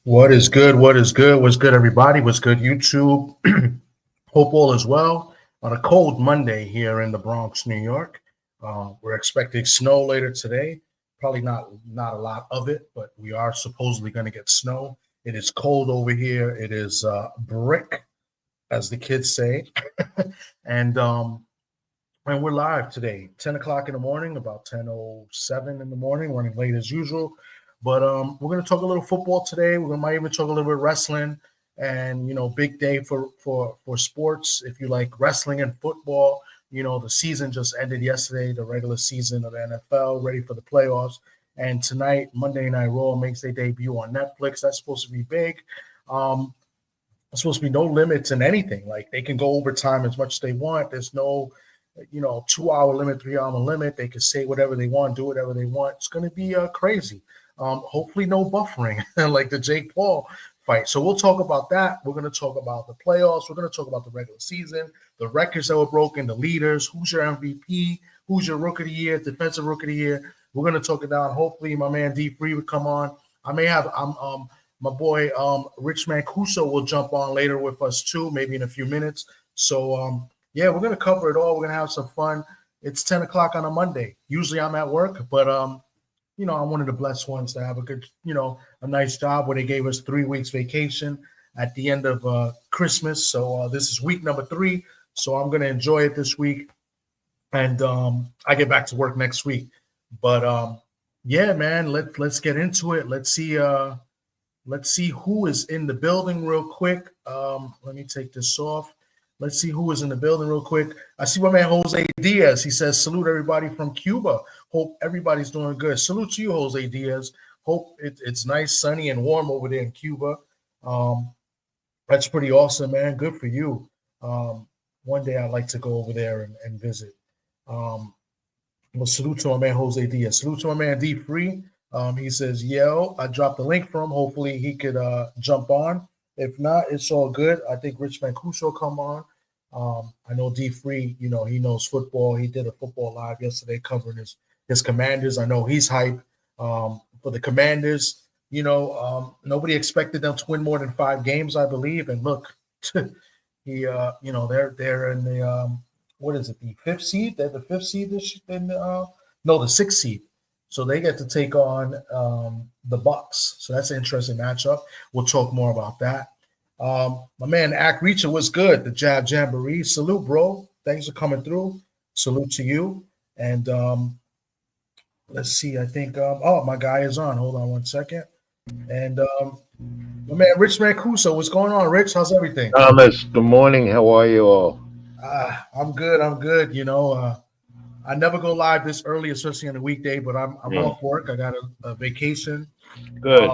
What is good? What is good? What's good, everybody? What's good, YouTube? Hope all is well on a cold Monday here in the Bronx, New York. We're expecting snow later today. Probably not a lot of it, but we are supposedly going to get snow. It is cold over here. It is brick, as the kids say, and and we're live today, 10 o'clock in the morning, about 10:07 in the morning, running late as usual. But we're going to talk a little football today. Might even talk a little bit wrestling, and big day for sports. If you like wrestling and football, the season just ended yesterday, the regular season of the NFL, ready for the playoffs. And tonight, Monday Night Raw makes their debut on Netflix. That's supposed to be big. Um, there's supposed to be no limits in anything. Like they can go overtime as much as they want. There's no 2 hour limit, 3 hour limit. They can say whatever they want, do whatever they want. It's going to be crazy. Hopefully, no buffering like the Jake Paul fight. So we'll talk about that. We're going to talk about the playoffs. We're going to talk about the regular season, the records that were broken, the leaders, who's your MVP, who's your Rookie of the Year, Defensive Rookie of the Year. We're going to talk it down. Hopefully, my man D Free would come on. I may have my boy Rich Mancuso will jump on later with us too, maybe in a few minutes. So yeah, we're gonna cover it all. We're gonna have some fun. It's 10 o'clock on a Monday. Usually I'm at work, but I'm one of the blessed ones to have a good, a nice job where they gave us 3 weeks vacation at the end of Christmas. So this is week number 3. So I'm gonna enjoy it this week, and I get back to work next week. But yeah, man, let's get into it. Let's see who is in the building real quick. Let me take this off. Let's see who is in the building real quick. I see my man Jose Diaz. He says, salute everybody from Cuba. Hope everybody's doing good. Salute to you, Jose Diaz. Hope it's nice, sunny, and warm over there in Cuba. That's pretty awesome, man. Good for you. One day I'd like to go over there and visit. Well, salute to my man Jose Diaz. Salute to my man D Free. He says, yo, I dropped the link for him. Hopefully he could jump on. If not, it's all good. I think Rich Mancuso will come on. I know D Free, he knows football. He did a football live yesterday covering his Commanders. I know he's hyped for the Commanders. Nobody expected them to win more than 5 games, I believe. And look, they're in the what is it, the 5th seed? They're the 5th seed the 6th seed. So they get to take on the Bucks. So that's an interesting matchup. We'll talk more about that. My man Ack Reacher was good. The Jab Jamboree. Salute, bro. Thanks for coming through. Salute to you. And let's see. I think my guy is on. Hold on one second. And my man Rich Mancuso. What's going on, Rich? How's everything? Thomas, good morning. How are you all? I'm good. I'm good. I never go live this early, especially on a weekday, but I'm off work. I got a vacation Good.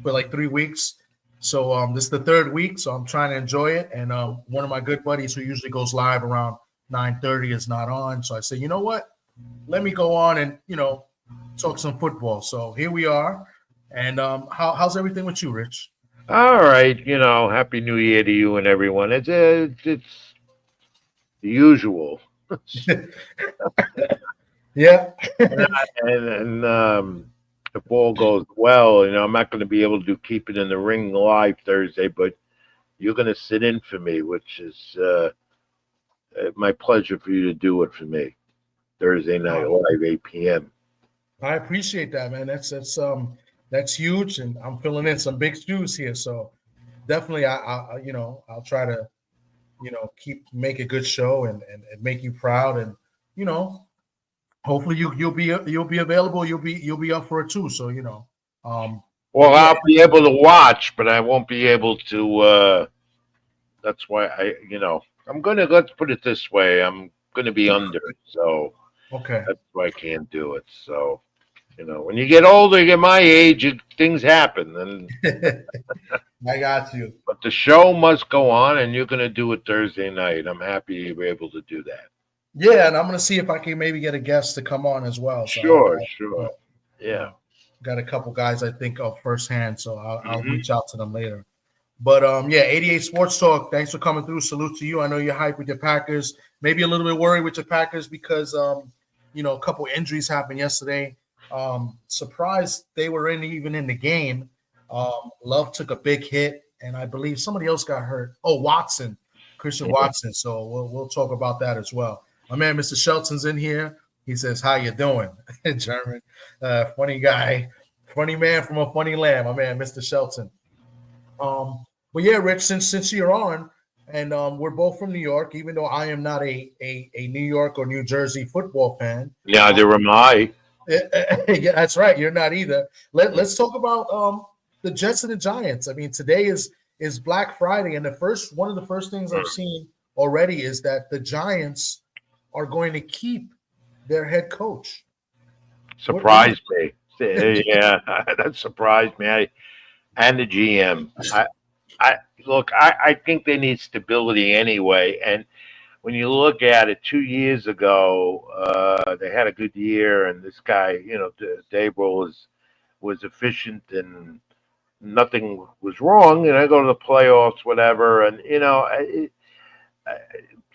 For like 3 weeks. So this is the 3rd week, so I'm trying to enjoy it. And one of my good buddies who usually goes live around 9:30 is not on. So I said, you know what? Let me go on and, talk some football. So here we are. And how's everything with you, Rich? All right. Happy New Year to you and everyone. It's the usual. Yeah. and if all goes well, I'm not going to be able to keep it in the ring live Thursday, but you're going to sit in for me, which is my pleasure for you to do it for me Thursday night live 8 p.m. I appreciate that, man. That's huge, and I'm filling in some big shoes here. So definitely, I'll try to make a good show and make you proud, and hopefully you'll be available. You'll be up for it too. So Well, yeah. I'll be able to watch, but I won't be able to. That's why I'm gonna. Let's put it this way: I'm gonna be under, so Okay. that's why I can't do it. So, when you get older, you get my age, things happen, and I got you. but the show must go on, and you're gonna do it Thursday night. I'm happy you were able to do that. Yeah, and I'm gonna see if I can maybe get a guest to come on as well. So Sure, uh, sure, yeah. got a couple guys I think of firsthand, so I'll Hmm. reach out to them later. But yeah, 88 Sports Talk. Thanks for coming through. Salute to you. I know you're hyped with your Packers. Maybe a little bit worried with your Packers because a couple injuries happened yesterday. Surprised they were even in the game. Love took a big hit, and I believe somebody else got hurt. Oh, Watson, Christian Watson. So we'll talk about that as well. My man, Mr. Shelton's in here. He says, "How you doing?" In German. Funny guy, funny man from a funny land. My man, Mr. Shelton. But yeah, Rich, since you're on, and we're both from New York, even though I am not a New York or New Jersey football fan. Neither am I. Yeah, that's right. You're not either. Let's talk about the Jets and the Giants. I mean, today is Black Friday, and one of the first things I've seen already is that the Giants are going to keep their head coach. Surprised me. Yeah, that surprised me. And the GM. I think they need stability anyway. And when you look at it, 2 years ago, they had a good year, and this guy, Dable was efficient and nothing was wrong. And I go to the playoffs, whatever, and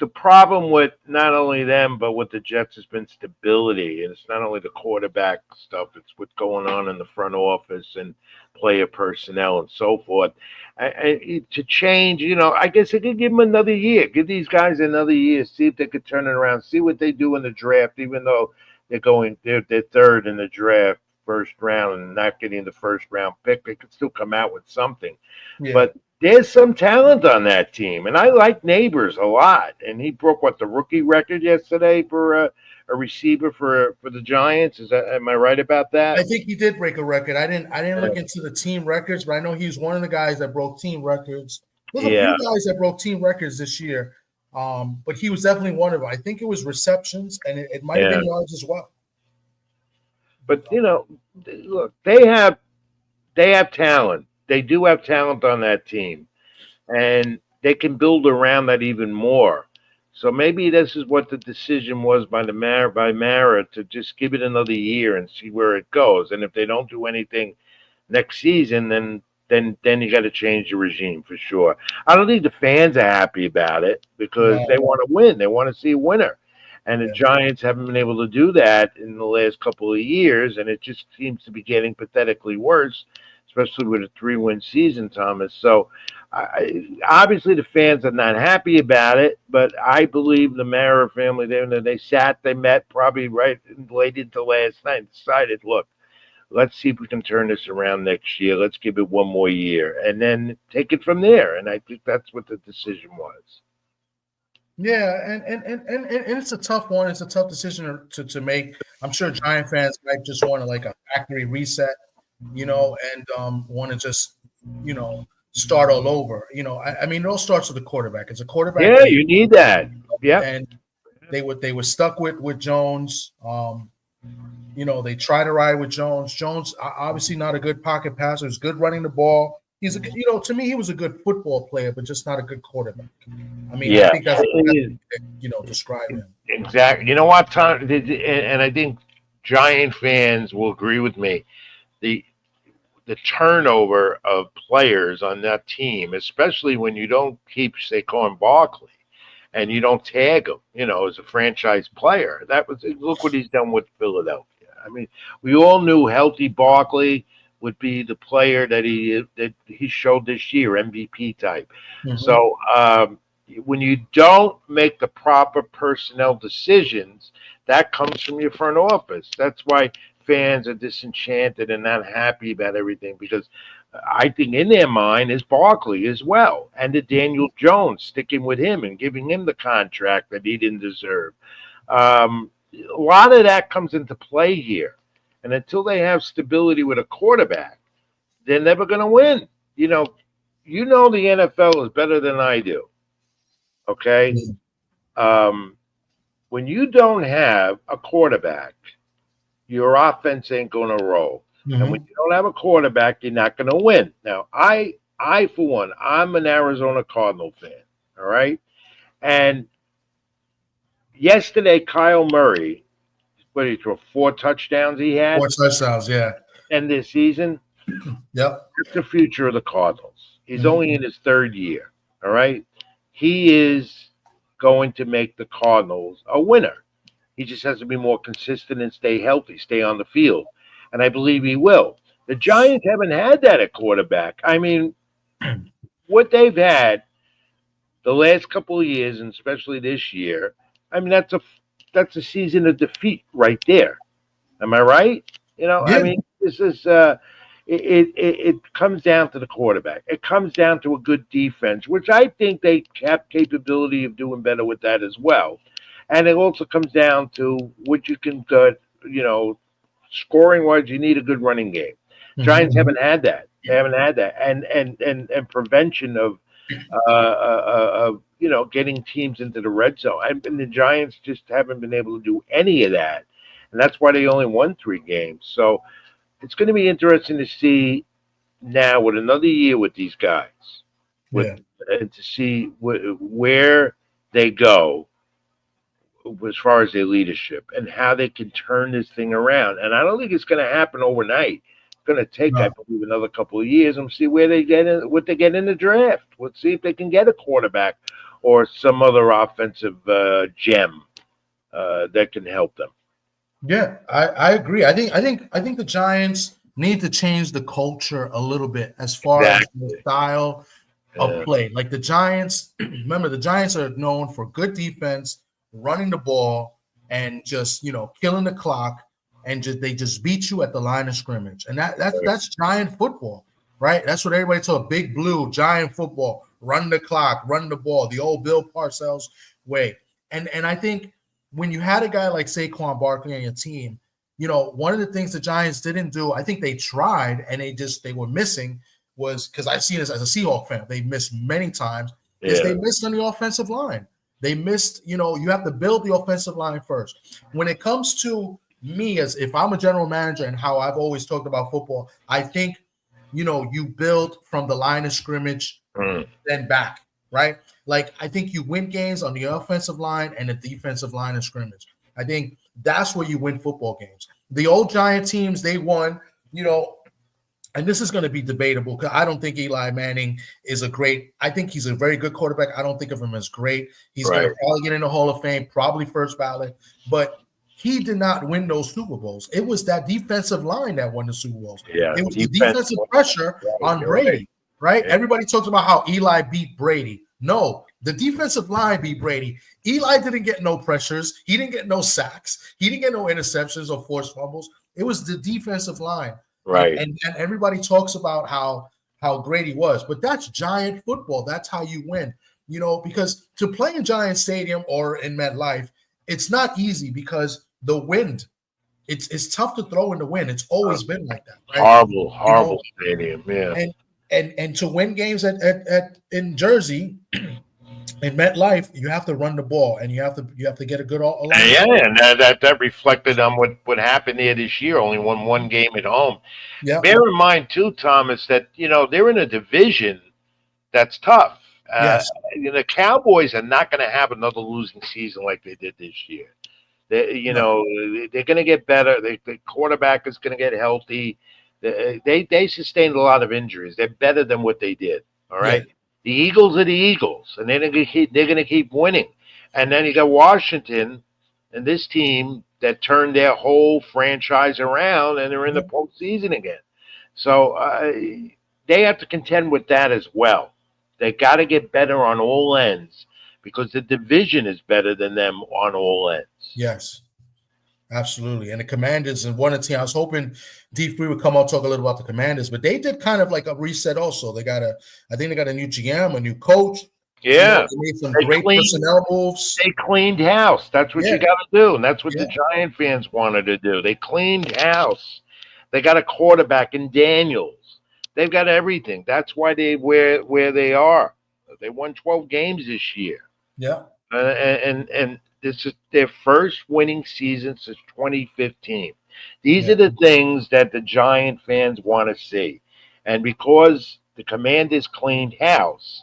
the problem with not only them but with the Jets has been stability, and it's not only the quarterback stuff; it's what's going on in the front office and player personnel and so forth. To change, I guess they could give them another year. Give these guys another year. See if they could turn it around. See what they do in the draft. Even though they're third in the draft, first round, and not getting the first round pick, they could still come out with something. Yeah. But there's some talent on that team, and I like Neighbors a lot. And he broke the rookie record yesterday for a receiver for the Giants. Am I right about that? I think he did break a record. I didn't look into the team records, but I know he's one of the guys that broke team records. There's a few guys that broke team records this year, but he was definitely one of them. I think it was receptions, and it might have been yards as well. But look, they have talent. They do have talent on that team, and they can build around that even more. So maybe this is what the decision was by Mara to just give it another year and see where it goes. And if they don't do anything next season, then you got to change the regime for sure. I don't think the fans are happy about it because they want to win. They want to see a winner. And the Giants haven't been able to do that in the last couple of years, and it just seems to be getting pathetically worse, especially with a 3-win season, Thomas. So obviously the fans are not happy about it, but I believe the Mara family, they met probably late into last night, decided, look, let's see if we can turn this around next year. Let's give it one more year and then take it from there. And I think that's what the decision was. Yeah, and it's a tough one. It's a tough decision to make. I'm sure Giant fans might just want a factory reset, and want to just, start all over. I mean, it all starts with the quarterback. It's a quarterback. Yeah, you need that. Yeah. And they were stuck with Jones. They try to ride with Jones. Jones, obviously not a good pocket passer. He's good running the ball. He's to me, he was a good football player, but just not a good quarterback. I mean, I think that's describe him. Exactly. You know what, Tom? And I think Giant fans will agree with me. The turnover of players on that team, especially when you don't keep Saquon Barkley and you don't tag him, as a franchise player. Look what he's done with Philadelphia. I mean, we all knew healthy Barkley would be the player that he showed this year, MVP type. Mm-hmm. So when you don't make the proper personnel decisions, that comes from your front office. That's why fans are disenchanted and not happy about everything, because I think in their mind is Barkley as well, and the Daniel Jones, sticking with him and giving him the contract that he didn't deserve. A lot of that comes into play here. And until they have stability with a quarterback, they're never going to win. The NFL is better than I do. Okay? When you don't have a quarterback, your offense ain't going to roll. Mm-hmm. And when you don't have a quarterback, you're not going to win. Now, I for one, I'm an Arizona Cardinal fan. All right? And yesterday, Kyle Murray, what did he throw? 4 touchdowns he had? 4 touchdowns, yeah. And this season, yep. That's the future of the Cardinals. He's only in his 3rd year, all right? He is going to make the Cardinals a winner. He just has to be more consistent and stay healthy, stay on the field. And I believe he will. The Giants haven't had that at quarterback. I mean, what they've had the last couple of years, and especially this year, I mean, that's a season of defeat right there. Am I right? I Yeah, mean, this is it comes down to the quarterback. It comes down to a good defense, which I think they have capability of doing better with that as well. And it also comes down to what you can get, scoring wise, you need a good running game. Giants hmm haven't had that. They haven't had that, and prevention of getting teams into the red zone. And the Giants just haven't been able to do any of that, and that's why they only won 3 games. So it's going to be interesting to see now with another year with these guys, with yeah, and to see where they go as far as their leadership and how they can turn this thing around. And I don't think it's going to happen overnight. It's going to take, I no, believe, another couple of years and see where they get in, what they get in the draft. Let's see if they can get a quarterback or some other offensive gem that can help them. yeah. I agree. I think the Giants need to change the culture a little bit as far as the Exactly. style of Yeah. play. Like the Giants, remember the Giants are known for good defense, running the ball, and just killing the clock, and they just beat you at the line of scrimmage. And that's Giant football, right? That's what everybody told Big Blue, Giant football, run the clock, run the ball, the old Bill Parcells way. And I think when you had a guy like Saquon Barkley on your team, one of the things the Giants didn't do, I think they tried and they were missing was because I've seen this as a Seahawks fan. They missed many times. Is Yeah. they missed on the offensive line. They missed. You have to build the offensive line first. When it comes to me, as if I'm a general manager and how I've always talked about football, I think you build from the line of scrimmage, Mm. then back, right? Like I think you win games on the offensive line and the defensive line of scrimmage. I think that's where you win football games. The old Giant teams, they won. And this is going to be debatable because I don't think Eli Manning is a great. I think he's a very good quarterback. I don't think of him as great. He's going Right. to probably get in the Hall of Fame, probably first ballot, but he did not win those Super Bowls. It was that defensive line that won the Super Bowls. Yeah. It was the Defense. defensive pressure Right. on You're right. Brady, right? Yeah. Everybody talks about how Eli beat Brady. No, the defensive line beat Brady. Eli didn't get no pressures. He didn't get no sacks. He didn't get no interceptions or forced fumbles. It was the defensive line. Right. And everybody talks about how great he was, but that's Giant football. That's how you win, because to play in Giant Stadium or in MetLife, it's not easy because the wind, it's tough to throw in the wind. It's always been like that, right? Horrible stadium. Yeah. And to win games at in Jersey, in MetLife, you have to run the ball and you have to get a good line. Yeah, and that reflected on what happened there this year. Only won 1 game at home. Yeah. Bear in mind too, Thomas, that they're in a division that's tough. Yes. The Cowboys are not going to have another losing season like they did this year. They're going to get better. The quarterback is going to get healthy. They sustained a lot of injuries. They're better than what they did. All right. Yeah. The Eagles are the Eagles, and they're going to keep winning. And then you got Washington and this team that turned their whole franchise around, and they're in the postseason again. So they have to contend with that as well. They got to get better on all ends because the division is better than them on all ends. Yes. Absolutely. And the Commanders and one of the team, I was hoping D3 would come out and talk a little about the Commanders, but they did kind of like a reset also. I think they got a new GM, a new coach. Yeah. They made some great personnel moves. They cleaned house. That's what you got to do. And that's what the Giant fans wanted to do. They cleaned house. They got a quarterback in Daniels. They've got everything. That's why they where they are. They won 12 games this year. Yeah. And this is their first winning season since 2015. These are the things that the Giant fans want to see. And because the Commanders cleaned house,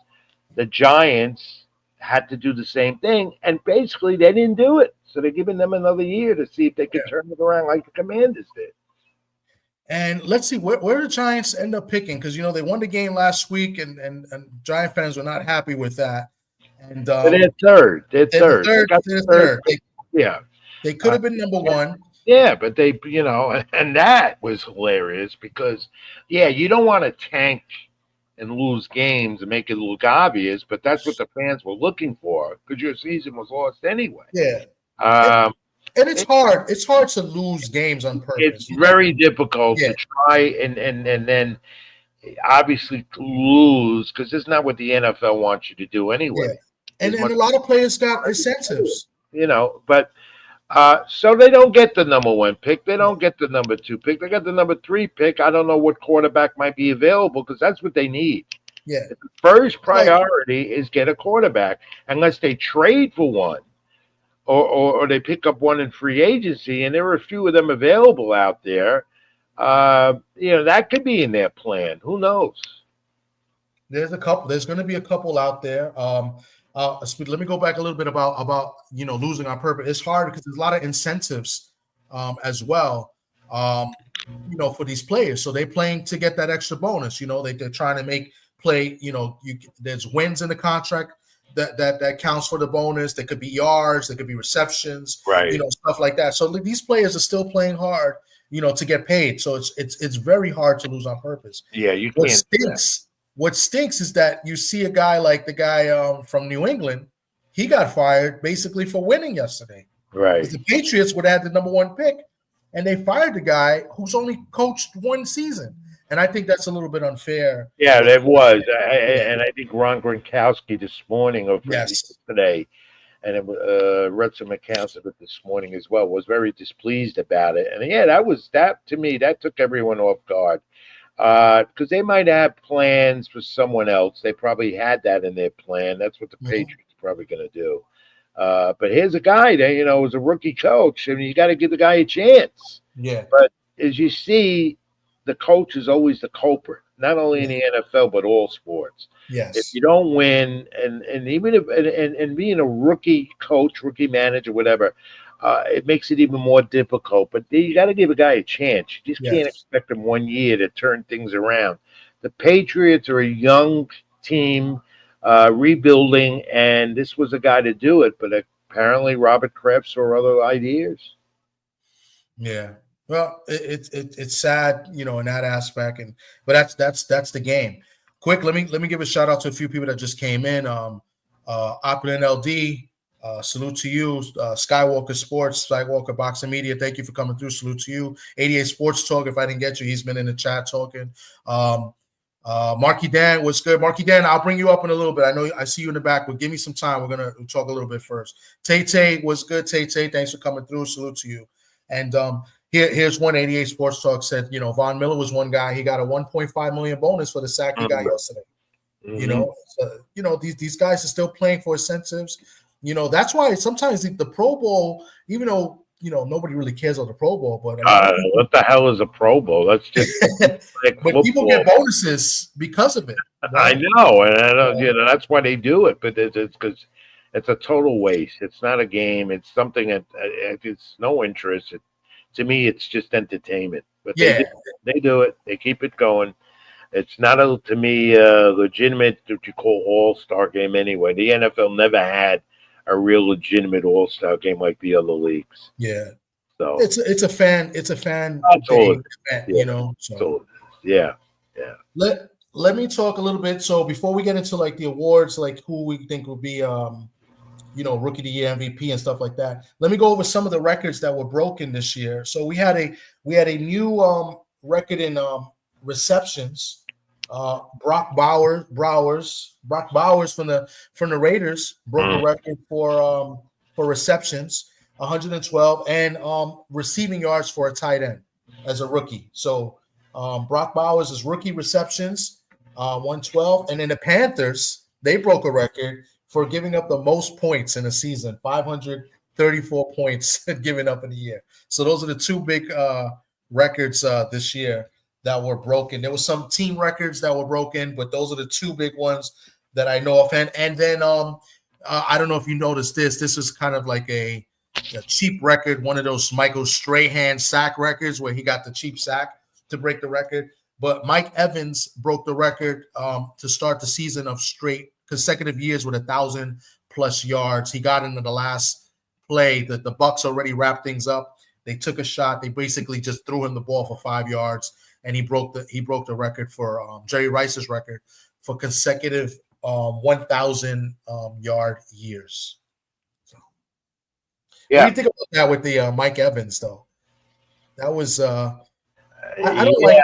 the Giants had to do the same thing. And basically, they didn't do it. So they're giving them another year to see if they can turn it around like the Commanders did. And let's see where the Giants end up picking, because they won the game last week, and Giant fans were not happy with that. And they're third. They're third. They're third. Yeah. They could have been number one. Yeah, but they, and that was hilarious because, yeah, you don't want to tank and lose games and make it look obvious, but that's what the fans were looking for because your season was lost anyway. Yeah. And, Um, and it's it, hard. It's hard to lose games on it's purpose. very difficult Yeah. to try and then obviously to lose because it's not what the NFL wants you to do Yeah. anyway. And As and much a lot of players got incentives. but so they don't get the number one pick. They Yeah. don't get the number two pick. They got the number three pick. I don't know what quarterback might be available because that's what they need. Yeah. The first Like, priority is get a quarterback, unless they trade for one or they pick up one in free agency, and there are a few of them available out there. That could be in their plan. Who knows? there's a couple. There's going to be a couple out there. Let me go back a little bit about losing on purpose. It's hard because there's a lot of incentives as well. For these players, so they're playing to get that extra bonus. They're trying to make play. There's wins in the contract that counts for the bonus. There could be yards, there could be receptions, Right. Stuff like that. So these players are still playing hard, to get paid. So it's very hard to lose on purpose. Yeah, you What can't. stinks? What stinks is that you see a guy like the guy from New England. He got fired basically for winning yesterday. Right. Because the Patriots would have had the number one pick, and they fired the guy who's only coached one season. And I think that's a little bit unfair. Yeah, that was. And I think Ron Gronkowski this morning or Yes. today, and read some accounts of it this morning as well, was very displeased about it. And yeah, that to me, that took everyone off guard. Because they might have plans for someone else. They probably had that in their plan. That's what the Patriots are probably going to do. But here's a guy that, was a rookie coach, and you got to give the guy a chance. Yeah. But as you see, the coach is always the culprit, not only in the NFL, but all sports. Yes. If you don't win, and even if and being a rookie coach, rookie manager, whatever, it makes it even more difficult. But you got to give a guy a chance. You just can't expect him 1 year to turn things around. The Patriots are a young team rebuilding, and this was a guy to do it. But apparently, Robert Kraft saw other ideas. Yeah. Well, it's sad, in that aspect, but that's the game. Quick, let me give a shout out to a few people that just came in. Opulent LD, salute to you. Skywalker Sports, Skywalker Boxing Media, thank you for coming through. Salute to you. 88 Sports Talk. If I didn't get you, he's been in the chat talking. Marky Dan, what's good? Marky Dan, I'll bring you up in a little bit. I know I see you in the back, but give me some time. We're gonna talk a little bit first. Tay, what's good? Tay, thanks for coming through. Salute to you. And here's 188 Sports Talk said, Von Miller was one guy. He got a 1.5 million bonus for the sack he got yesterday. So, these guys are still playing for incentives. That's why sometimes the Pro Bowl, even though nobody really cares about the Pro Bowl, but what the hell is a Pro Bowl? That's just like but people get bonuses because of it. Right? I know, and I know, that's why they do it. But it's because it's a total waste. It's not a game. It's something that it's no interest. To me, it's just entertainment. But they do it. They keep it going. It's not to me legitimate what you call all-star game anyway. The NFL never had a real legitimate all-star game like the other leagues. Yeah. So it's a fan thing, So yeah. Let me talk a little bit. So before we get into like the awards, like who we think will be Rookie of the Year, MVP, and stuff like that. Let me go over some of the records that were broken this year. So we had a new record in receptions. Brock Bowers from the Raiders broke a record for receptions, 112, and receiving yards for a tight end as a rookie. So Brock Bowers is rookie receptions, 112, and then the Panthers, they broke a record for giving up the most points in a season, 534 points given up in a year. So those are the two big records this year that were broken. There were some team records that were broken, but those are the two big ones that I know of. And then I don't know if you noticed this. This is kind of like a cheap record, one of those Michael Strahan sack records where he got the cheap sack to break the record. But Mike Evans broke the record to start the season of straight consecutive years with 1,000+ yards. He got into the last play that the Bucs already wrapped things up. They took a shot. They basically just threw him the ball for 5 yards, and he broke the record for Jerry Rice's record for consecutive 1,000 yard years. So, what do you think about that with the Mike Evans though? That was I don't like.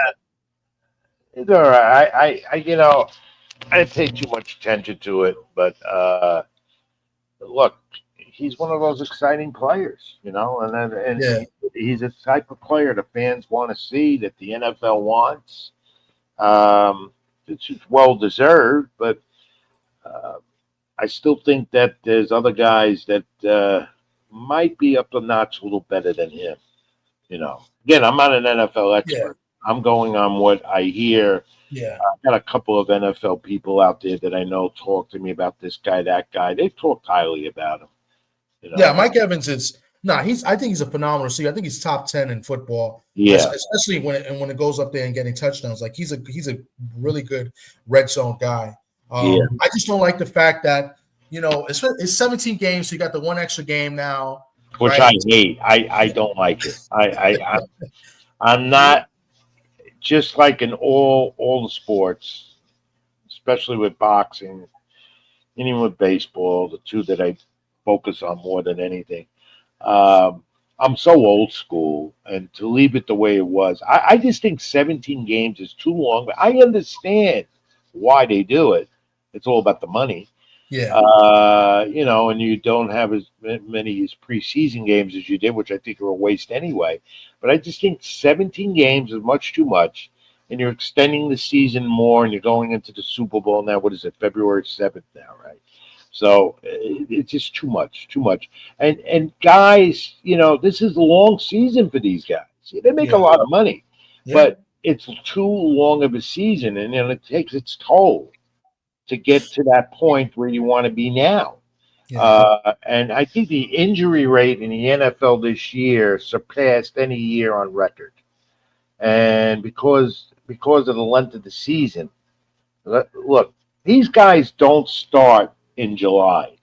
It's all right. I didn't pay too much attention to it, but look, he's one of those exciting players, and Yeah. he's a type of player the fans want to see, that the NFL wants. It's well deserved, but I still think that there's other guys that might be up the notch a little better than him. Again, I'm not an NFL expert. I'm going on what I hear. Yeah. I've got a couple of NFL people out there that I know talk to me about this guy, that guy. They've talked highly about him. Yeah, Mike Evans is I think he's a phenomenal receiver. I think he's top 10 in football. Yeah, especially when it goes up there and getting touchdowns. Like he's a really good red zone guy. I just don't like the fact that it's 17 games, so you got the one extra game now, which right? I hate. I don't like it. I'm not, just like in all the sports, especially with boxing, and even with baseball, the two that I focus on more than anything. I'm so old school, and to leave it the way it was, I just think 17 games is too long. But I understand why they do it. It's all about the money. Yeah. And you don't have as many preseason games as you did, which I think are a waste anyway. But I just think 17 games is much too much, and you're extending the season more, and you're going into the Super Bowl now. What is it, February 7th now, right? So it's just too much. And guys, this is a long season for these guys. They make a lot of money, but it's too long of a season, and it takes its toll to get to that point where you want to be now. And I think the injury rate in the NFL this year surpassed any year on record. And because of the length of the season, look, these guys don't start in July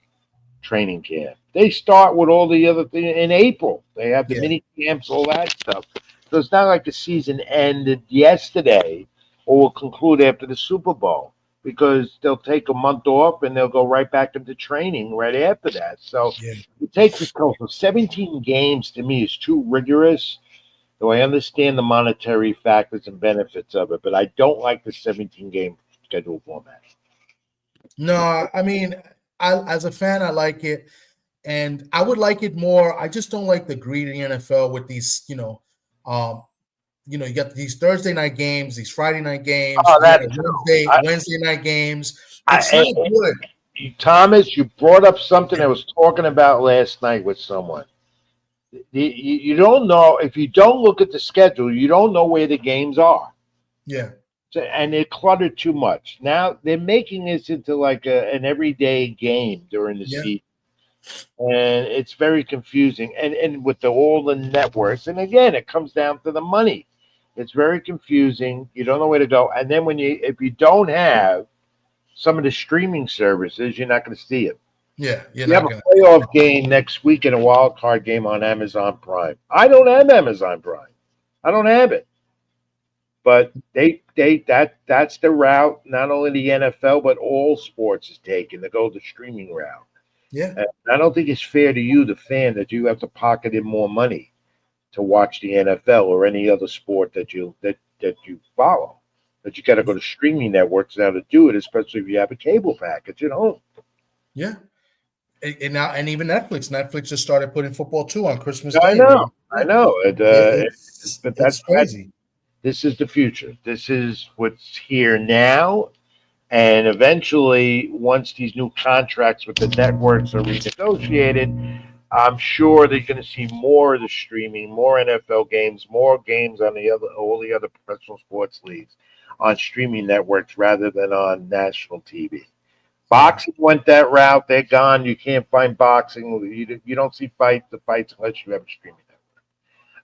training camp. They start with all the other things in April. They have the mini camps, all that stuff. So it's not like the season ended yesterday or will conclude after the Super Bowl, because they'll take a month off and they'll go right back into training right after that. So it takes its toll. So 17 games to me is too rigorous. Though I understand the monetary factors and benefits of it, but I don't like the 17-game schedule format. No, I mean, as a fan, I like it, and I would like it more. I just don't like the greed in the NFL with these, you got these Thursday night games, these Friday night games, Wednesday night games. It's not good. Thomas, you brought up something I was talking about last night with someone. You don't know, if you don't look at the schedule, you don't know where the games are. Yeah. And they're cluttered too much. Now they're making this into like an everyday game during the season. And it's very confusing. And with all the networks, and again, it comes down to the money. It's very confusing. You don't know where to go. And then if you don't have some of the streaming services, you're not going to see it. Yeah. You have a playoff game next week and a wild card game on Amazon Prime. I don't have Amazon Prime. I don't have it. But that's the route not only the NFL but all sports is taking, to go the streaming route. Yeah. And I don't think it's fair to you, the fan, that you have to pocket in more money to watch the NFL or any other sport that you follow. That you got to go to streaming networks now to do it, especially if you have a cable package at home. Yeah. And even Netflix just started putting football too on Christmas Day. I know. But that's crazy. This is the future. This is what's here now. And eventually, once these new contracts with the networks are renegotiated, I'm sure they're going to see more of the streaming, more NFL games, more games on all the other professional sports leagues on streaming networks rather than on national TV. Boxing went that route. They're gone. You can't find boxing. You don't see the fights unless you have a streaming network.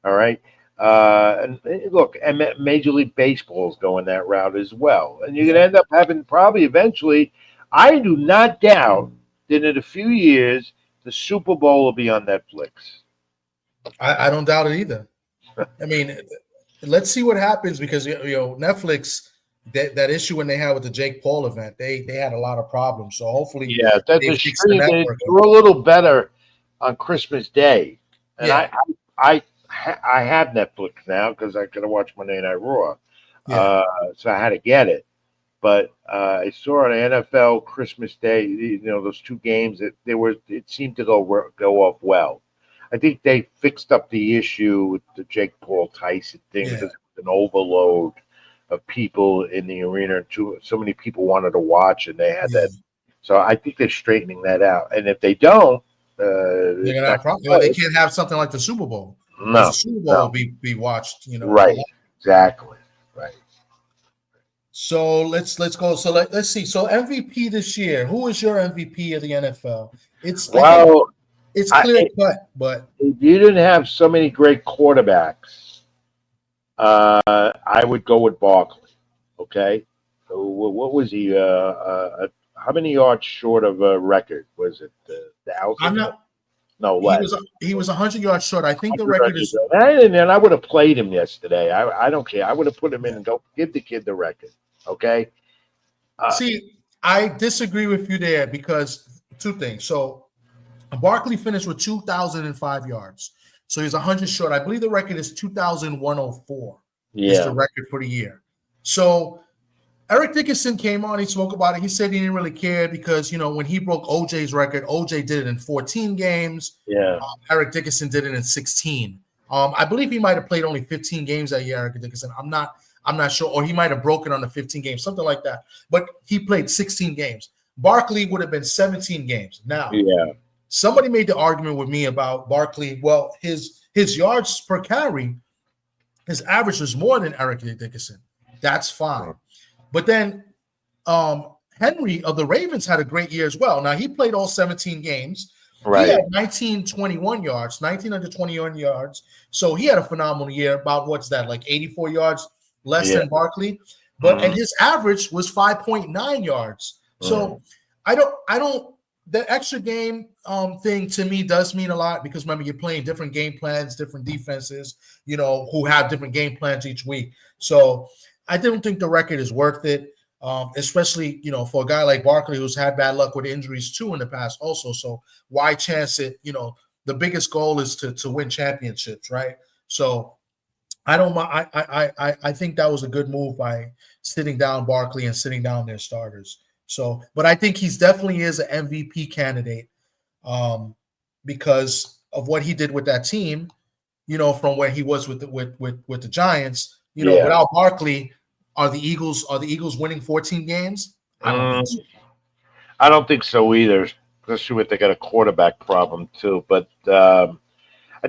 All right. And look, and Major League Baseball is going that route as well. And you're going to end up having probably eventually, I do not doubt that in a few years, the Super Bowl will be on Netflix. I don't doubt it either. I mean, let's see what happens because Netflix that issue when they had with the Jake Paul event, they had a lot of problems. So hopefully Yeah, that they the fix the stream they network. were a little better on Christmas Day, and Yeah, I have Netflix now because I could watch Monday Night Raw, yeah, so I had to get it. But I saw on NFL Christmas Day, those two games that it seemed to go off well. I think they fixed up the issue with the Jake Paul Tyson thing yeah, because it was an overload of people in the arena. So many people wanted to watch, and they had yeah. that. So I think they're straightening that out. And if they don't, They're it's gonna have not problems. Well, they good. can't have something like the Super Bowl because the No, Super Bowl will no, be watched, a right, lot. exactly, right. So let's go. So let's see. So MVP this year, who is your MVP of the NFL? I think Well, it's I, clear cut, but if you didn't have so many great quarterbacks, I would go with Barkley. Okay, so what was he? How many yards short of a record was it? I'm Thousand? not. No, He less. was 100 yards short. I think the 100 record records. is. And I would have played him yesterday. I don't care. I would have put him in Yeah. and go give the kid the record. Okay. Uh, See, I disagree with you there because two things. So Barkley finished with 2,005 yards. So he's 100 short. I believe the record is 2,104 is the yeah. record for the year. So Eric Dickerson came on. He spoke about it. He said he didn't really care because, when he broke OJ's record, OJ did it in 14 games. Yeah. Eric Dickerson did it in 16. I believe he might have played only 15 games that year, Eric Dickerson. I'm not sure. Or he might have broken on the 15 games, something like that. But he played 16 games. Barkley would have been 17 games. Now, Yeah. somebody made the argument with me about Barkley. Well, his yards per carry, his average was more than Eric Dickerson. That's fine. But then Henry of the Ravens had a great year as well. Now, he played all 17 games. He Right. had 1921 yards, 1,921 yards. So he had a phenomenal year. About what's that, like 84 yards less Yeah. than Barkley. And Mhm. his average was 5.9 yards. So I don't the extra game thing to me does mean a lot because remember you're playing different game plans, different defenses, who have different game plans each week. So I don't think the record is worth it. Especially for a guy like Barkley who's had bad luck with injuries too in the past also. So why chance it? The biggest goal is to win championships, right? So I don't mind. I think that was a good move by sitting down Barkley and sitting down their starters. So, but I think he's definitely is an MVP candidate because of what he did with that team. From where he was with the Giants. Yeah. Without Barkley, are the Eagles winning 14 games? I don't think so. I don't think so either, especially if they got a quarterback problem too. But I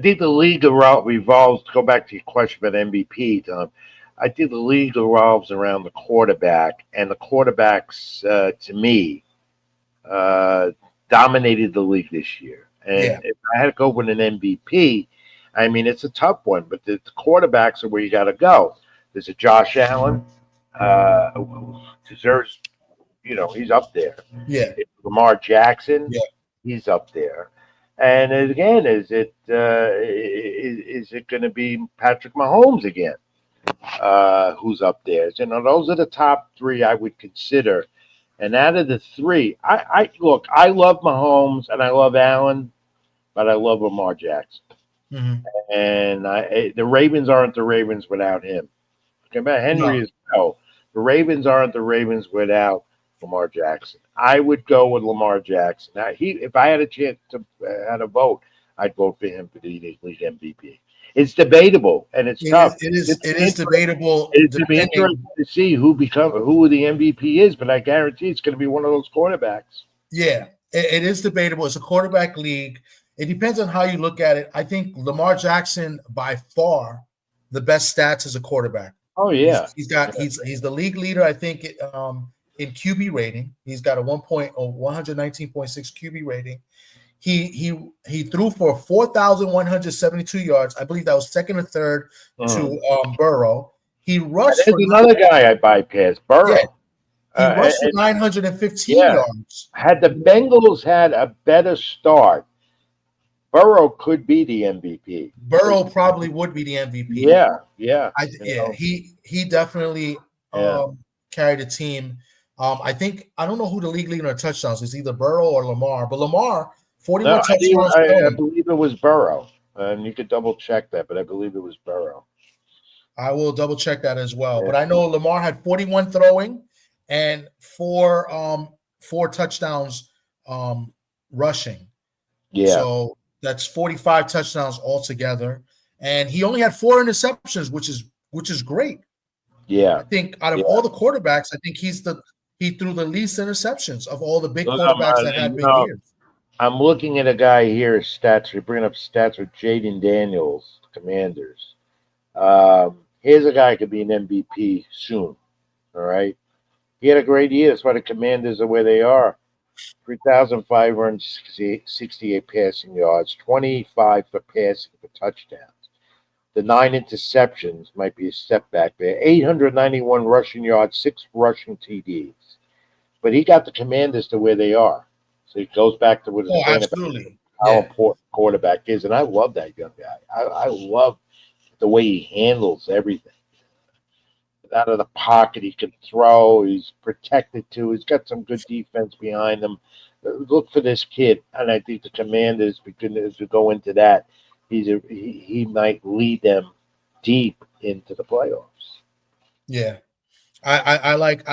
think the league revolves. Go back to your question about MVP, Tom. I think the league revolves around the quarterback, and the quarterbacks, to me, dominated the league this year. And Yeah. if I had to go with an MVP, I mean, it's a tough one, but the quarterbacks are where you got to go. There's a Josh Allen, who deserves, he's up there. Yeah. Lamar Jackson, Yeah. he's up there. And again, is it going to be Patrick Mahomes again? Who's up there? Those are the top three I would consider. And out of the three, I look, I love Mahomes and I love Allen, but I love Lamar Jackson. Mm-hmm. And the Ravens aren't the Ravens without him. Okay, but Henry is no. The Ravens aren't the Ravens without Lamar Jackson. I would go with Lamar Jackson. Now, if I had a chance to had a vote, I'd vote for him for the league MVP. It's debatable and it's tough. It is debatable. It's going to be interesting to see who the MVP is, but I guarantee it's going to be one of those quarterbacks. Yeah, it is debatable. It's a quarterback league. It depends on how you look at it. I think Lamar Jackson, by far, the best stats as a quarterback. Oh yeah, he's the league leader. I think in QB rating, he's got a 119.6 QB rating. He threw for 4,172 yards. I believe that was second or third to Burrow. He rushed. There's another guy I bypassed, Burrow. Yeah. He rushed for 915 yards. Had the Bengals had a better start, Burrow could be the MVP. Burrow probably would be the MVP. Yeah, yeah. He definitely Yeah. carried the team. I don't know who the league leader in touchdowns is, either Burrow or Lamar. But Lamar, 41 No, touchdowns I throwing. believe it was Burrow. And you could double check that, but I believe it was Burrow. I will double check that as well. Yeah. But I know Lamar had 41 throwing and four touchdowns rushing. Yeah. So that's 45 touchdowns altogether. And he only had 4 interceptions, which is great. Yeah. I think out of all the quarterbacks, I think he threw the least interceptions of all the big quarterbacks that had big years. I'm looking at a guy here, stats. We're bringing up stats with Jaden Daniels, Commanders. Here's a guy who could be an MVP soon. All right. He had a great year. That's why the Commanders are where they are. 3,568 passing yards, 25 for passing for touchdowns. The 9 interceptions might be a step back there. 891 rushing yards, 6 rushing TDs. But he got the Commanders to where they are. So it goes back to what it's saying about how important quarterback is. And I love that young guy. I love the way he handles everything. Out of the pocket, he can throw. He's protected too. He's got some good defense behind him. Look for this kid, and I think the Commanders, because to go into that, he might lead them deep into the playoffs. Yeah, I like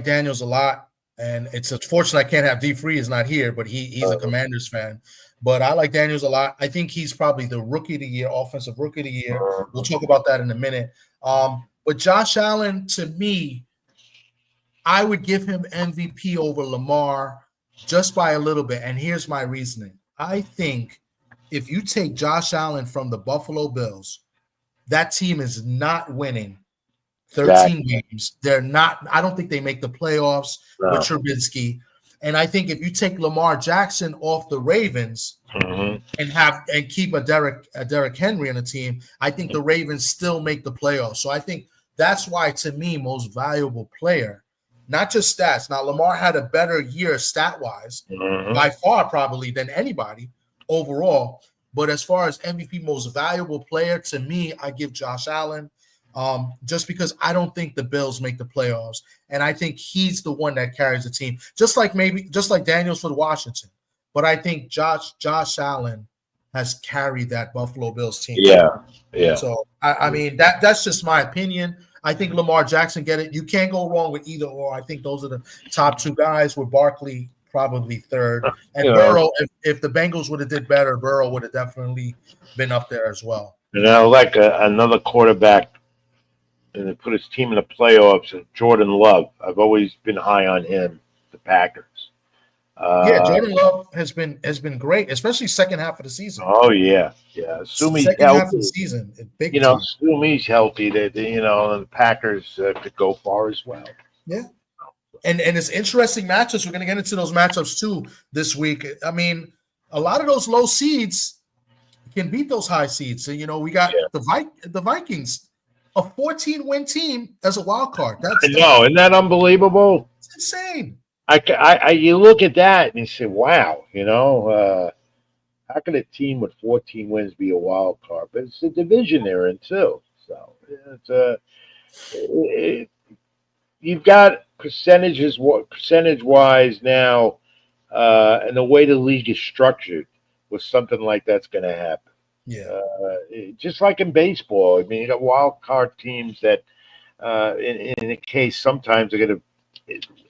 Daniels a lot, and it's unfortunate I can't have D. Free is not here, but he's a Commanders fan. But I like Daniels a lot. I think he's probably the rookie of the year, offensive rookie of the year. We'll talk about that in a minute. But Josh Allen, to me, I would give him MVP over Lamar just by a little bit. And here's my reasoning. I think if you take Josh Allen from the Buffalo Bills, that team is not winning 13 games. They're not. I don't think they make the playoffs with Trubisky. And I think if you take Lamar Jackson off the Ravens and keep a Derrick Henry on the team, I think the Ravens still make the playoffs. So I think that's why, to me, most valuable player, not just stats. Now, Lamar had a better year stat-wise, by far probably than anybody overall. But as far as MVP most valuable player, to me, I give Josh Allen. Just because I don't think the Bills make the playoffs, and I think he's the one that carries the team, just like Daniels for Washington. But I think Josh Allen has carried that Buffalo Bills team. Yeah. So I mean that's just my opinion. I think Lamar Jackson get it. You can't go wrong with either or. I think those are the top 2 guys. With Barkley probably third, and Burrow. If the Bengals would have did better, Burrow would have definitely been up there as well. And I like another quarterback. And they put his team in the playoffs. Jordan Love. I've always been high on him. The Packers. Jordan Love has been great, especially second half of the season. Oh yeah. Assume he's second healthy. Half of the season, big. Assume he's healthy. The Packers could go far as well. Yeah. And it's interesting matchups. We're going to get into those matchups too this week. I mean, a lot of those low seeds can beat those high seeds. So we got the Vikings. A 14-win team as a wild card. Isn't that unbelievable? It's insane. You look at that and you say, "Wow!" How can a team with 14 wins be a wild card? But it's the division they're in too. So you've got percentage-wise now, and the way the league is structured, with something like that's going to happen. Yeah, just like in baseball. I mean, you got wild card teams that, in a case, sometimes they get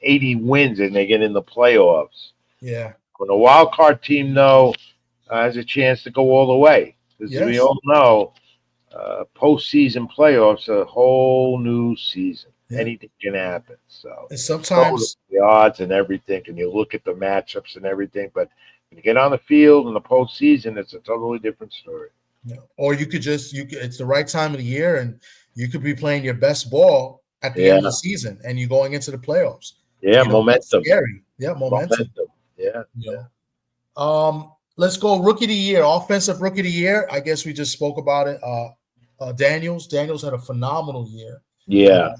80 wins and they get in the playoffs. Yeah, when a wild card team has a chance to go all the way, because we all know, postseason playoffs are a whole new season. Yeah. Anything can happen. So and sometimes the odds and everything, and you look at the matchups and everything, but when you get on the field in the postseason, it's a totally different story. Yeah. Or you could it's the right time of the year, and you could be playing your best ball at the end of the season, and you're going into the playoffs. Yeah, momentum. Scary. Yeah, momentum. Yeah. Let's go rookie of the year, offensive rookie of the year. I guess we just spoke about it. Daniels had a phenomenal year. Yeah.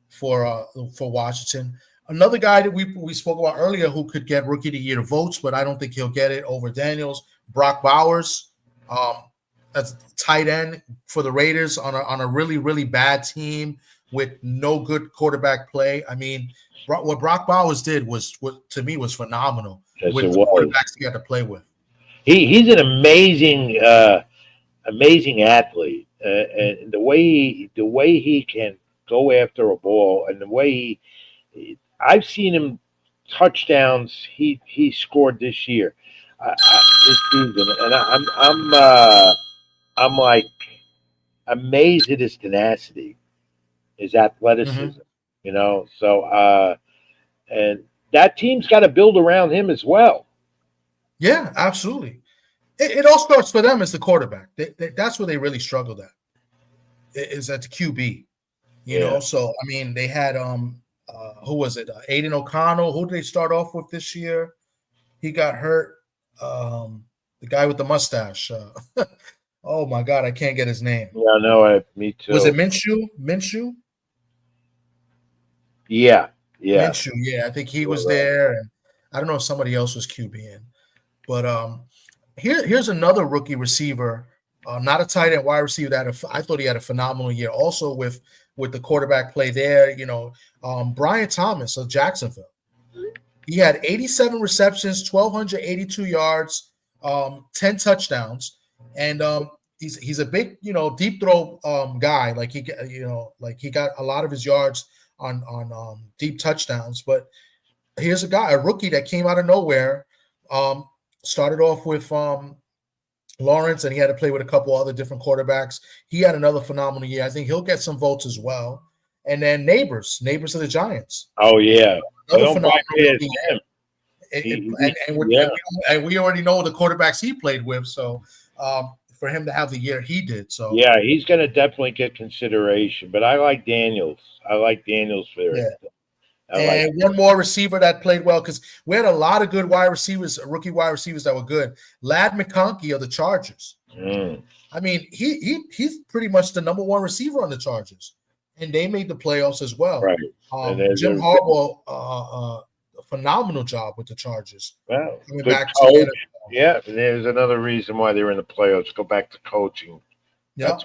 For Washington. Another guy that we spoke about earlier who could get Rookie of the Year votes, but I don't think he'll get it over Daniels. Brock Bowers, that's tight end for the Raiders on a really, really bad team with no good quarterback play. I mean, what Brock Bowers did was to me was phenomenal with the quarterbacks he had to play with. He's an amazing athlete, and the way he can go after a ball, and the way I've seen him touchdowns he scored this year, this season, and I'm like amazed at his tenacity, his athleticism, So and that team's got to build around him as well. Yeah, absolutely. It all starts for them as the quarterback. That's where they really struggled at. Is at the QB, you know. So I mean, they had who was it? Aiden O'Connell. Who did they start off with this year? He got hurt. The guy with the mustache. Oh my God, I can't get his name. Yeah, no, me too. Was it Minshew? Yeah. Minshew. Yeah, I think he was there, and I don't know if somebody else was QBing. But here's another rookie receiver, not a tight end, wide receiver I thought he had a phenomenal year. Also with the quarterback play there, Brian Thomas of Jacksonville. He had 87 receptions, 1,282 yards, 10 touchdowns, and he's a big, deep throw guy. Like he got a lot of his yards on deep touchdowns. But here's a rookie that came out of nowhere. Started off with Lawrence, and he had to play with a couple other different quarterbacks. He had another phenomenal year. I think he'll get some votes as well. And then Neighbors of the Giants. Oh yeah, another phenomenal year. And we already know the quarterbacks he played with. So for him to have the year he did, so yeah, he's going to definitely get consideration. But I like Daniels. I like Daniels for it. And one more receiver that played well, because we had a lot of good rookie wide receivers that were good. Lad McConkey of the Chargers. I mean, he's pretty much the number one receiver on the Chargers, and they made the playoffs as well. Right. Jim Harbaugh, a phenomenal job with the Chargers. Wow. Coming back to yeah, and there's another reason why they're in the playoffs. Go back to coaching. Yep.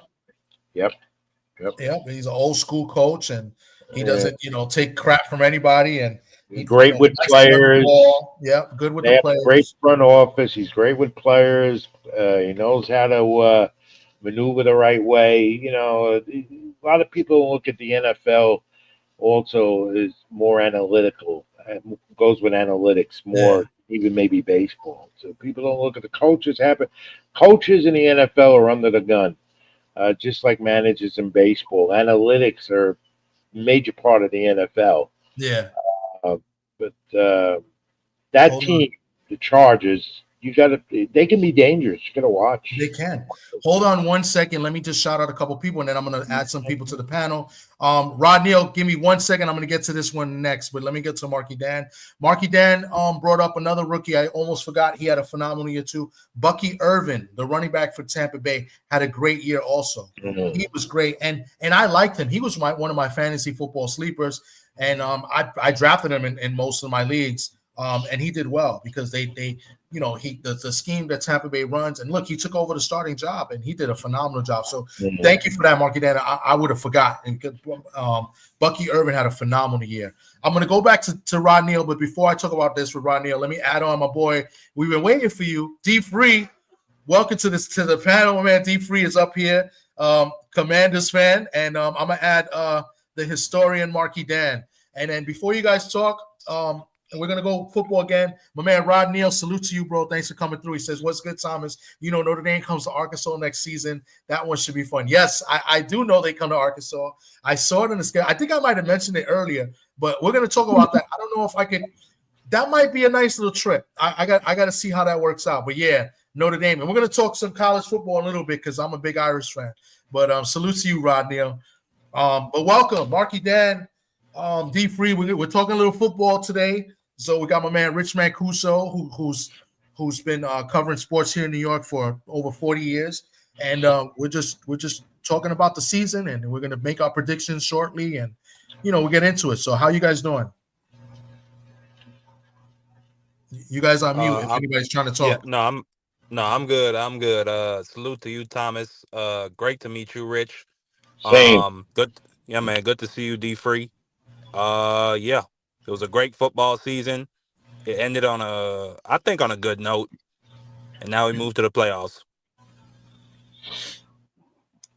He's an old school coach, and he doesn't, take crap from anybody, and he's great with players. Yeah, good with the players. Great front office. He's great with players. He knows how to maneuver the right way. A lot of people look at the NFL also is more analytical. Goes with analytics more, even maybe baseball. So people don't look at the coaches. Coaches in the NFL are under the gun, just like managers in baseball. Analytics are major part of the NFL. Yeah. But that team, the Chargers, they can be dangerous. You got to watch. They can. Hold on 1 second. Let me just shout out a couple people, and then I'm going to add some people to the panel. Rod Neal, give me 1 second. I'm going to get to this one next, but let me get to Marky Dan. Marky Dan brought up another rookie. I almost forgot. He had a phenomenal year too. Bucky Irvin, the running back for Tampa Bay, had a great year also. Mm-hmm. He was great, and I liked him. He was one of my fantasy football sleepers, and I drafted him in most of my leagues. And he did well because the scheme that Tampa Bay runs, and look, he took over the starting job and he did a phenomenal job. So thank you for that, Marky Dan. I would have forgotten. Bucky Irvin had a phenomenal year. I'm going to go back to Rod Neal, but before I talk about this with Rod Neal, let me add on my boy. We've been waiting for you, D Free. Welcome to the panel, man. D Free is up here, Commanders fan, and I'm gonna add the historian Marky Dan. And then before you guys talk, and we're going to go football again. My man, Rod Neal, salute to you, bro. Thanks for coming through. He says, what's good, Thomas? Notre Dame comes to Arkansas next season. That one should be fun. Yes, I do know they come to Arkansas. I saw it in the schedule. I think I might have mentioned it earlier, but we're going to talk about that. I don't know if I could. That might be a nice little trip. I got to see how that works out. But, yeah, Notre Dame. And we're going to talk some college football a little bit because I'm a big Irish fan. But salute to you, Rod Neal. But welcome, Marky Dan, D Free. We're talking a little football today. So we got my man Rich Mancuso, who's been covering sports here in New York for over 40 years, and we're just talking about the season, and we're gonna make our predictions shortly, and we'll get into it. So how you guys doing? You guys are mute if I'm anybody's trying to yeah, talk. I'm good. I'm good. Salute to you, Thomas. Great to meet you, Rich. Same. Good. Yeah, man. Good to see you, D Free. Yeah, it was a great football season. It ended on I think, on a good note, and now we move to the playoffs.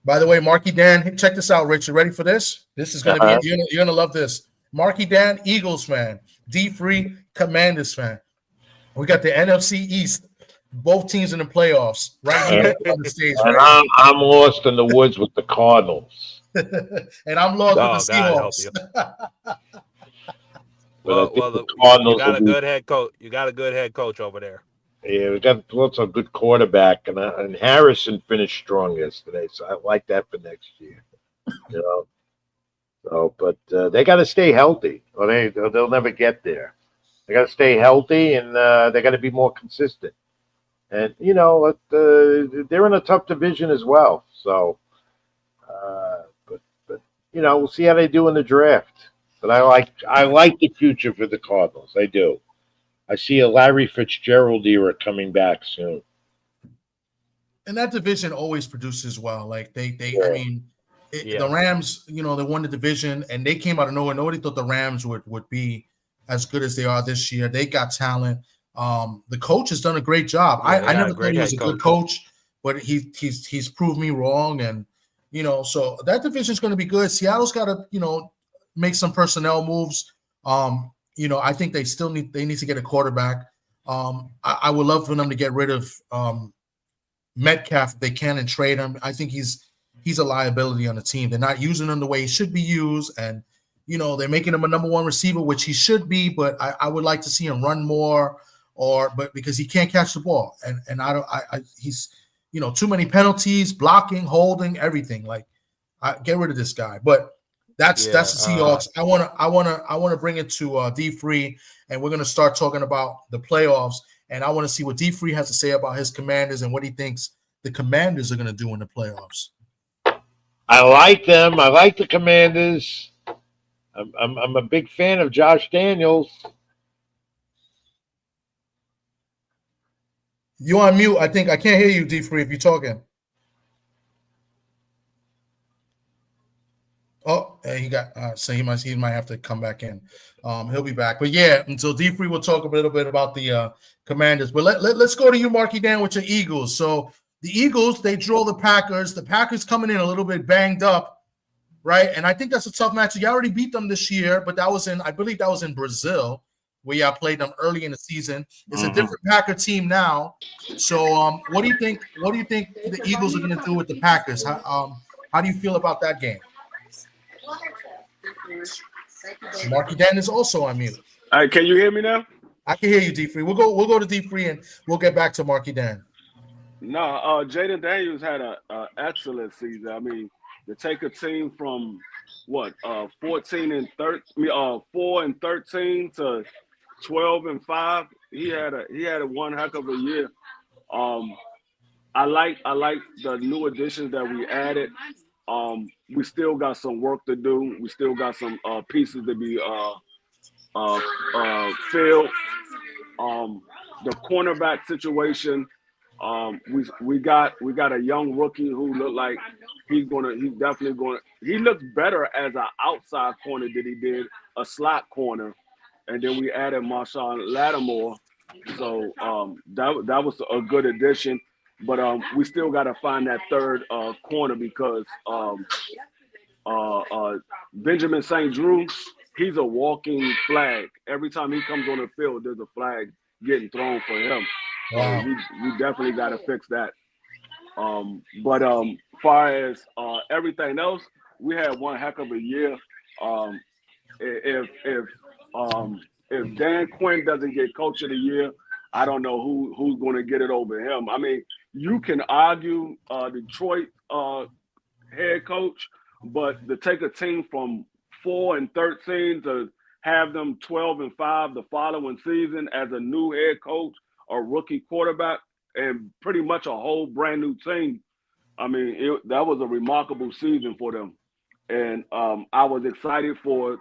By the way, Marky Dan, check this out, Rich. You ready for this? This is gonna be Uh-huh. you're gonna love this. Marky Dan, Eagles fan. D Free, Commanders fan. We got the NFC East, both teams in the playoffs, right And, here on the stage and right I'm lost in the woods with the Cardinals, now. And I'm lost with the Oh, God help Seahawks. you. but I Well, think the you Cardinals will got a be. good head coach. You got a good head coach over there. Yeah, we got lots of good quarterback, and Harrison finished strong yesterday, so I like that for next year. You know, so but they got to stay healthy, or they'll never get there. They got to stay healthy, and they got to be more consistent. And they're in a tough division as well. So, but we'll see how they do in the draft. But I like the future for the Cardinals. I do. I see a Larry Fitzgerald era coming back soon. And that division always produces well. Like I Yeah. mean, the Yeah, Rams, they won the division and they came out of nowhere. Nobody thought the Rams would be as good as they are this year. They got talent. The coach has done a great job. yeah. They I got a never thought great he was head a good coach. coach, but he's proved me wrong. And so that division is going to be good. Seattle's got to make some personnel moves. I think they need to get a quarterback. I would love for them to get rid of Metcalf if they can and trade him. I think he's a liability on the team. They're not using him the way he should be used, and they're making him a number one receiver, which he should be. But I would like to see him run more, but because he can't catch the ball, and I don't, he's too many penalties, blocking, holding, everything. Like, get rid of this guy. But that's Yeah. the Seahawks. I wanna bring it to D Free, and we're gonna start talking about the playoffs. And I want to see what D Free has to say about his Commanders and what he thinks the Commanders are going to do in the playoffs. I like them. I like the Commanders. I'm a big fan of Josh Daniels. You on mute? I think I can't hear you, D Free, if you're talking. Oh, he got so he might have to come back in. He'll be back. But yeah, until D Free will talk a little bit about the Commanders. But let's go to you, Marky Dan, with your Eagles. So the Eagles, they draw the Packers. The Packers coming in a little bit banged up, right? And I think that's a tough match. You already beat them this year, but I believe that was in Brazil, where y'all played them early in the season. It's a different Packer team now. So what do you think? What do you think the Eagles are going to do with the Packers? How do you feel about that game? Marky Dan is also on mute. All right, can you hear me now? I can hear you, D Free. We'll go to D Free and we'll get back to Marky Dan. No, Jaden Daniels had a excellent season. I mean, to take a team from 4-13 to 12-5, he had a one heck of a year. I like the new additions that we added. We still got some work to do. We still got some pieces to be filled. The cornerback situation. We got a young rookie who looked like he's definitely going. He looks better as an outside corner than he did a slot corner, and then we added Marshawn Lattimore, so that was a good addition. But we still got to find that third corner because Benjamin St. Drew, he's a walking flag. Every time he comes on the field, there's a flag getting thrown for him. So Wow. we definitely got to fix that. But far as everything else, we had one heck of a year. If Dan Quinn doesn't get Coach of the Year, I don't know who's going to get it over him. I mean, you can argue Detroit head coach, but to take a team from 4-13 to have them 12-5 the following season as a new head coach or rookie quarterback and pretty much a whole brand new team. I mean, that was a remarkable season for them. And I was excited for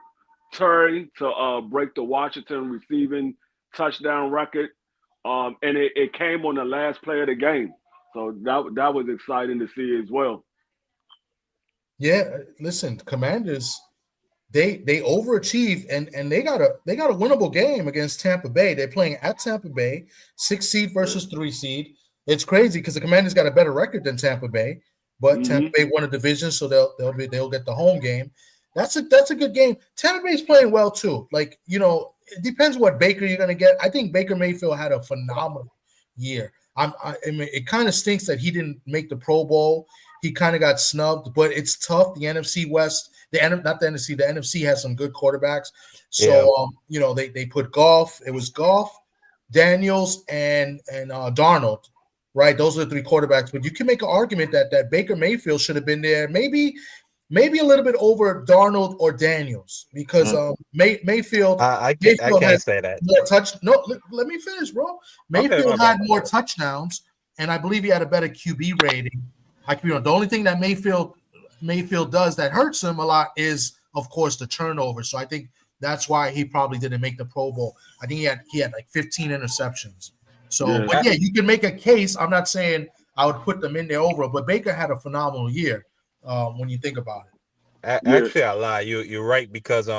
Terry to break the Washington receiving touchdown record, and it came on the last play of the game. So that was exciting to see as well. Yeah, listen, Commanders, they overachieved and they got a winnable game against Tampa Bay. They're playing at Tampa Bay, 6 seed versus 3 seed. It's crazy because the Commanders got a better record than Tampa Bay, but Tampa Bay won a division, so they'll get the home game. That's a good game. Tampa Bay's playing well too. Like, it depends what Baker you're gonna get. I think Baker Mayfield had a phenomenal year. I mean, it kind of stinks that he didn't make the Pro Bowl. He kind of got snubbed, but it's tough. The NFC West, not the NFC, the NFC has some good quarterbacks. So, they put Goff. It was Goff, Daniels, and Darnold, right? Those are the 3 quarterbacks. But you can make an argument that Baker Mayfield should have been there, maybe a little bit over Darnold or Daniels, because Mayfield. I can't say that. Let me finish, bro. Mayfield had more touchdowns, and I believe he had a better QB rating. The only thing that Mayfield does that hurts him a lot is, of course, the turnover. So I think that's why he probably didn't make the Pro Bowl. I think he had like 15 interceptions. So, but yeah, you can make a case. I'm not saying I would put them in there over, but Baker had a phenomenal year when you think about it. Actually, I lie. You're right, because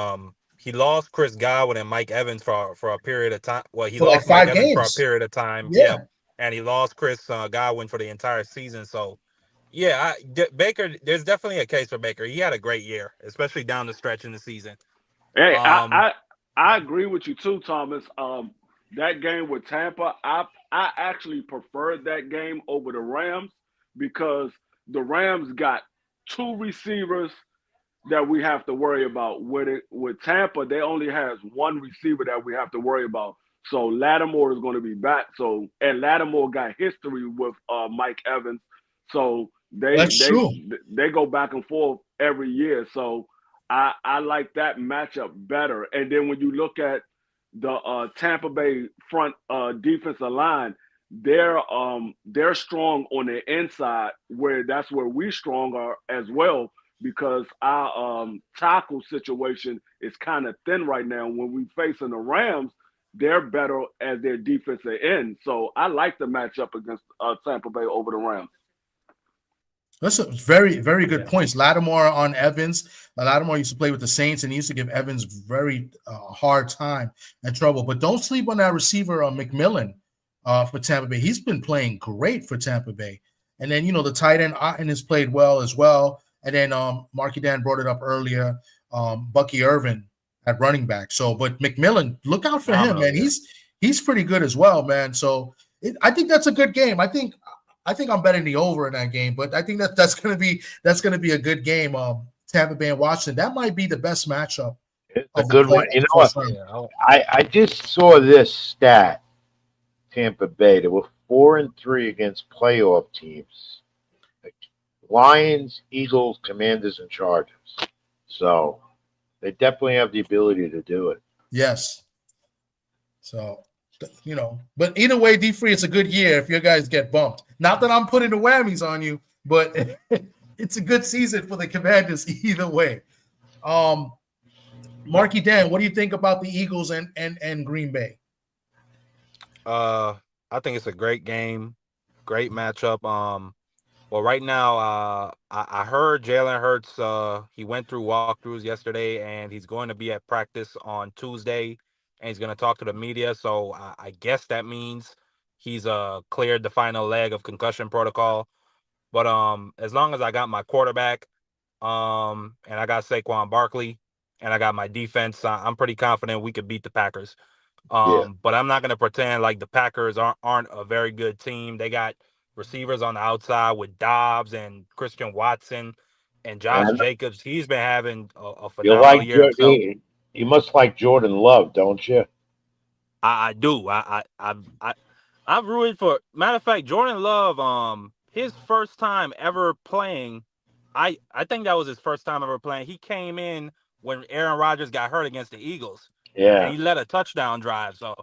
he lost Chris Godwin and Mike Evans for a period of time. Well, he lost Mike Evans for a period of time. Yeah. And he lost Chris Godwin for the entire season. So. Yeah, Baker. There's definitely a case for Baker. He had a great year, especially down the stretch in the season. Hey, I agree with you too, Thomas. That game with Tampa, I actually preferred that game over the Rams because the Rams got 2 receivers that we have to worry about. With Tampa, they only has 1 receiver that we have to worry about. So Lattimore is going to be back. And Lattimore got history with Mike Evans. So they go back and forth every year. So I like that matchup better. And then when you look at the Tampa Bay front defensive line, they're strong on the inside, that's where we strong are as well, because our tackle situation is kind of thin right now. When we facing the Rams, they're better as their defensive end. So I like the matchup against Tampa Bay over the Rams. That's a very, very good points. Lattimore on Evans. Lattimore used to play with the Saints, and he used to give Evans very hard time and trouble. But don't sleep on that receiver, McMillan, for Tampa Bay. He's been playing great for Tampa Bay. And then, the tight end Otten has played well as well. And then Marky Dan brought it up earlier, Bucky Irvin at running back. So, but McMillan, look out for him, man. He's pretty good as well, man. So I think that's a good game. I think I'm betting the over in that game, but I think that's gonna be a good game. Tampa Bay and Washington. That might be the best matchup. It's a good one. You know what? I just saw this stat. Tampa Bay. They were 4-3 against playoff teams. Lions, Eagles, Commanders, and Chargers. So they definitely have the ability to do it. Yes. So, but either way, D-Free, it's a good year if your guys get bumped. Not that I'm putting the whammies on you, but it's a good season for the Commanders either way. Marky Dan, what do you think about the Eagles and Green Bay? I think it's a great game, great matchup. Well, right now, I heard Jalen Hurts, he went through walkthroughs yesterday, and he's going to be at practice on Tuesday, and he's going to talk to the media. So I guess that means he's cleared the final leg of concussion protocol. But as long as I got my quarterback, and I got Saquon Barkley, and I got my defense, I'm pretty confident we could beat the Packers. But I'm not going to pretend like the Packers aren't a very good team. They got receivers on the outside with Dobbs and Christian Watson and Josh Jacobs. He's been having a phenomenal year himself. You must like Jordan Love, don't you? I do. I've rooted for. Matter of fact, Jordan Love, his first time ever playing, I think that was his first time ever playing. He came in when Aaron Rodgers got hurt against the Eagles. Yeah. And he led a touchdown drive. So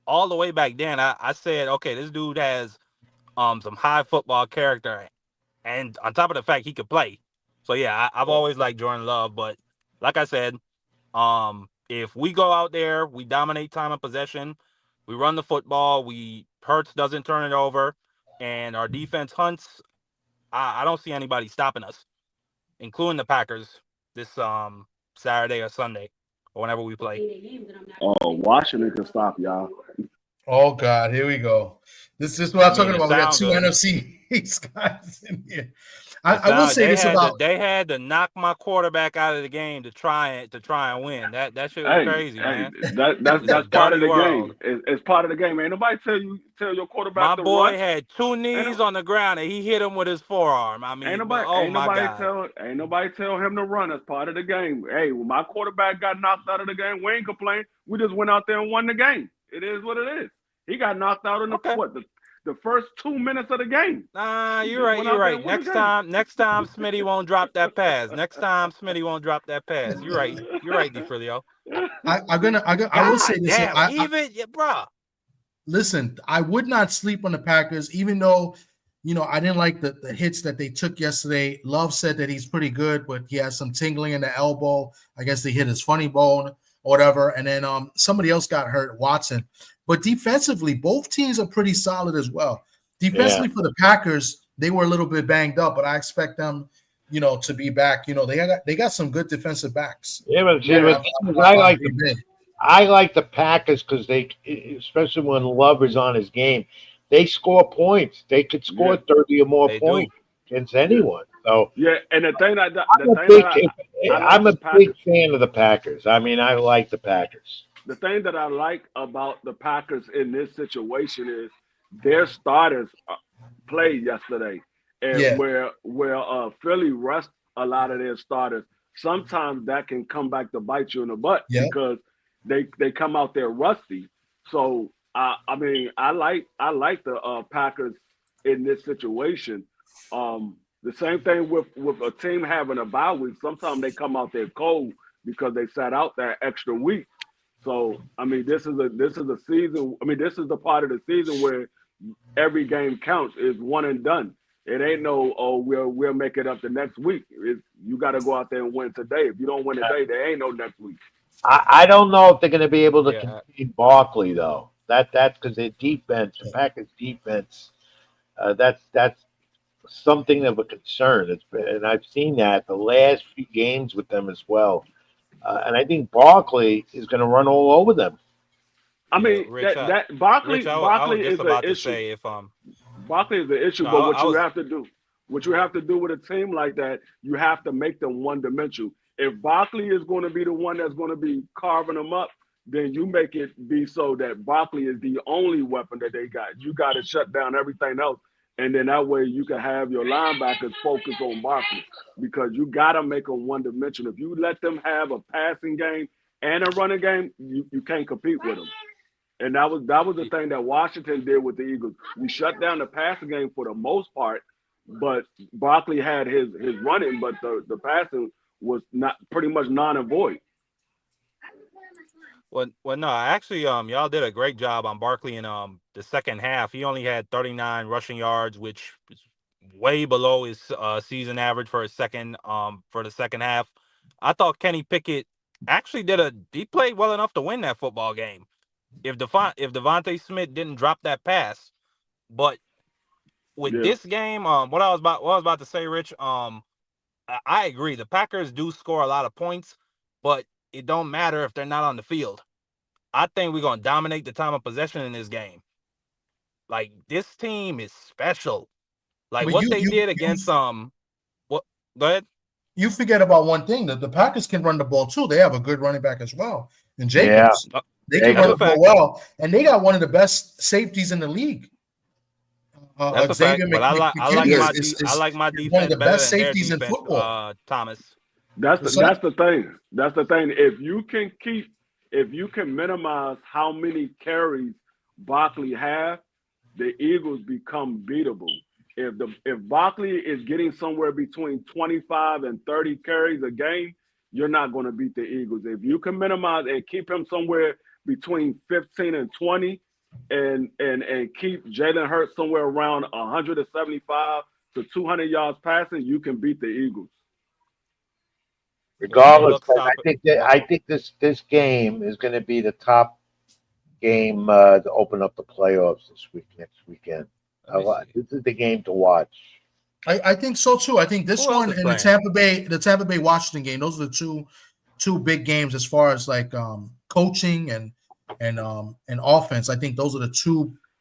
all the way back then, I said, okay, this dude has some high football character, and on top of the fact he could play. So yeah, I've always liked Jordan Love, but like I said, if we go out there, we dominate time of possession, We run the football. Hurts doesn't turn it over, and our defense hunts. I don't see anybody stopping us, including the Packers this Saturday or Sunday or whenever we play. Oh, Washington can stop y'all. Oh God, here we go. This is what I'm talking It about. We got sound two good. NFC East guys in here. I will say this about they had to knock my quarterback out of the game to try and win. That shit was crazy, man. It's a That's part of dirty the world. game. It's part of the game. Ain't nobody tell your quarterback My to boy run. had two knees on the ground and he hit him with his forearm. I mean, but oh my God. Ain't nobody tell him to run. That's part of the game. Hey, when my quarterback got knocked out of the game, we ain't complain. We just went out there and won the game. It is what it is. He got knocked out in the first 2 minutes of the game. Nah, you're right. Next time Smitty won't drop that pass. You're right, DeFrilio. I will say this. Damn, bro. Listen, I would not sleep on the Packers, even though, I didn't like the hits that they took yesterday. Love said that he's pretty good, but he has some tingling in the elbow. I guess they hit his funny bone or whatever. And then somebody else got hurt, Watson. But defensively, both teams are pretty solid as well. Defensively for the Packers, they were a little bit banged up, but I expect them, to be back. They got some good defensive backs. Yeah, I like the Packers because they, especially when Love is on his game, they score points. They could score 30 or more points against anyone. So and I'm a big fan of the Packers. I mean, I like the Packers. The thing that I like about the Packers in this situation is their starters played yesterday, and where Philly rest a lot of their starters. Sometimes that can come back to bite you in the butt because they come out there rusty. So I mean, I like the Packers in this situation. The same thing with a team having a bye week. Sometimes they come out there cold because they sat out that extra week. So I mean, this is a season. I mean, this is the part of the season where every game counts. It's one and done. It ain't no we'll make it up the next week. You got to go out there and win today. If you don't win today, there ain't no next week. I don't know if they're going to be able to contain Barkley though. That's because their defense, the Packers defense, that's something of a concern. And I've seen that the last few games with them as well. And I think Barkley is going to run all over them. I mean, Rich, Barkley is an issue. Barkley is an issue, but what you have to do with a team like that, you have to make them one-dimensional. If Barkley is going to be the one that's going to be carving them up, then you make it be so that Barkley is the only weapon that they got. You got to shut down everything else. And then that way you can have your linebackers focus on Barkley because you got to make them one-dimensional. If you let them have a passing game and a running game, you can't compete with them. And that was the thing that Washington did with the Eagles. We shut down the passing game for the most part, but Barkley had his running, but the passing was not pretty much non and void. Well, no, actually, y'all did a great job on Barkley in the second half. He only had 39 rushing yards, which is way below his season average for the second half. I thought Kenny Pickett actually he played well enough to win that football game. If Devontae Smith didn't drop that pass, but with this game, what I was about to say, Rich, I agree. The Packers do score a lot of points, but it don't matter if they're not on the field. I think we're gonna dominate the time of possession in this game. Like this team is special. Like what they did against what? Go ahead. You forget about one thing that the Packers can run the ball too. They have a good running back as well, and Jacobs. Yeah. They can run the ball well, and they got one of the best safeties in the league. That's a fact, but I like my defense one of the better best than their safeties defense, in football. Thomas. That's the thing. That's the thing. If you can minimize how many carries Barkley have, the Eagles become beatable. If Barkley is getting somewhere between 25 and 30 carries a game, you're not going to beat the Eagles. If you can minimize and keep him somewhere between 15 and 20 and keep Jalen Hurts somewhere around 175 to 200 yards passing, you can beat the Eagles. Regardless, I think this game is going to be the top game to open up the playoffs next weekend. This is the game to watch. I think so too. I think this Who else one is and playing? the Tampa Bay Washington game. Those are the two big games as far as like coaching and offense. I think those are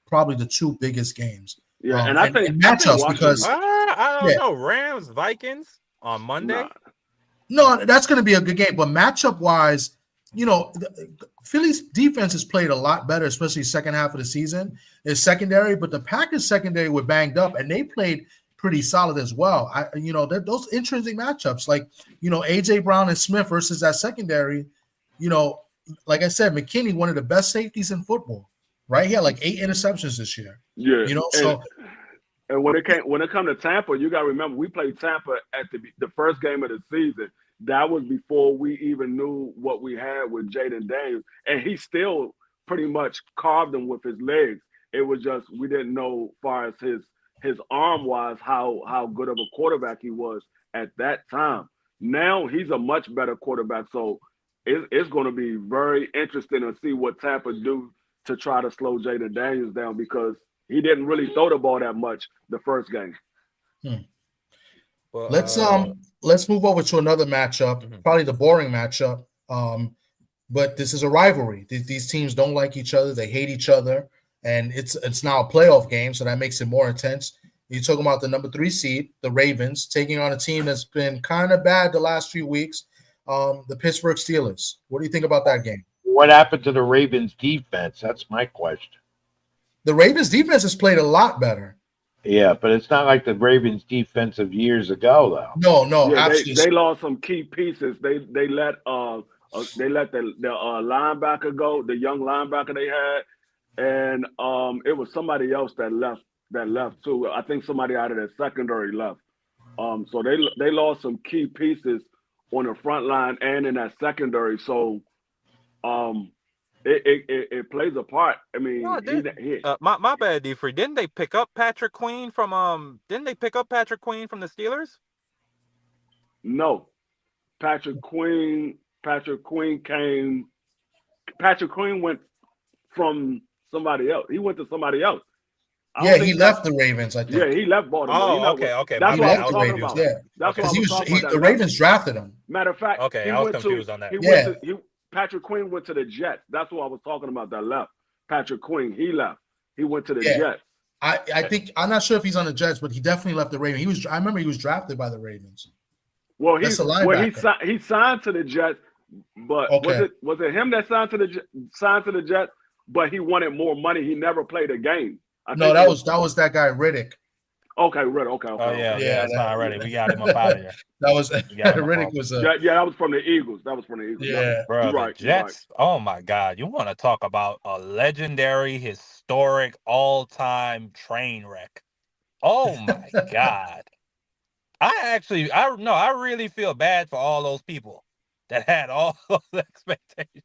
probably the two biggest games. Yeah, and I think matchups because I don't know. Rams Vikings on Monday. No, that's going to be a good game. But matchup wise, Philly's defense has played a lot better, especially second half of the season. It's secondary, but the Packers secondary were banged up, and they played pretty solid as well. Those intrinsic matchups, like AJ Brown and Smith versus that secondary. Like I said, McKinney, one of the best safeties in football, right? He had like 8 interceptions this year. Yeah, And when it come to Tampa, you got to remember we played Tampa at the first game of the season. That was before we even knew what we had with Jaden Daniels, and he still pretty much carved them with his legs. It was just we didn't know, as far as his arm wise, how good of a quarterback he was at that time. Now he's a much better quarterback, so it's going to be very interesting to see what Tampa do to try to slow Jaden Daniels down, because he didn't really throw the ball that much the first game. Well, let's move over to another matchup, probably the boring matchup. But this is a rivalry. These teams don't like each other. They hate each other. And it's now a playoff game, so that makes it more intense. You're talking about the number 3 seed, the Ravens, taking on a team that's been kind of bad the last few weeks, the Pittsburgh Steelers. What do you think about that game? What happened to the Ravens defense? That's my question. The Ravens defense has played a lot better. Yeah, but it's not like the Ravens defense of years ago, though. No, yeah, absolutely. They lost some key pieces. They let the linebacker go, the young linebacker they had, and it was somebody else that left too. I think somebody out of their secondary left. So they lost some key pieces on the front line and in that secondary. So it plays a part. I mean, my bad, D. Free. Didn't they pick up Patrick Queen from the Steelers? No, Patrick Queen went from somebody else. He went to somebody else. He left the Ravens, I think. Yeah, he left Baltimore. Okay. That's what I was talking Ravens, about. Yeah, that's what I was talking about. The Ravens drafted him. Matter of fact, okay, I was confused on that. Patrick Queen went to the Jets. That's what I was talking about. That left. Patrick Queen, he left. He went to the Jets. I think I'm not sure if he's on the Jets, but he definitely left the Ravens. I remember he was drafted by the Ravens. Well, he signed to the Jets, but was it him that signed to the Jets? But he wanted more money. He never played a game. That was that guy Riddick. Okay, Riddick. Okay. Oh yeah, that's not Riddick. We got him up out of here. That was Riddick was that was from the Eagles. Yeah, bro. Right, Jets. Right. Oh my God, you want to talk about a legendary, historic, all-time train wreck? Oh my God. I really feel bad for all those people that had all those expectations.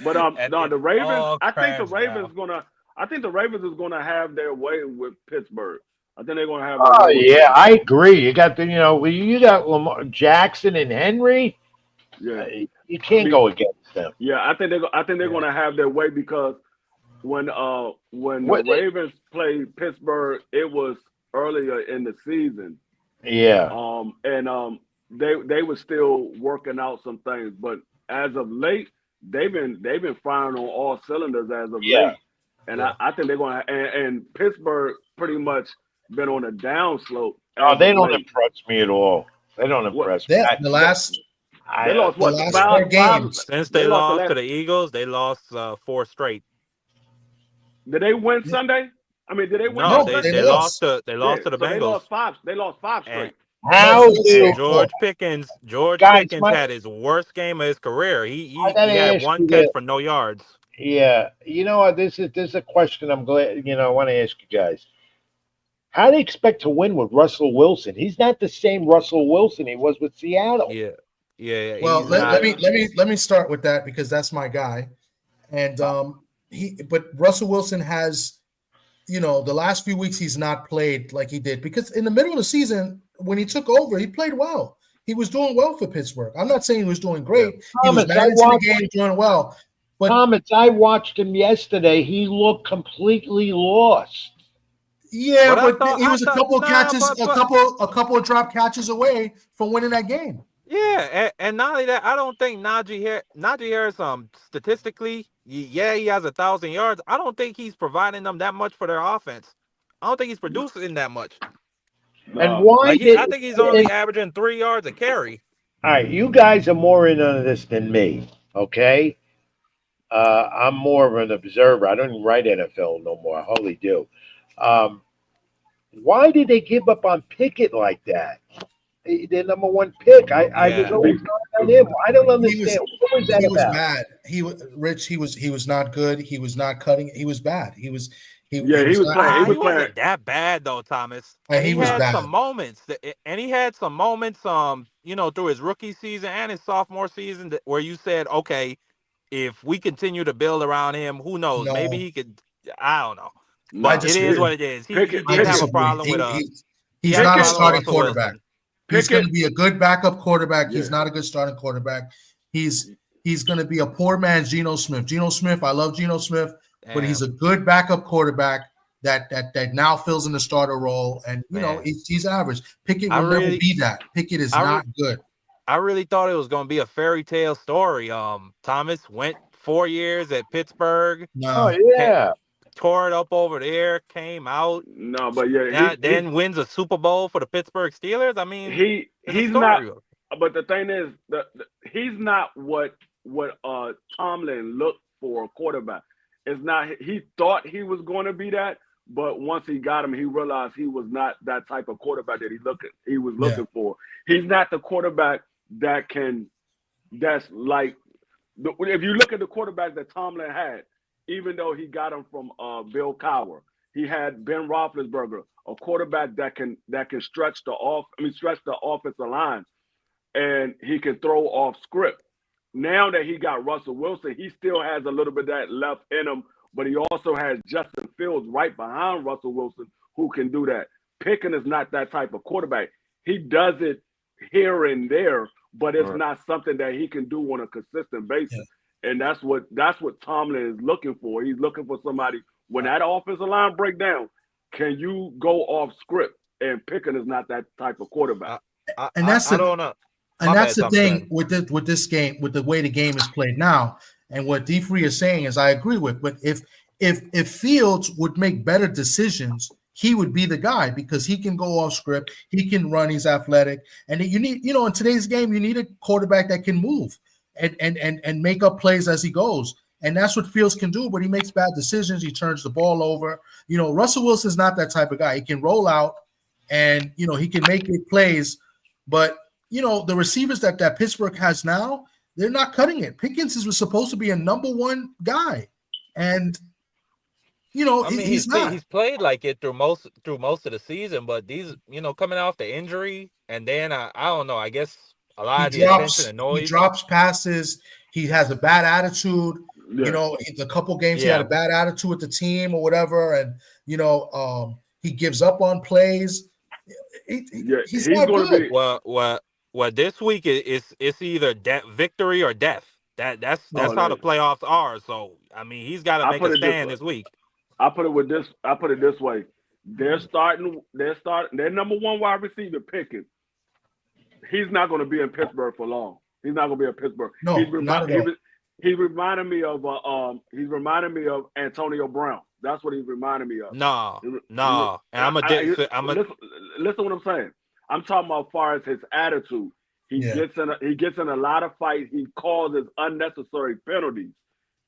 But the Ravens. I think the Ravens is gonna have their way with Pittsburgh. I think they're gonna have. Oh yeah, I agree. You got you got Lamar Jackson and Henry. Yeah, you can't go against them. Yeah, I think they're gonna have their way, because when the Ravens played Pittsburgh, it was earlier in the season. Yeah. They were still working out some things, but as of late, they've been firing on all cylinders as of late. And I think they're going to, and Pittsburgh pretty much been on a down slope. Oh, they don't impress me at all. They don't impress me. They lost five games. Since they lost to the Eagles, they lost 4 straight. Did they win Sunday? I mean, did they win? No, they lost to the Bengals. They lost 5 straight. George Pickens had his worst game of his career. He had 1 catch for no yards. Yeah, you know what? This is a question I'm glad I want to ask you guys. How do you expect to win with Russell Wilson? He's not the same Russell Wilson he was with Seattle. Yeah. Well, let me start with that, because that's my guy. And but Russell Wilson has, the last few weeks he's not played like he did, because in the middle of the season when he took over, he played well. He was doing well for Pittsburgh. I'm not saying he was doing great. He was managing the game, doing well. But Thomas, I watched him yesterday. He looked completely lost. yeah, But but he was a couple of nah, catches, a couple of drop catches away from winning that game. yeah, and not only that, I don't think Najee Harris, statistically, yeah, he has 1,000 yards. I don't think he's providing them that much for their offense. I don't think he's producing that much. And No. why did? I think he's only averaging 3 yards a carry. All right, you guys are more in on this than me. Okay, I'm more of an observer. I don't even write NFL no more. I hardly do. Um, why did they give up on Pickett like that? Their number one pick. I was Yeah. always on him. I don't He was understand. What was that he was about? bad. He was Rich. He was not good. He was not cutting. He was bad. He was Yeah, he was not. playing. He was He playing. wasn't that bad though, Thomas. And And he he was had bad. some moments, through his rookie season and his sophomore season where you said, okay, if we continue to build around him, who knows? Maybe No, he could. I don't know, I but No. it is disagree. what it is. He Pickett, I did have a Pickett, disagree. problem with he He's had a not a problem with starting Russell quarterback. Wilson. He's going Pickett. to be a good backup quarterback. He's Yeah. not a good starting quarterback. He's going to be a poor man's Geno Smith. Geno Smith, I love Geno Smith, but he's a good backup quarterback that now fills in the starter role. And Man. he's average. Pickett I will never really- be that. Pickett is I re- not good. I really thought it was going to be a fairy tale story. Thomas went 4 years at Pittsburgh, Oh No, yeah. tore it up over there, came out, No, but yeah, then wins a Super Bowl for the Pittsburgh Steelers. I mean, it's a he's story. not. But the thing is, he's not what Tomlin looked for a quarterback. It's not. He thought he was going to be that, but once he got him, he realized he was not that type of quarterback that he was looking for. He's not the quarterback that's like. If you look at the quarterback that Tomlin had, even though he got him from Bill Cowher, he had Ben Roethlisberger, a quarterback that can stretch the offensive line, and he can throw off script. Now that he got Russell Wilson, he still has a little bit of that left in him, but he also has Justin Fields right behind Russell Wilson who can do that. Pickens is not that type of quarterback. He does it here and there, but it's not something that he can do on a consistent basis. Yeah. And that's what Tomlin is looking for. He's looking for somebody when that offensive line break down, can you go off script? And Pickens is not that type of quarterback. I don't know. And that's the thing with this game, with the way the game is played now, and what D. Free is saying is I agree with. But if Fields would make better decisions, he would be the guy because he can go off script, he can run, he's athletic, and you need, in today's game, you need a quarterback that can move and make up plays as he goes. And that's what Fields can do, but he makes bad decisions. He turns the ball over. Russell Wilson's not that type of guy. He can roll out and he can make big plays, but the receivers that Pittsburgh has now, they're not cutting it. Pickens was supposed to be a number one guy, and he's not. He's played like it through most of the season, but these, coming off the injury, and then I don't know. I guess a lot of the attention and noise. He drops passes. He has a bad attitude. Yeah. A couple games he had a bad attitude with the team or whatever, and he gives up on plays. He's not good. Well, this week it's either victory or death. That's how the playoffs are. So I mean, he's got to make a stand this week. I put it this way. Their number one wide receiver Pickens. He's not going to be in Pittsburgh for long. He's not going to be in Pittsburgh. No, he reminded me of Antonio Brown. That's what he's reminding me of. No. And listen what I'm saying. I'm talking about as far as his attitude. He gets in a lot of fights. He causes unnecessary penalties.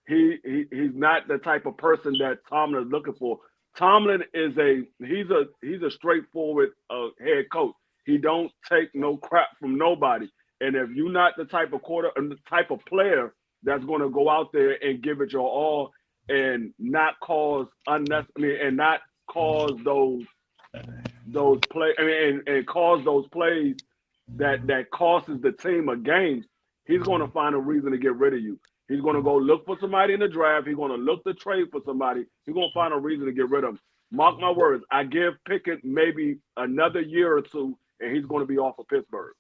He's not the type of person that Tomlin is looking for. Tomlin is he's a straightforward head coach. He don't take no crap from nobody. And if you're not the type of player that's going to go out there and give it your all and not cause unnecessary and not cause those plays, and cause those plays that causes the team a game, he's going to find a reason to get rid of you. He's going to go look for somebody in the draft. He's going to look to trade for somebody. He's going to find a reason to get rid of him. Mark my words. I give Pickett maybe another year or two, and he's going to be off of Pittsburgh.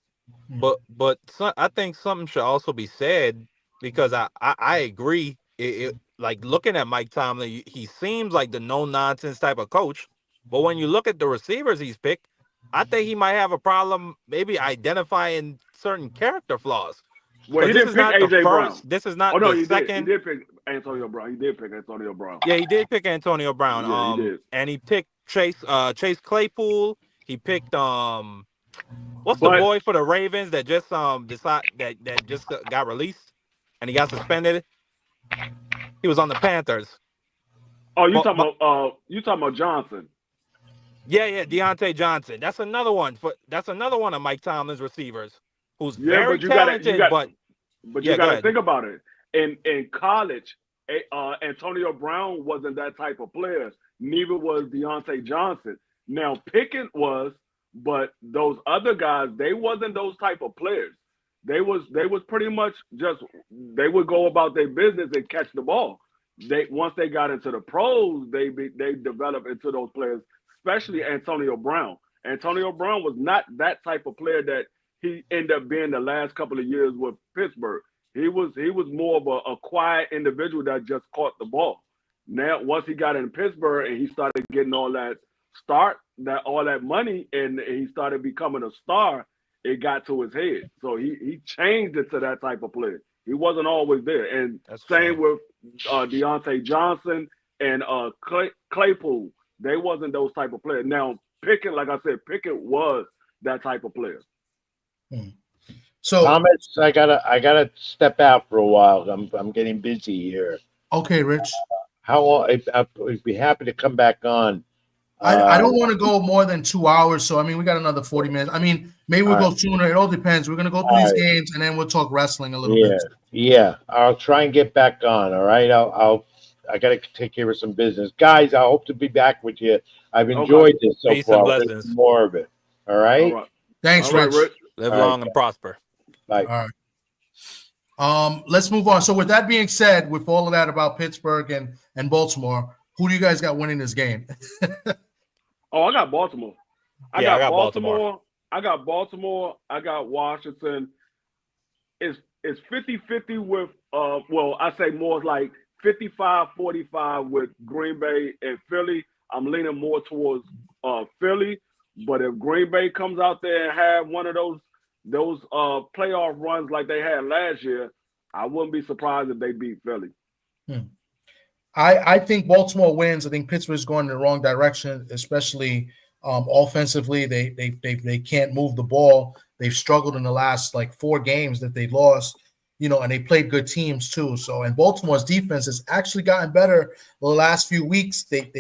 But I think something should also be said because I agree like looking at Mike Tomlin, he seems like the no nonsense type of coach. But when you look at the receivers he's picked, I think he might have a problem maybe identifying certain character flaws. Well, he Because this didn't is pick not the AJ Brown. first. This is Oh not no, the he did. He second. did pick Antonio Brown. He did pick Antonio Brown. Yeah, he did pick Antonio Brown. Yeah, he did. And he picked Chase Claypool. He picked what's the But boy for the Ravens that just that just got released and he got suspended? He was on the Panthers. oh, you talking about Johnson? Yeah, Deontay Johnson. That's another one of Mike Tomlin's receivers who's Yeah, very but you talented. But Yeah, you go got to ahead. think about it. In college, Antonio Brown wasn't that type of player. Neither was Deontay Johnson. Now Pickett was, but those other guys, they wasn't those type of players. They was pretty much just they would go about their business and catch the ball. Once they got into the pros, they developed into those players, especially Antonio Brown. Antonio Brown was not that type of player that he ended up being the last couple of years with Pittsburgh. He was more of a quiet individual that just caught the ball. Now, once he got in Pittsburgh and he started getting all that money and he started becoming a star, it got to his head. So he changed it to that type of player. He wasn't always there. And same with Deontay Johnson and Claypool. They wasn't those type of players. Now, Pickett, like I said, Pickett was that type of player. So Thomas, I gotta step out for a while. I'm getting busy here. Okay, Rich. I'd be happy to come back on. I don't want to go more than 2 hours, so I mean we got another 40 minutes. I mean maybe we'll go sooner. It all depends. We're gonna go through these games and then we'll talk wrestling a little bit. Yeah. I'll try and get back on. All right. I gotta take care of some business, guys. I hope to be back with you. I've enjoyed this so Peace far. and blessings. There's more of it. All right. Thanks, Rich. Live long and prosper. Bye. All right. Let's move on. So with that being said, with all of that about Pittsburgh and Baltimore, who do you guys got winning this game? I got Baltimore. I got Baltimore. I got Baltimore. I got Washington. It's 50-50 with I say more like 55-45 with Green Bay and Philly. I'm leaning more towards Philly. But if Green Bay comes out there and have one of those playoff runs like they had last year, I wouldn't be surprised if they beat Philly. I think Baltimore wins. I think Pittsburgh's going in the wrong direction, especially offensively. They can't move the ball. They've struggled in the last like 4 games that they lost, and they played good teams too. So, and Baltimore's defense has actually gotten better the last few weeks. They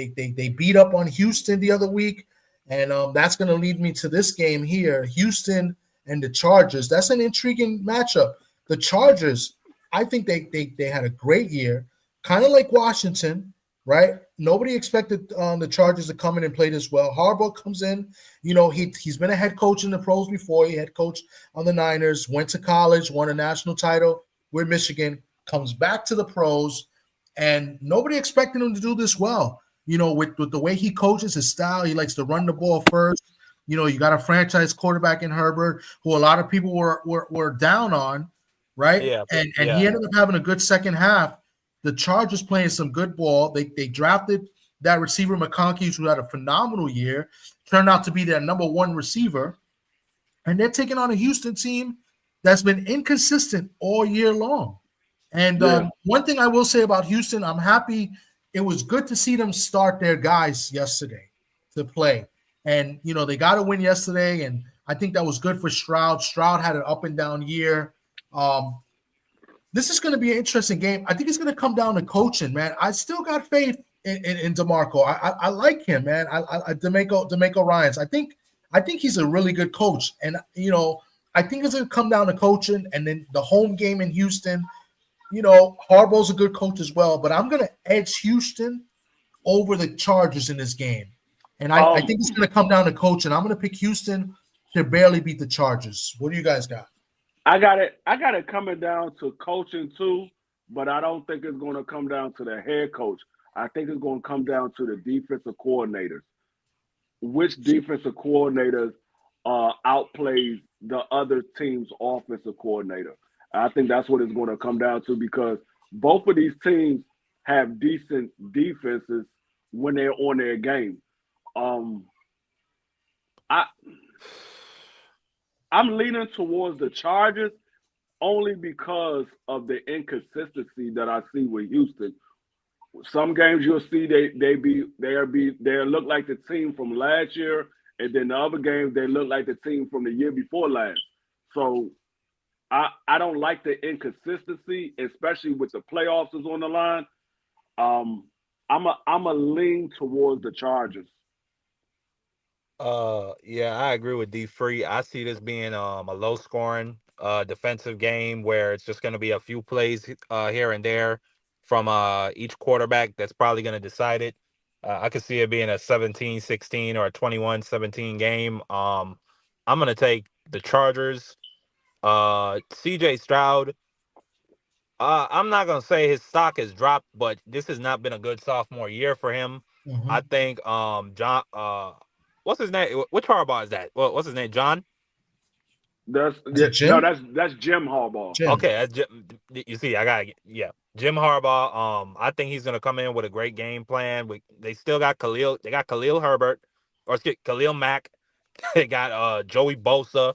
beat up on Houston the other week, and that's going to lead me to this game here, Houston and the Chargers. That's an intriguing matchup. The Chargers, I think they had a great year. Kind of like Washington, right? Nobody expected the Chargers to come in and play this well. Harbaugh comes in, he's been a head coach in the pros before. He head coach on the Niners, went to college, won a national title with Michigan, comes back to the pros, and nobody expected him to do this well. With the way he coaches, his style, he likes to run the ball first. You got a franchise quarterback in Herbert, who a lot of people were down on, right? Yeah, and he ended up having a good second half. The Chargers playing some good ball. They drafted that receiver McConkey, who had a phenomenal year, turned out to be their number 1 receiver, and they're taking on a Houston team that's been inconsistent all year long. And one thing I will say about Houston, I'm happy. It was good to see them start their guys yesterday to play, and they got a win yesterday, and I think that was good for Stroud. Stroud had an up and down year. This is going to be an interesting game. I think it's going to come down to coaching, man. I still got faith in DeMarco. I like him, man. I DeMeco Ryans. I think he's a really good coach, and I think it's going to come down to coaching, and then the home game in Houston. Harbaugh's a good coach as well, but I'm going to edge Houston over the Chargers in this game, and I think it's going to come down to coaching. I'm going to pick Houston to barely beat the Chargers. What do you guys got? I got it coming down to coaching too, but I don't think it's going to come down to the head coach. I think it's going to come down to the defensive coordinators. Which defensive coordinators outplays the other team's offensive coordinator? I think that's what it's going to come down to, because both of these teams have decent defenses when they're on their game. I I'm leaning towards the Chargers only because of the inconsistency that I see with Houston. Some games you'll see they look like the team from last year, and then the other games they look like the team from the year before last. So I don't like the inconsistency, especially with the playoffs is on the line. I'm a lean towards the Chargers. Yeah, I agree with D Free. I see this being a low scoring defensive game where it's just gonna be a few plays here and there from each quarterback that's probably gonna decide it. I could see it being a 17-16 or a 21-17 game. I'm gonna take the Chargers. CJ Stroud. I'm not gonna say his stock has dropped, but this has not been a good sophomore year for him. I Mm-hmm. think John what's his name? Which Harbaugh is that? Well, what's his name? John? Is it No, Jim? that's Jim Harbaugh. Jim. Okay, that's Jim. You see, I got yeah. Jim Harbaugh. I think he's gonna come in with a great game plan. They still got Khalil. They got Khalil Herbert, or excuse Khalil Mack. They got Joey Bosa.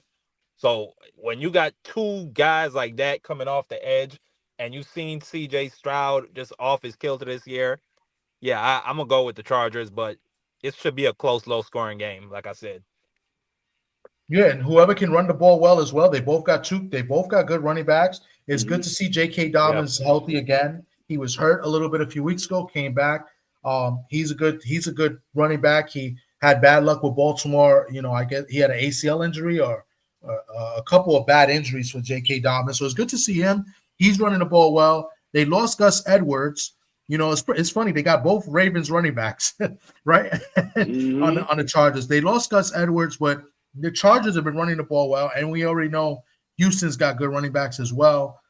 So when you got two guys like that coming off the edge, and you've seen CJ Stroud just off his kilter this year, yeah, I'm gonna go with the Chargers, but it should be a close, low scoring game, like I said. Yeah, and whoever can run the ball well as well. They both got two. They both got good running backs. It's good to see J.K. Yep. Dobbins healthy again. He was hurt a little bit a few weeks ago, came back. He's a good running back. He had bad luck with Baltimore. I guess he had an ACL injury or a couple of bad injuries for J.K. Dobbins. So it's good to see him. He's running the ball well. They lost Gus Edwards. It's funny. They got both Ravens running backs, right? on the Chargers. They lost Gus Edwards, but the Chargers have been running the ball well, and we already know Houston's got good running backs as well.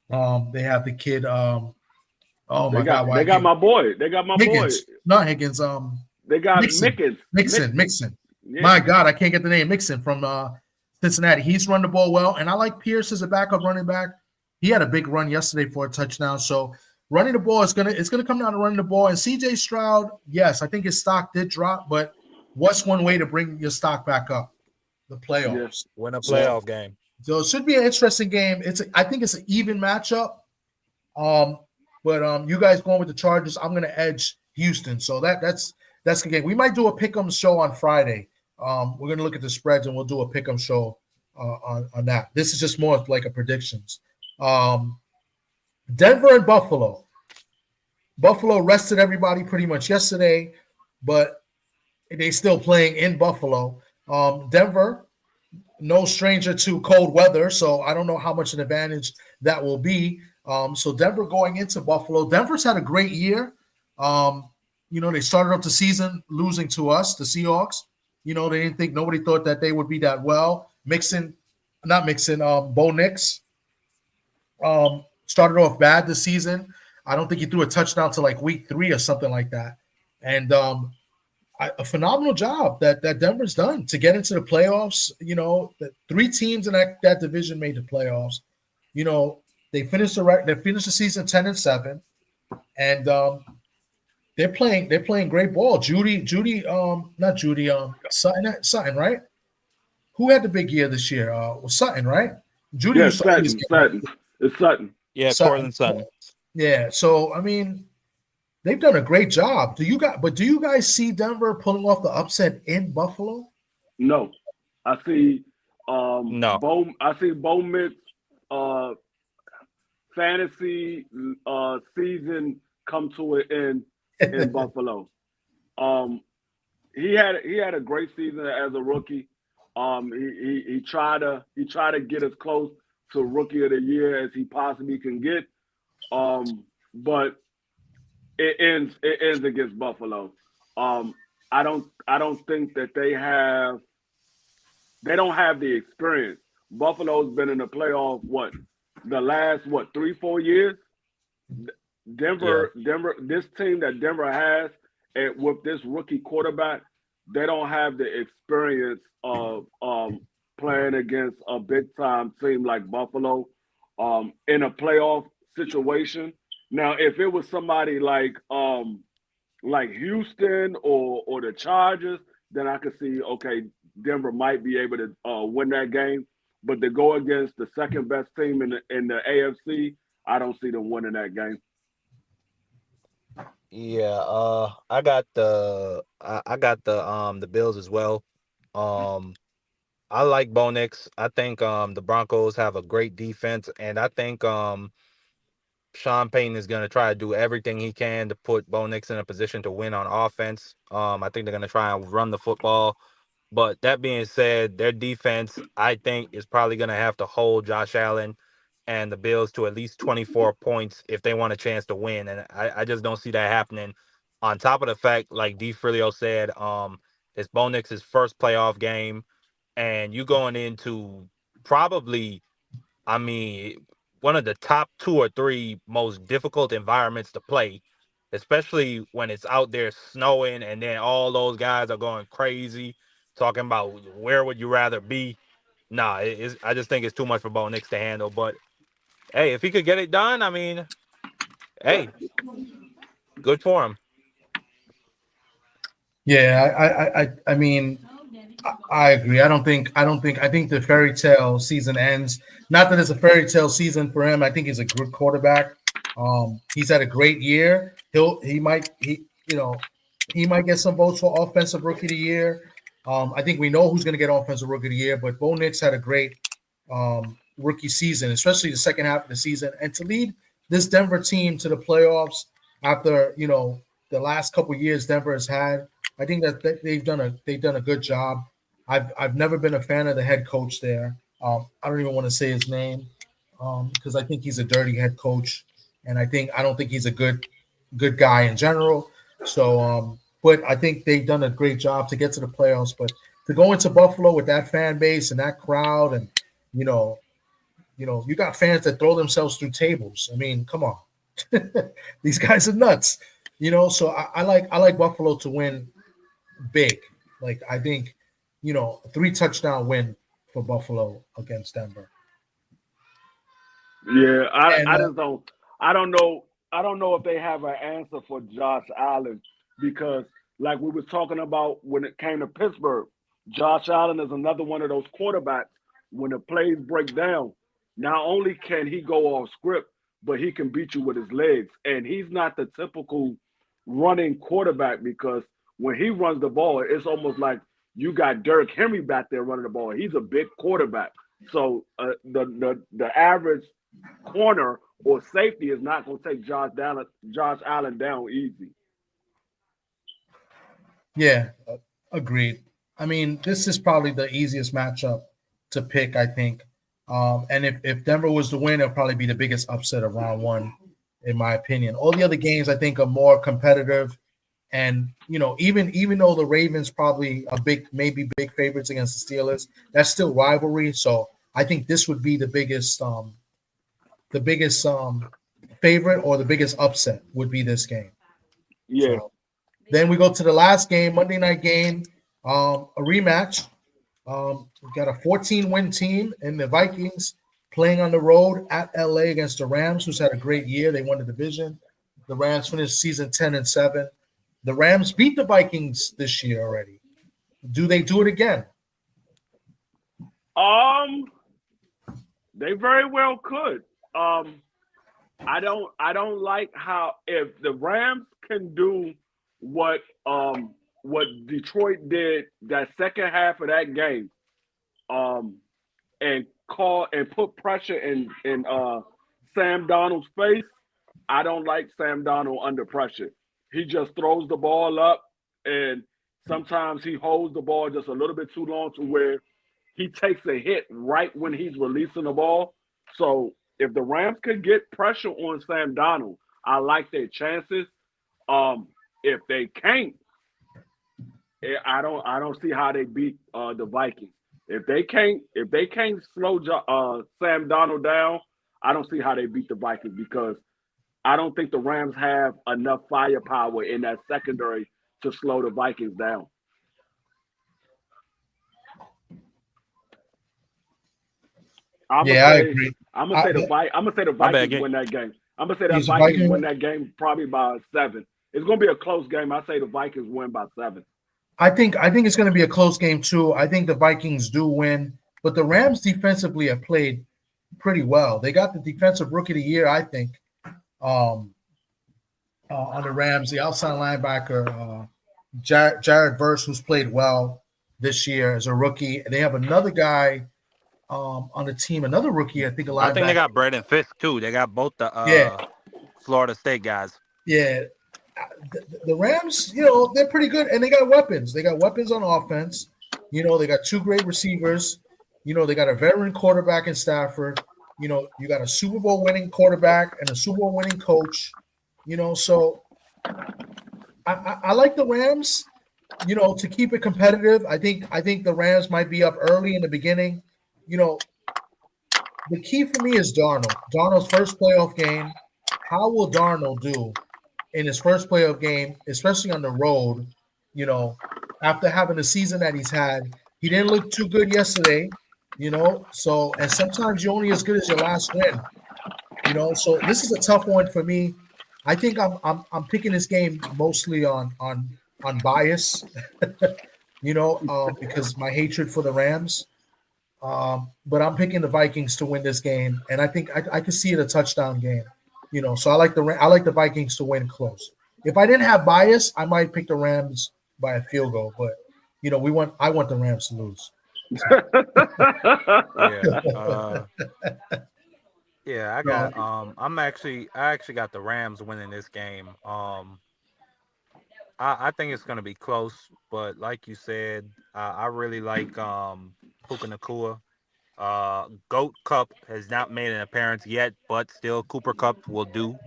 They have the kid. Oh my God! They got my boy. They got my Higgins, boy. not Higgins. They got Mixon. Mixon. Yeah. My God, I can't get the name. Mixon from Cincinnati. He's run the ball well, and I like Pierce as a backup running back. He had a big run yesterday for a touchdown. So running the ball it's gonna come down to running the ball. And CJ Stroud, yes, I think his stock did drop, but what's one way to bring your stock back up? The playoffs. Yes. Win a playoff game. So it should be an interesting game. I think it's an even matchup. But you guys going with the Chargers. I'm gonna edge Houston. So that's the game. We might do a pick'em show on Friday. We're gonna look at the spreads and we'll do a pick'em show on that. This is just more like a predictions. Denver and Buffalo. Buffalo rested everybody pretty much yesterday, but they still playing in Buffalo. Denver, no stranger to cold weather, so I don't know how much an advantage that will be. So Denver going into Buffalo. Denver's had a great year. They started up the season losing to us, the Seahawks. Nobody thought that they would be that well. Bo Nix started off bad this season. I don't think he threw a touchdown to like week 3 or something like that. And a phenomenal job that Denver's done to get into the playoffs. The 3 teams in that division made the playoffs. They finished the season 10-7, and they're playing great ball. Sutton, right? Who had the big year this year? Was Sutton, right? Judy. Yeah, Sutton. It's Sutton. Yeah, Cortland Sutton. Yeah. So I mean, they've done a great job. Do you guys see Denver pulling off the upset in Buffalo? No, I see. No. I see Bo Mix fantasy season come to an end in Buffalo. He had a great season as a rookie. He tried to get as close to Rookie of the Year as he possibly can get. But it ends against Buffalo. I don't think that they don't have the experience. Buffalo's been in the playoff the last 3-4 years. Denver, this team that Denver has, and with this rookie quarterback, they don't have the experience of playing against a big time team like Buffalo in a playoff situation. Now, if it was somebody like Houston or the Chargers, then I could see, okay, Denver might be able to win that game. But to go against the second best team in the AFC, I don't see them winning that game. Yeah, I got the Bills as well. I like Bo Nix. I think the Broncos have a great defense, and I think Sean Payton is going to try to do everything he can to put Bo Nix in a position to win on offense. I think they're going to try and run the football. But that being said, their defense, I think, is probably going to have to hold Josh Allen and the Bills to at least 24 points if they want a chance to win. And I just don't see that happening. On top of the fact, like DeFrilio said, it's Bo Nix's first playoff game, and you going into probably, I mean, one of the top 2 or 3 most difficult environments to play, especially when it's out there snowing and then all those guys are going crazy, talking about where would you rather be. Nah, I just think it's too much for Bo Nix to handle. But hey, if he could get it done, I mean, hey, good for him. Yeah, I mean, I agree. I think the fairy tale season ends. Not that it's a fairy tale season for him. I think he's a good quarterback. He's had a great year. He might get some votes for offensive rookie of the year. I think we know who's going to get offensive rookie of the year. But Bo Nix had a great rookie season, especially the second half of the season, and to lead this Denver team to the playoffs after the last couple of years Denver has had. I think that they've done a good job. I've never been a fan of the head coach there. I don't even want to say his name because I think he's a dirty head coach, and I don't think he's a good guy in general. So, but I think they've done a great job to get to the playoffs. But to go into Buffalo with that fan base and that crowd, and you got fans that throw themselves through tables. I mean, come on, these guys are nuts. So I like Buffalo to win big. Like I think, a 3-touchdown win for Buffalo against Denver. Yeah, I just don't. I don't know. I don't know if they have an answer for Josh Allen because, like we was talking about when it came to Pittsburgh, Josh Allen is another one of those quarterbacks. When the plays break down, not only can he go off script, but he can beat you with his legs. And he's not the typical running quarterback because when he runs the ball, it's almost like you got Derrick Henry back there running the ball. He's a big quarterback. So the average corner or safety is not going to take Josh Allen down easy. Yeah, agreed. I mean, this is probably the easiest matchup to pick, I think. And if Denver was to win, it'll probably be the biggest upset of round one, in my opinion. All the other games, I think, are more competitive. And, even though the Ravens probably maybe big favorites against the Steelers, that's still rivalry. So I think this would be the biggest favorite or the biggest upset would be this game. Yeah. So, then we go to the last game, Monday night game, a rematch. We got a 14-win team in the Vikings playing on the road at LA against the Rams, who's had a great year. They won the division. The Rams finished season 10-7. The Rams beat the Vikings this year already. Do they do it again? They very well could. I don't like how if the Rams can do what Detroit did that second half of that game, and put pressure in Sam Darnold's face. I don't like Sam Darnold under pressure. He just throws the ball up, and sometimes he holds the ball just a little bit too long to where he takes a hit right when he's releasing the ball. So if the Rams could get pressure on Sam Darnold, I like their chances. If they can't, I don't see how they beat the Vikings. If they can't slow Sam Darnold down, I don't see how they beat the Vikings because I don't think the Rams have enough firepower in that secondary to slow the Vikings down. I agree. I'm gonna say the Vikings win that game. I'm gonna say that He's a Vikings Viking. win that game probably by 7. It's gonna be a close game. I say the Vikings win by 7. I think it's going to be a close game too. I think the Vikings do win, but the Rams defensively have played pretty well. They got the defensive rookie of the year, I think, um, on the Rams, the outside linebacker Jared Verse, who's played well this year as a rookie. They have another guy on the team, another rookie, I think, a I think they linebacker. got Braden Fisk too. They got both the Yeah, Florida State guys. yeah. The Rams, they're pretty good, and they got weapons. They got weapons on offense. They got two great receivers. They got a veteran quarterback in Stafford. You got a Super Bowl winning quarterback and a Super Bowl winning coach. So I like the Rams. To keep it competitive, I think the Rams might be up early in the beginning. The key for me is Darnold. Darnold's first playoff game. How will Darnold do in his first playoff game, especially on the road? After having the season that he's had, he didn't look too good yesterday. So and sometimes you're only as good as your last win. So this is a tough one for me. I think I'm picking this game mostly on bias, because my hatred for the Rams. But I'm picking the Vikings to win this game, and I think I can see it a touchdown game. So I like the Vikings to win close. If I didn't have bias, I might pick the Rams by a field goal, but I want the Rams to lose. Yeah, I got I actually got the Rams winning this game. I think it's gonna be close, but like you said, I really like Puka Nakua. Goat Cup has not made an appearance yet, but still Cooper Cup will do.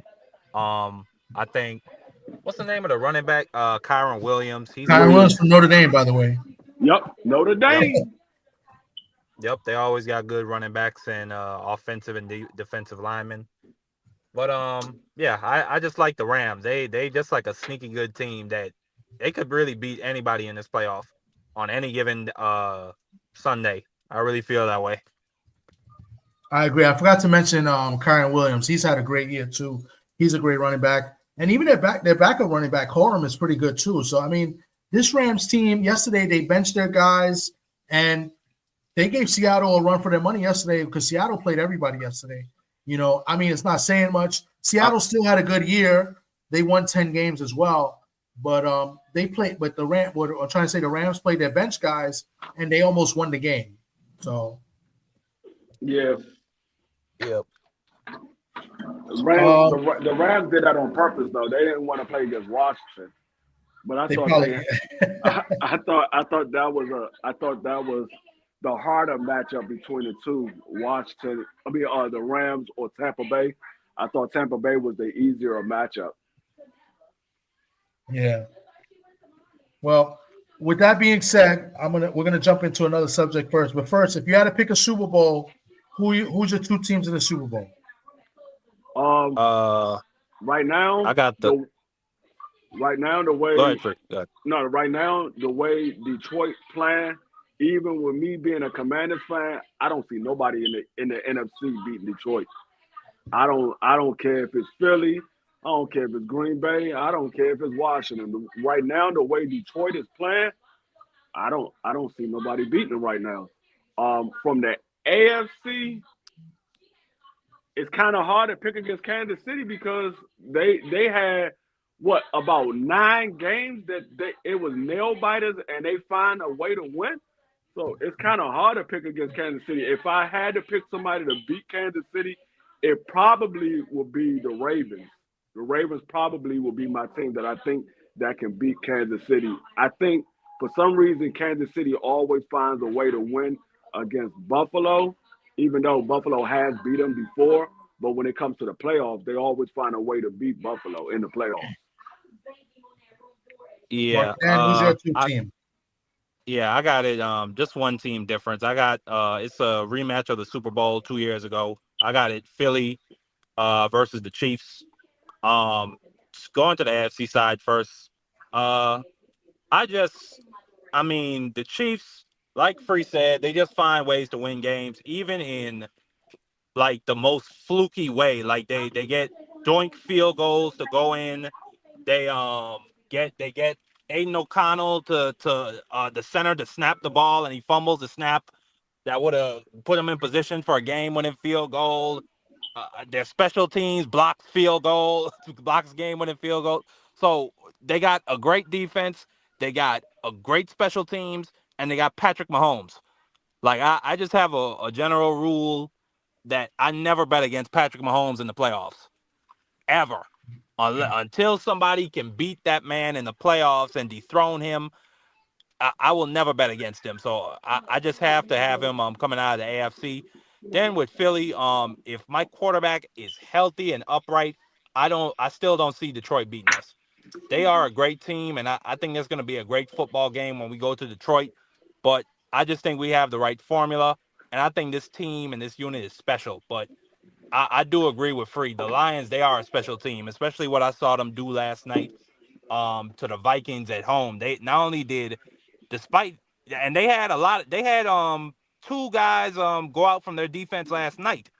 I think what's the name of the running back? Kyron Williams. He's Kyron Williams from Notre Dame, by the way. Yep, Notre Dame. Yep. Yep, they always got good running backs and offensive and defensive linemen. But yeah, I just like the Rams. They just like a sneaky good team that they could really beat anybody in this playoff on any given Sunday. I really feel that way. I agree. I forgot to mention Kyron Williams. He's had a great year too. He's a great running back, and even their backup running back Corum is pretty good too. So I mean, this Rams team yesterday they benched their guys and they gave Seattle a run for their money yesterday because Seattle played everybody yesterday. I mean, it's not saying much. Seattle still had a good year. They won 10 games as well, but they played. But the Rams played their bench guys and they almost won the game. So yeah. Yep. The Rams did that on purpose, though. They didn't want to play against Washington, but I thought that was the harder matchup between the two. The Rams or Tampa Bay. I thought Tampa Bay was the easier matchup. Yeah. Well, with that being said, we're gonna jump into another subject first. But first, if you had to pick a Super Bowl, who's your two teams in the Super Bowl? Right now, I got the. Right now, the way. Go ahead, Rick. Go ahead. No, right now the way Detroit playing, even with me being a Commanders fan, I don't see nobody in the NFC beating Detroit. I don't care if it's Philly. I don't care if it's Green Bay. I don't care if it's Washington. Right now, the way Detroit is playing, I don't see nobody beating them right now. From the AFC, it's kind of hard to pick against Kansas City because they had about 9 games that it was nail biters and they find a way to win. So it's kind of hard to pick against Kansas City. If I had to pick somebody to beat Kansas City, it probably would be the Ravens. The Ravens probably will be my team that I think that can beat Kansas City. I think for some reason Kansas City always finds a way to win against Buffalo, even though Buffalo has beat them before. But when it comes to the playoffs, they always find a way to beat Buffalo in the playoffs. Yeah. Who's your two team? Yeah, I got it. Just one team difference. I got it's a rematch of the Super Bowl 2 years ago. I got it Philly versus the Chiefs. Going to the AFC side first. The Chiefs, like Free said, they just find ways to win games, even in like the most fluky way. Like they get doink field goals to go in. They get Aiden O'Connell to the center to snap the ball, and he fumbles the snap that would have put them in position for a game-winning field goal. Their special teams blocks field goal, blocks game-winning field goal. So they got a great defense, they got a great special teams, and they got Patrick Mahomes. Like I just have a general rule that I never bet against Patrick Mahomes in the playoffs, ever. Until somebody can beat that man in the playoffs and dethrone him, I will never bet against him. So I just have to have him coming out of the AFC. Then with Philly, if my quarterback is healthy and upright, I still don't see Detroit beating us. They are a great team, and I think there's going to be a great football game when we go to Detroit. But I just think we have the right formula, and I think this team and this unit is special. But I do agree with Free. The Lions, they are a special team, especially what I saw them do last night to the Vikings at home. They not only did, despite, and they had two guys go out from their defense last night.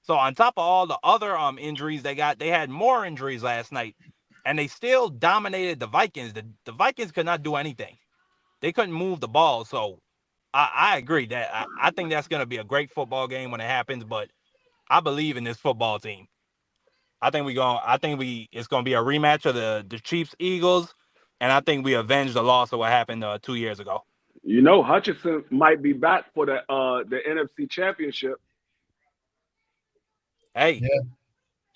So on top of all the other injuries they had more injuries last night, and they still dominated the Vikings. The Vikings could not do anything. They couldn't move the ball. So I agree that I think that's going to be a great football game when it happens. But I believe in this football team. it's going to be a rematch of the Chiefs Eagles, and I think we avenge the loss of what happened 2 years ago. You know, Hutchinson might be back for the NFC Championship. Hey, yeah.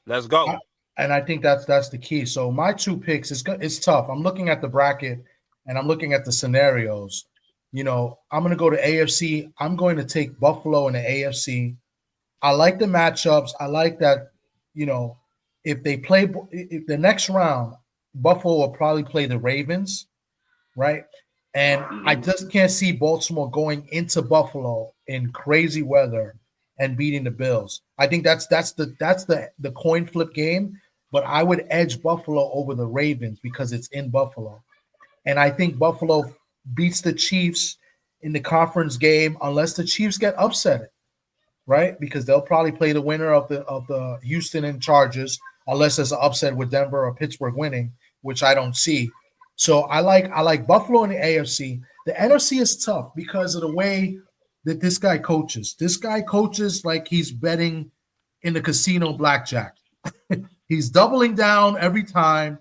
Let's go. And I think that's the key. So my two picks, it's tough. I'm looking at the bracket and I'm looking at the scenarios. You know, I'm going to go to AFC. I'm going to take Buffalo in the AFC. I like the matchups. I like that, you know, if the next round, Buffalo will probably play the Ravens, right? And I just can't see Baltimore going into Buffalo in crazy weather and beating the Bills. I think that's the coin flip game, but I would edge Buffalo over the Ravens because it's in Buffalo. And I think Buffalo beats the Chiefs in the conference game unless the Chiefs get upset, right? Because they'll probably play the winner of the Houston and Chargers unless there's an upset with Denver or Pittsburgh winning, which I don't see. So I like Buffalo in the AFC. The NFC is tough because of the way that this guy coaches. This guy coaches like he's betting in the casino blackjack. He's doubling down every time,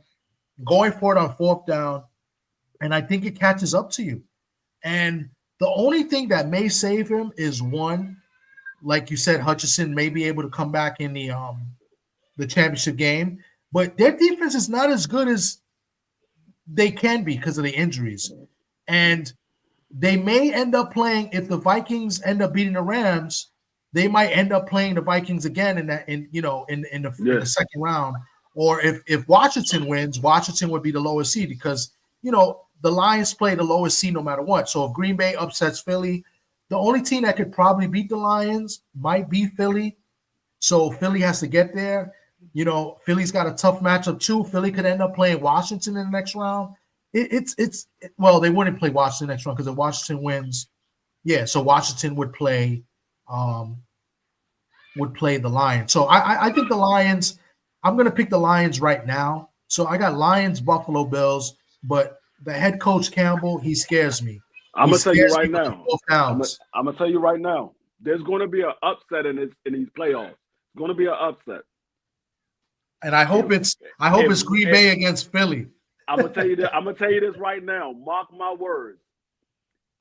going for it on fourth down, and I think it catches up to you. And the only thing that may save him is one, like you said, Hutchinson may be able to come back in the championship game, but their defense is not as good as they can be because of the injuries. And they may end up playing, if the Vikings end up beating the Rams, they might end up playing the Vikings again in the second round. Or if Washington wins, Washington would be the lowest seed because, you know, the Lions play the lowest seed no matter what. So if Green Bay upsets Philly, the only team that could probably beat the Lions might be Philly. So Philly has to get there. You know, Philly's got a tough matchup too. Philly could end up playing Washington in the next round. Well, they wouldn't play Washington next round because if Washington wins, so Washington would play the Lions. So I think the Lions, I'm going to pick the Lions right now. So I got Lions, Buffalo Bills, but the head coach Campbell, he scares me. I'm going to tell you right now. I'm going to tell you right now. There's going to be an upset in these playoffs. It's going to be an upset. And I hope it's Green Bay against Philly. I'm gonna tell you this. I'm gonna tell you this right now. Mark my words.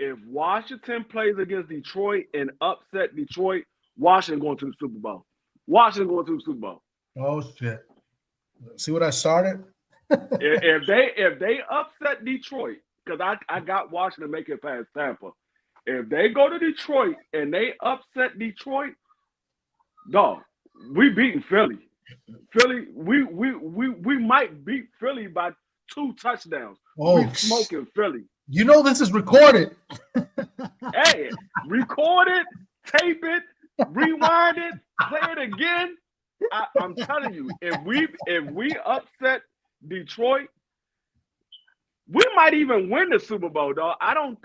If Washington plays against Detroit and upset Detroit, Washington going to the Super Bowl. Washington going to the Super Bowl. Oh shit! See what I started? if they upset Detroit, because I got Washington make it past Tampa. If they go to Detroit and they upset Detroit, dog, we beating Philly. Philly, we might beat Philly by 2 touchdowns. Oh, we smoking Philly. You know this is recorded. Hey, record it, tape it, rewind it, play it again. I'm telling you, if we upset Detroit, we might even win the Super Bowl, dog. I don't,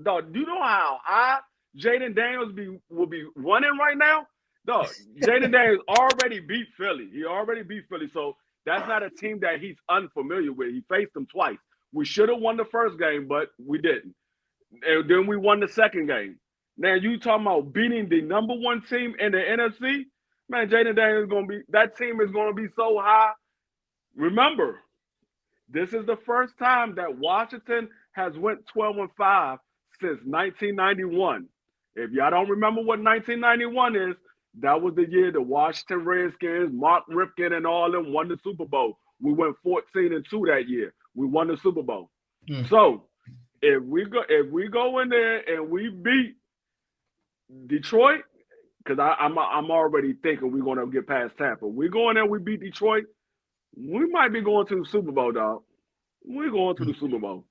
dog. Do you know how high Jaden Daniels will be running right now? No, Jaden Daniels already beat Philly. He already beat Philly. So that's not a team that he's unfamiliar with. He faced them twice. We should have won the first game, but we didn't. And then we won the second game. Now you talking about beating the number one team in the NFC? Man, Jaden Daniels is gonna be that team is gonna be so high. Remember, this is the first time that Washington has went 12-5 since 1991. If y'all don't remember what 1991 is, that was the year the Washington Redskins, Mark Ripken, and all them won the Super Bowl. We went 14-2 that year. We won the Super Bowl. So if we go in there and we beat Detroit, because I'm already thinking we're gonna get past Tampa. We go in there, we beat Detroit. We might be going to the Super Bowl, dog. We're going to the Super Bowl.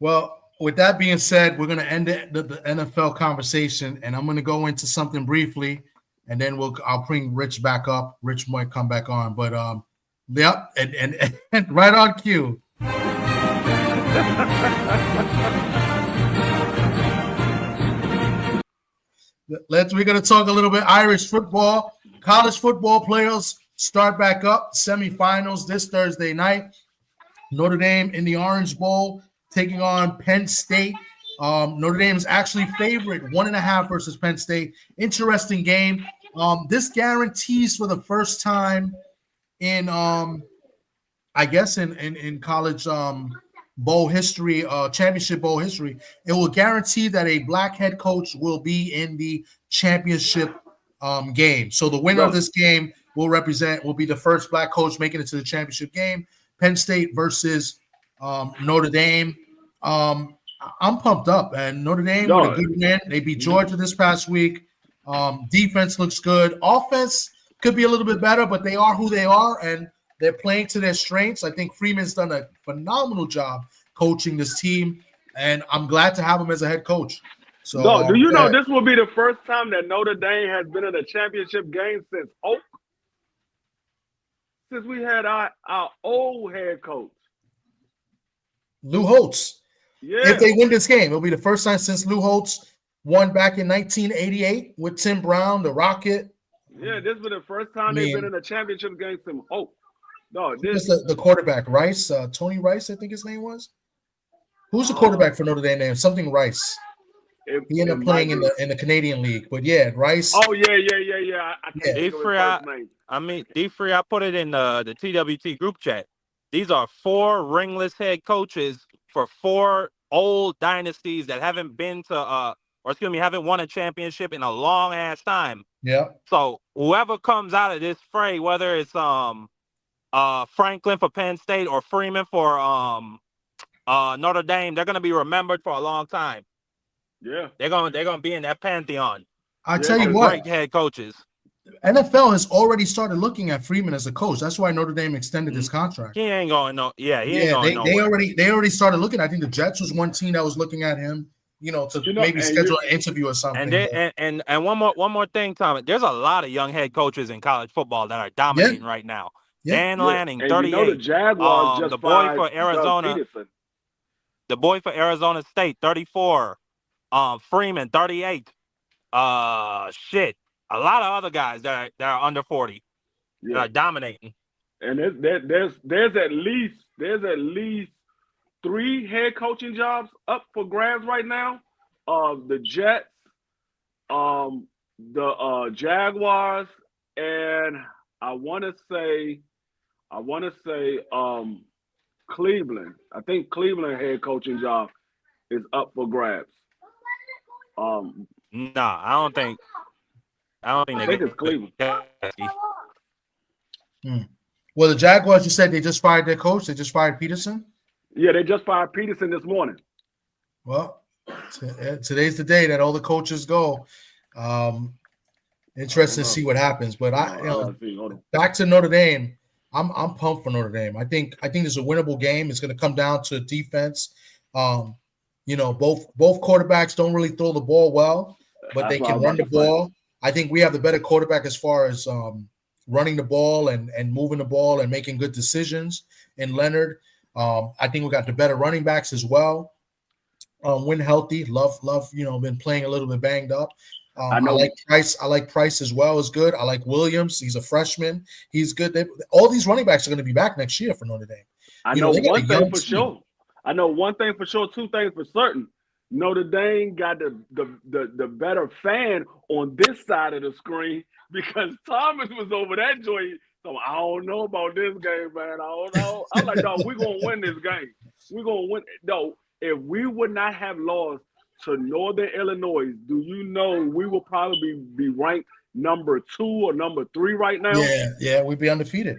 Well, with that being said, we're going to end the NFL conversation, and I'm going to go into something briefly, and then I'll bring Rich back up. Rich might come back on, but yep, and right on cue. We're going to talk a little bit Irish football. College football players start back up. Semifinals this Thursday night. Notre Dame in the Orange Bowl taking on Penn State. Notre Dame is actually favorite 1.5 versus Penn State. Interesting game. This guarantees for the first time in I guess in college bowl history, championship bowl history, it will guarantee that a black head coach will be in the championship game. So the winner of this game will be the first black coach making it to the championship game. Penn State versus Notre Dame. I'm pumped up, and Notre Dame with a good win. They beat Georgia this past week. Defense looks good. Offense could be a little bit better, but they are who they are, and they're playing to their strengths. I think Freeman's done a phenomenal job coaching this team, and I'm glad to have him as a head coach. So, do you know this will be the first time that Notre Dame has been in a championship game since Oak? Since we had our old head coach. Lou Holtz. Yeah. If they win this game, it'll be the first time since Lou Holtz won back in 1988 with Tim Brown, the Rocket. Yeah, this was the first time they've been in a championship game since Hope. No, this the quarterback, Rice, Tony Rice, I think his name was. Who's the quarterback for Notre Dame? Something Rice. He ended up playing in the Canadian League, but yeah, Rice. Oh yeah. I can't think of his first name. D-Free, I put it in the TWT group chat. These are 4 ringless head coaches for 4 old dynasties that haven't haven't won a championship in a long ass time. Yeah. So whoever comes out of this fray, whether it's Franklin for Penn State or Freeman for Notre Dame, they're gonna be remembered for a long time. Yeah. They're gonna be in that pantheon. I tell you what, great head coaches. NFL has already started looking at Freeman as a coach. That's why Notre Dame extended his contract. He ain't going no. Yeah, they already started looking. I think the Jets was one team that was looking at him. Maybe schedule an interview or something. And one more thing, Tom. There's a lot of young head coaches in college football that are dominating right now. Yeah. Dan Lanning, 38. The Jaguars just the boy for Arizona. The boy for Arizona State, 34. Freeman, 38. A lot of other guys that are under 40 that are dominating. And there's at least 3 head coaching jobs up for grabs right now. The Jets, the Jaguars, and I want to say Cleveland. I think Cleveland head coaching job is up for grabs. I don't think it's Cleveland. Well, the Jaguars, you said they just fired their coach. They just fired Peterson. Yeah, they just fired Peterson this morning. Well, today's the day that all the coaches go. Interesting to see what happens. But back to Notre Dame. I'm pumped for Notre Dame. I think it's a winnable game. It's going to come down to defense. Both quarterbacks don't really throw the ball well, but they can run the ball. I think we have the better quarterback as far as running the ball and moving the ball and making good decisions in Leonard. I think we got the better running backs as well. When healthy, Love, been playing a little bit banged up. I like Price. I like Price as well. Is good. I like Williams. He's a freshman. He's good. All these running backs are going to be back next year for Notre Dame. I know one thing for sure. I know one thing for sure. Two things for certain. Notre Dame got the better fan on this side of the screen because Thomas was over that joint. So I don't know about this game, man. I don't know. I'm like, dog, we're gonna win this game. We're gonna win. No, if we would not have lost to Northern Illinois, do you know we will probably be ranked number 2 or number 3 right now? Yeah, we'd be undefeated.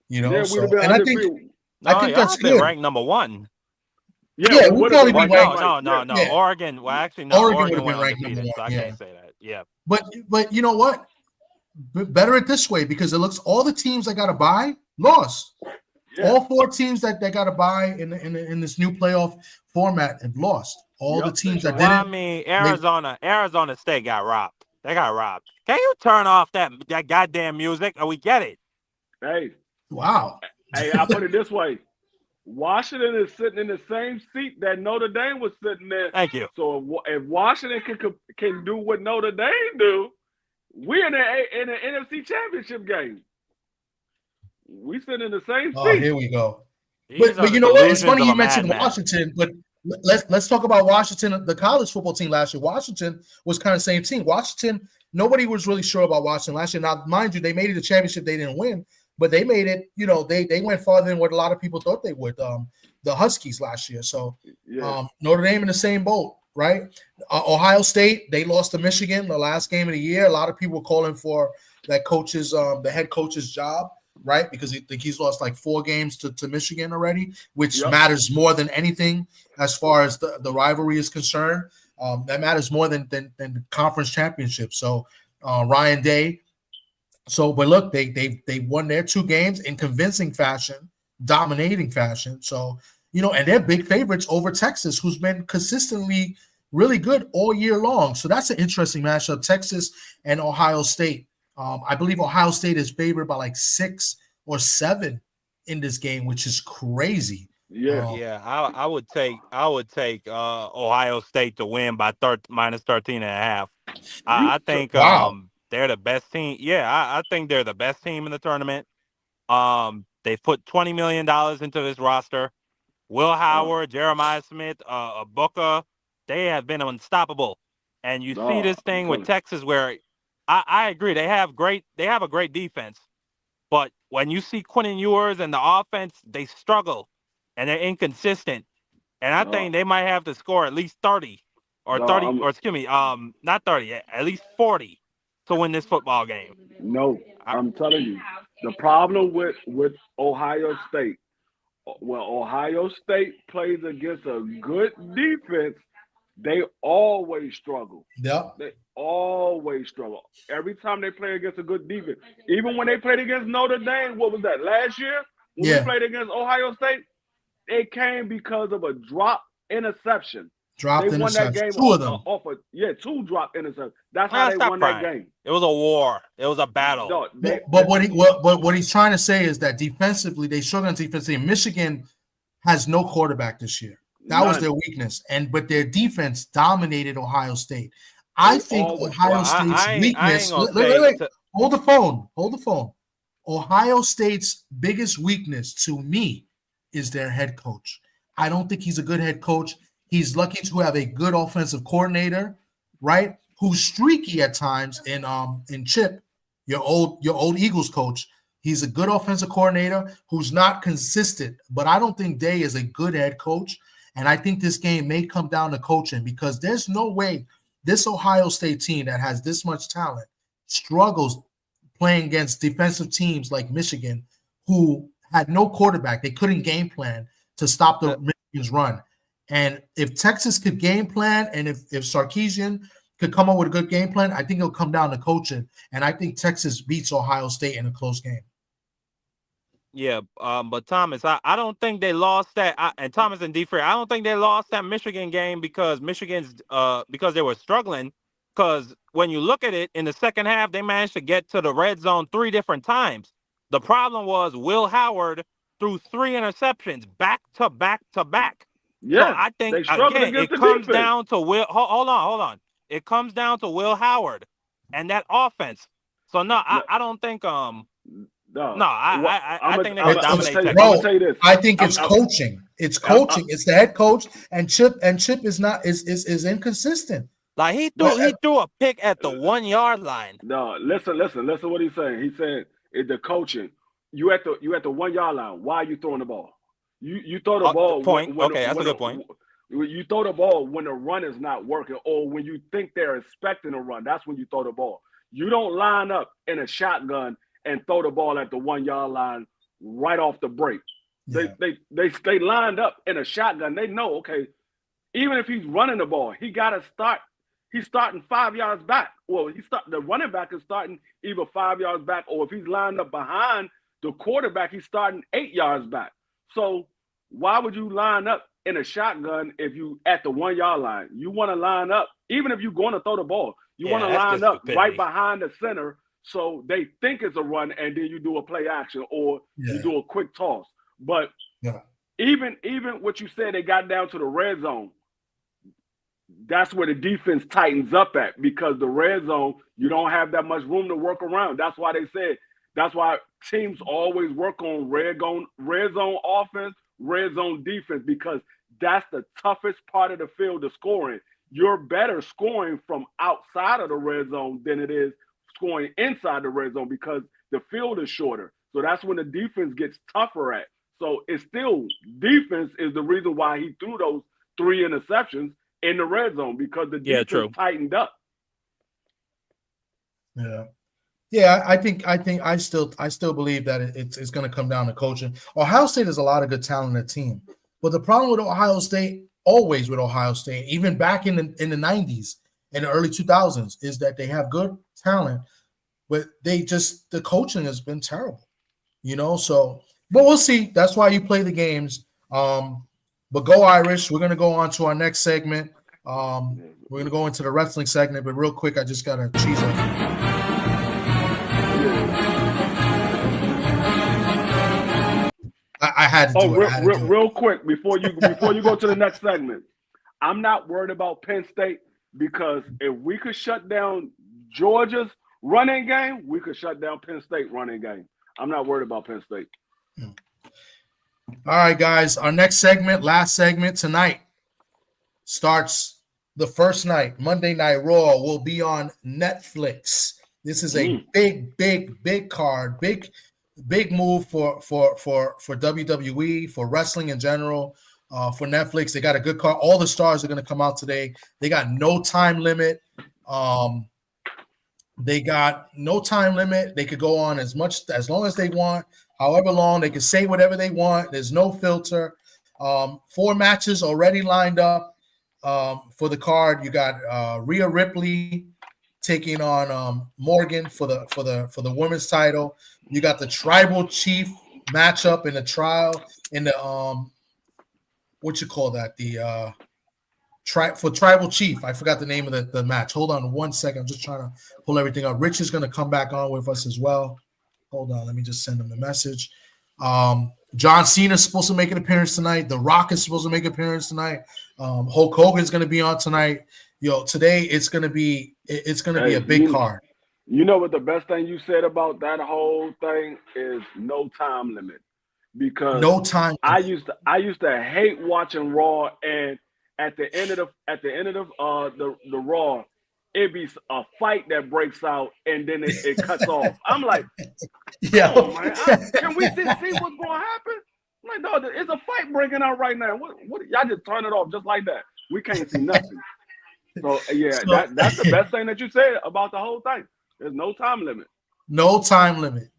You know, yeah, so, and I think that's good. Ranked number 1. Yeah, we probably be ranked. No. Yeah. Oregon. Well, actually, no. Oregon would have been ranked number 1. So I can't say that. Yeah. But you know what? Better it this way because it looks all the teams that got to buy lost. Yeah. All 4 teams that got to buy in this new playoff format have lost. All the teams that didn't. I mean, Arizona State got robbed. They got robbed. Can you turn off that goddamn music? Or we get it. Hey. Wow. Hey, I'll put it this way. Washington is sitting in the same seat that Notre Dame was sitting in. Thank you. So if Washington can do what Notre Dame do, we're in the NFC Championship game. We sit in the same seat. Oh, here we go. But you know what? It's funny you mentioned Washington, but let's talk about Washington, the college football team last year. Washington was kind of the same team. Washington, nobody was really sure about Washington last year. Now, mind you, they made it to the championship. They didn't win, but they made it. You know, they went farther than what a lot of people thought they would. The Huskies last year. So Notre Dame in the same boat, right? Ohio State, they lost to Michigan the last game of the year. A lot of people were calling for that coach's, the head coach's job. Right, because he's lost like 4 games to Michigan already, which matters more than anything as far as the rivalry is concerned. That matters more than the conference championship. So Ryan Day. So, but look, they won their 2 games in convincing fashion, dominating fashion. So you know, and they're big favorites over Texas, who's been consistently really good all year long. So that's an interesting matchup, Texas and Ohio State. I believe Ohio State is favored by like 6 or 7 in this game, which is crazy. I would take Ohio State to win by minus 13.5. I think they're the best team. I think they're the best team in the tournament. They've put $20 million into this roster. Will Howard, Jeremiah Smith, Booker, they have been unstoppable. And you see this thing with Texas where I agree they have a great defense, but when you see Quentin Ewers and the offense, they struggle and they're inconsistent. And I think they might have to score at least 30 or not 30, at least 40 to win this football game. No, I'm telling you, the problem with Ohio State, when Ohio State plays against a good defense, they always struggle. Yeah. They always struggle. Every time they play against a good defense. Even when they played against Notre Dame, what was that, last year? When we played against Ohio State, it came because of a drop interception. They won that game 2 of them. 2 drop interceptions. That's how they won that game. It was a war. It was a battle. No, but what he's trying to say is that defensively, they struggle on defensively. Michigan has no quarterback this year. That was their weakness, but their defense dominated Ohio State. I think Ohio State's weakness. Wait. Hold the phone. Ohio State's biggest weakness to me is their head coach. I don't think he's a good head coach. He's lucky to have a good offensive coordinator, right? Who's streaky at times in Chip, your old Eagles coach. He's a good offensive coordinator who's not consistent, but I don't think Day is a good head coach. And I think this game may come down to coaching because there's no way this Ohio State team that has this much talent struggles playing against defensive teams like Michigan who had no quarterback. They couldn't game plan to stop the Michigan's run. And if Texas could game plan and if Sarkisian could come up with a good game plan, I think it'll come down to coaching. And I think Texas beats Ohio State in a close game. Yeah, but Thomas, I don't think they lost that. And Thomas and DeFrey, I don't think they lost that Michigan game because because they were struggling. Because when you look at it in the second half, they managed to get to the red zone 3 different times. The problem was Will Howard threw 3 interceptions back to back to back. Yeah, so I think again it comes down to Will. Hold on. It comes down to Will Howard and that offense. So no, I don't think I think they're gonna dominate Texas. I'm gonna tell you this. I think it's coaching. It's coaching. It's the head coach, and Chip is not is inconsistent. Like he threw a pick at the 1 yard line. No, listen what he's saying. He said it's the coaching. You at the 1 yard line. Why are you throwing the ball? You throw the ball. Point. Okay, that's a good point. You throw the ball when the run is not working, or when you think they're expecting a run. That's when you throw the ball. You don't line up in a shotgun and throw the ball at the 1 yard line right off the break. Yeah. They lined up in a shotgun. They know, okay, even if he's running the ball, he got to start. He's starting 5 yards back. Well, the running back is starting either 5 yards back, or if he's lined up behind the quarterback, he's starting 8 yards back. So why would you line up in a shotgun if you at the 1 yard line? You want to line up, even if you're going to throw the ball, you want to line up right behind the center so they think it's a run, and then you do a play action or you do a quick toss. But even what you said, they got down to the red zone. That's where the defense tightens up at, because the red zone, you don't have that much room to work around. That's why they said, that's why teams always work on red zone offense, red zone defense, because that's the toughest part of the field to score in. You're better scoring from outside of the red zone than it is scoring inside the red zone, because the field is shorter. So that's when the defense gets tougher at. So it's still, defense is the reason why he threw those 3 interceptions in the red zone, because the defense tightened up. Yeah, I still believe that it's going to come down to coaching. Ohio State has a lot of good talent in the team, but the problem with Ohio State, even back in the 90s and the early 2000s, is that they have good talent, but the coaching has been terrible, So, but we'll see. That's why you play the games. But go Irish. We're going to go on to our next segment. We're going to go into the wrestling segment, but real quick, I just got to cheese up. I had to do it. Real quick, before you go to the next segment, I'm not worried about Penn State, because if we could shut down Georgia's running game, we could shut down Penn State running game. I'm not worried about Penn State. All right, guys. Our next segment, last segment tonight, starts the first night. Monday Night Raw will be on Netflix. This is a big card, big move for WWE, for wrestling in general, for Netflix. They got a good card. All the stars are going to come out today. They got no time limit. They could go on as long as they want. However long, they can say whatever they want. There's no filter. 4 matches already lined up for the card. You got Rhea Ripley taking on Morgan for the women's title. You got the Tribal Chief matchup in the trial in the what you call that? The for Tribal Chief. I forgot the name of the match. Hold on 1 second. I'm just trying to pull everything up. Rich is going to come back on with us as well. Hold on, let me just send him the message. John Cena is supposed to make an appearance tonight. The Rock is supposed to make an appearance tonight. Hulk Hogan is going to be on tonight. Today it's going to be a big card. You know what the best thing you said about that whole thing is? No time limit. Because no time. I used to hate watching Raw, and at the end of the Raw, it'd be a fight that breaks out and then it cuts off. I'm like, man, can we see what's going to happen? I'm like, no, it's a fight breaking out right now. What y'all just turn it off just like that? We can't see nothing. So that's the best thing that you said about the whole thing. There's no time limit. No time limit.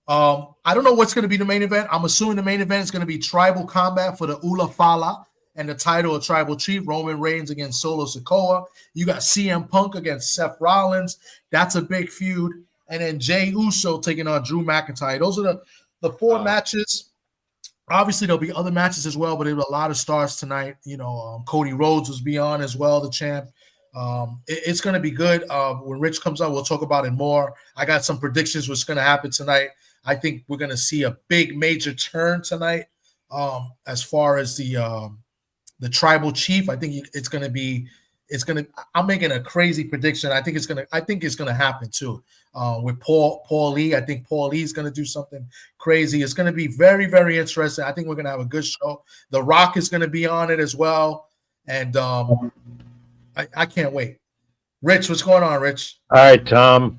I don't know what's going to be the main event. I'm assuming the main event is going to be tribal combat for the Ula Fala and the title of Tribal Chief. Roman Reigns against Solo Sikoa. You got CM Punk against Seth Rollins. That's a big feud. And then Jey Uso taking on Drew McIntyre. Those are the 4 matches. Obviously, there'll be other matches as well, but there were a lot of stars tonight. Cody Rhodes will be on as well, the champ. It's going to be good. When Rich comes on, we'll talk about it more. I got some predictions what's going to happen tonight. I think we're going to see a big major turn tonight as far as the Tribal Chief. I think it's going to be it's gonna. I'm making a crazy prediction. I think it's gonna happen too. With Paul Lee, I think Paul Lee is gonna do something crazy. It's gonna be very, very interesting. I think we're gonna have a good show. The Rock is gonna be on it as well, and I can't wait. Rich, what's going on, Rich? All right, Tom.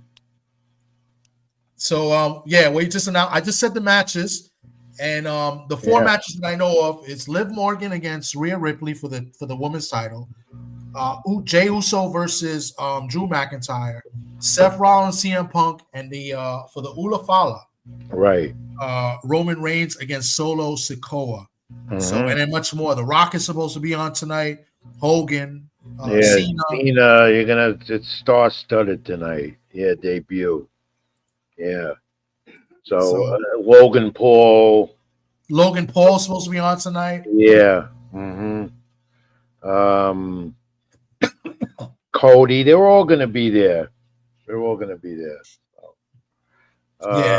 So we just announced. I just said the matches, and the four matches that I know of is Liv Morgan against Rhea Ripley for the women's title, Jey Uso versus Drew McIntyre, Seth Rollins, CM Punk, and the for the Ula Fala, right, Roman Reigns against Solo Sikoa. So and then much more. The Rock is supposed to be on tonight. Hogan, Cena. It's star-studded tonight. Yeah, debut. Yeah. So Logan Paul is supposed to be on tonight. Yeah. Cody, they're all going to be there. It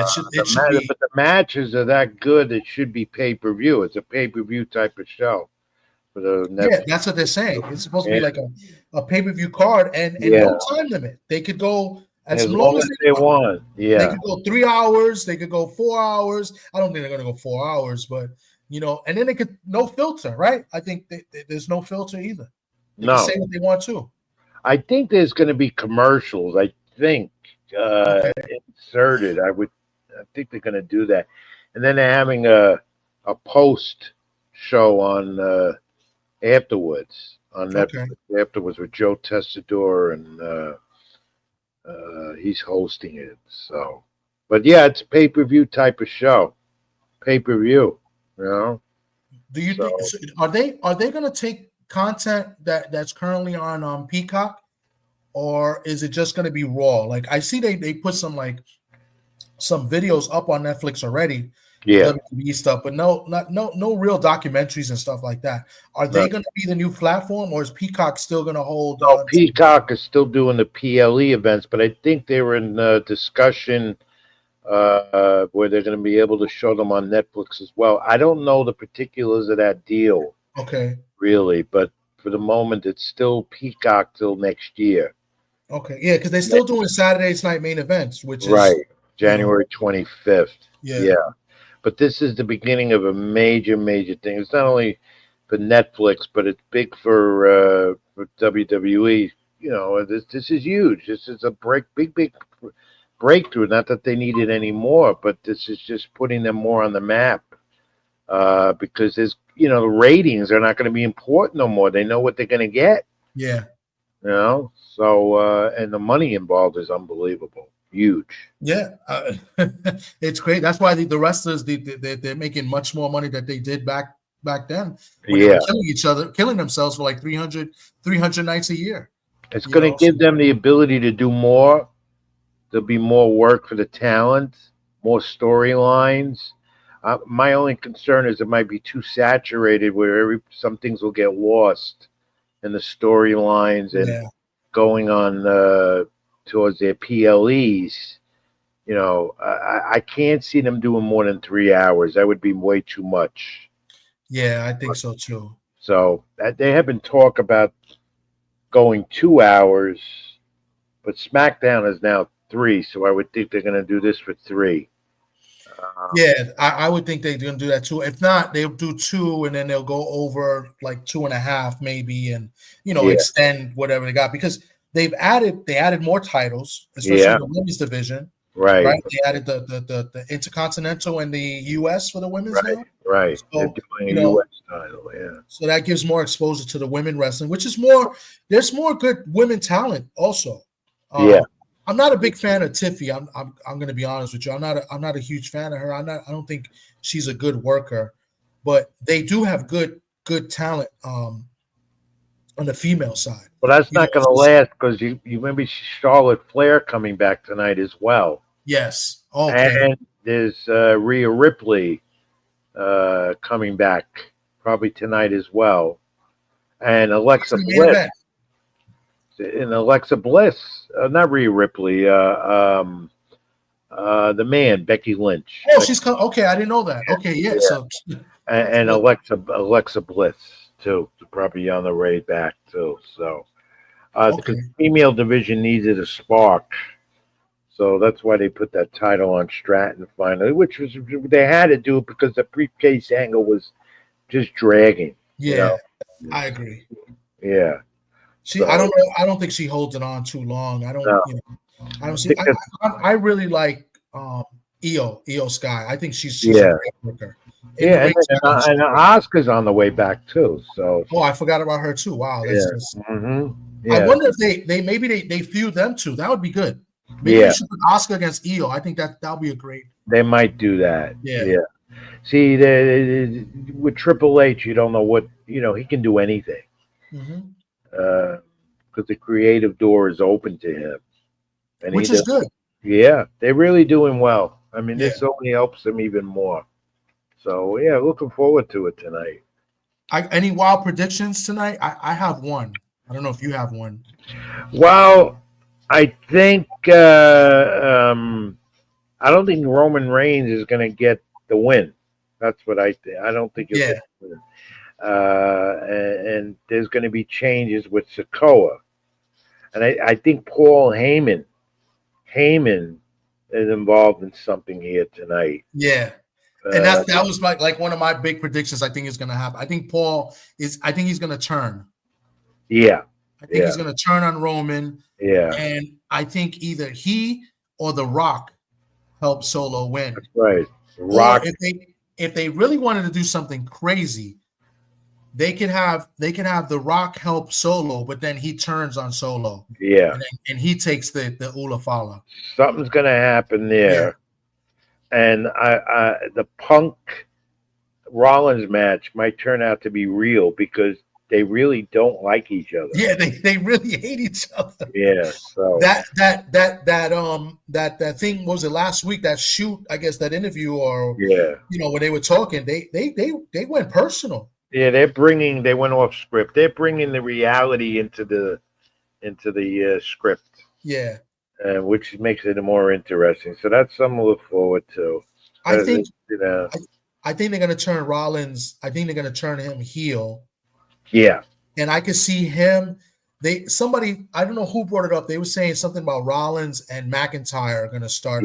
should be. But the matches are that good. It should be pay-per-view. It's a pay-per-view type of show. For the Netflix. That's what they're saying. It's supposed to be like a pay-per-view card and no time limit. They could go as long as they want. Yeah. They could go 3 hours. They could go 4 hours. I don't think they're going to go 4 hours, but and then they could no filter, right? I think there's no filter either. They can say what they want to. I think there's going to be commercials. I think inserted. I think they're going to do that, and then they're having a post show on afterwards on Netflix. Afterwards with Joe Testador and. He's hosting it, but it's a pay-per-view type of show. Pay-per-view, Do you think are they going to take content that's currently on Peacock, or is it just going to be Raw? Like I see they put some videos up on Netflix already. WWE stuff, but no real documentaries and stuff like that. Are they going to be the new platform, or is Peacock still going to hold? No, Peacock is still doing the PLE events, but I think they were in discussion where they're going to be able to show them on Netflix as well. I don't know the particulars of that deal. Okay. Really, but for the moment, it's still Peacock till next year. Okay, yeah, because they're still doing Saturday's night main events, which is January 25th. Yeah. But this is the beginning of a major, major thing. It's not only for Netflix, but it's big for WWE. This is huge. This is a big breakthrough. Not that they need it anymore, but this is just putting them more on the map. Because there's, the ratings are not going to be important no more. They know what they're going to get. Yeah. So and the money involved is unbelievable. Huge. Yeah, it's great. That's why the wrestlers they're making much more money than they did back then. When they were killing themselves for like 300 nights a year. It's going to give them the ability to do more. There'll be more work for the talent, more storylines. My only concern is it might be too saturated, where some things will get lost in the storylines and going on. Towards their PLEs, I can't see them doing more than 3 hours. That would be way too much. Yeah, I think so too. So they have been talk about going 2 hours, but SmackDown is now 3. So I would think they're going to do this for 3. I would think they're going to do that too. If not, they'll do 2 and then they'll go over like 2.5 maybe, and extend whatever they got, because they added more titles, especially in the women's division. Right. They added the Intercontinental and the US for the women's now. Right. So, they're doing a US title, So that gives more exposure to the women wrestling, which is more. There's more good women talent also. I'm not a big fan of Tiffy. I'm going to be honest with you. I'm not a huge fan of her. I don't think she's a good worker, but they do have good talent on the female side. Well, that's not going to last, because you remember Charlotte Flair coming back tonight as well. Yes. Okay. And there's Rhea Ripley coming back probably tonight as well, and Alexa Bliss. Not Rhea Ripley. The man, Becky Lynch. Oh, she's coming. Okay, I didn't know that. Okay, yeah. So and Alexa Bliss too, probably on the way back too. So Okay. The female division needed a spark. So that's why they put that title on Stratton finally, which was they had to do it because the briefcase angle was just dragging. Yeah, I agree. Yeah. I So don't know. I don't think she holds it on too long. I don't. no, I don't I see. think that's, I really like Io Sky. I think she's a yeah, great worker. In the ring, and Oscar's on the way back too. So oh, I forgot about her too. Wow, that's yeah, just. I yeah, wonder if they maybe they feud them two. That would be good. Maybe yeah. they should put Oscar against Io. I think that'll be a great. They might do that. Yeah. Yeah. See, with Triple H, you don't know what he can do anything Mm-hmm. because the creative door is open to him, and Which is good. Yeah, they're really doing well. I mean, Yeah. this only helps them even more. So yeah, looking forward to it tonight. Any wild predictions tonight? I have one. I don't know if you have one. Well, I think I don't think Roman Reigns is going to get the win. That's what I think. I don't think he'll get the win. And there's going to be changes with Sikoa, and I think Paul Heyman is involved in something here tonight. Yeah. And that was like one of my big predictions. I think is going to happen. I think I think he's going to turn. Yeah. I think he's going to turn on Roman. Yeah. And I think either he or The Rock help Solo win. That's right. The Rock. Or if they really wanted to do something crazy, they could have The Rock help Solo, but then he turns on Solo. Yeah. And he takes the Ula Fala. Something's going to happen there. Yeah. And the Punk Rollins match might turn out to be real because they really don't like each other. Yeah, they really hate each other. Yeah. So that thing, what was it last week? That shoot, I guess that interview or when they were talking, they went personal. Yeah, they went off script. They're bringing the reality into the script. Yeah. Which makes it more interesting. So that's something to look forward to. I think I think they're going to turn Rollins. I think they're going to turn him heel. Yeah. And I could see him. Somebody, I don't know who brought it up. They were saying something about Rollins and McIntyre are going to start.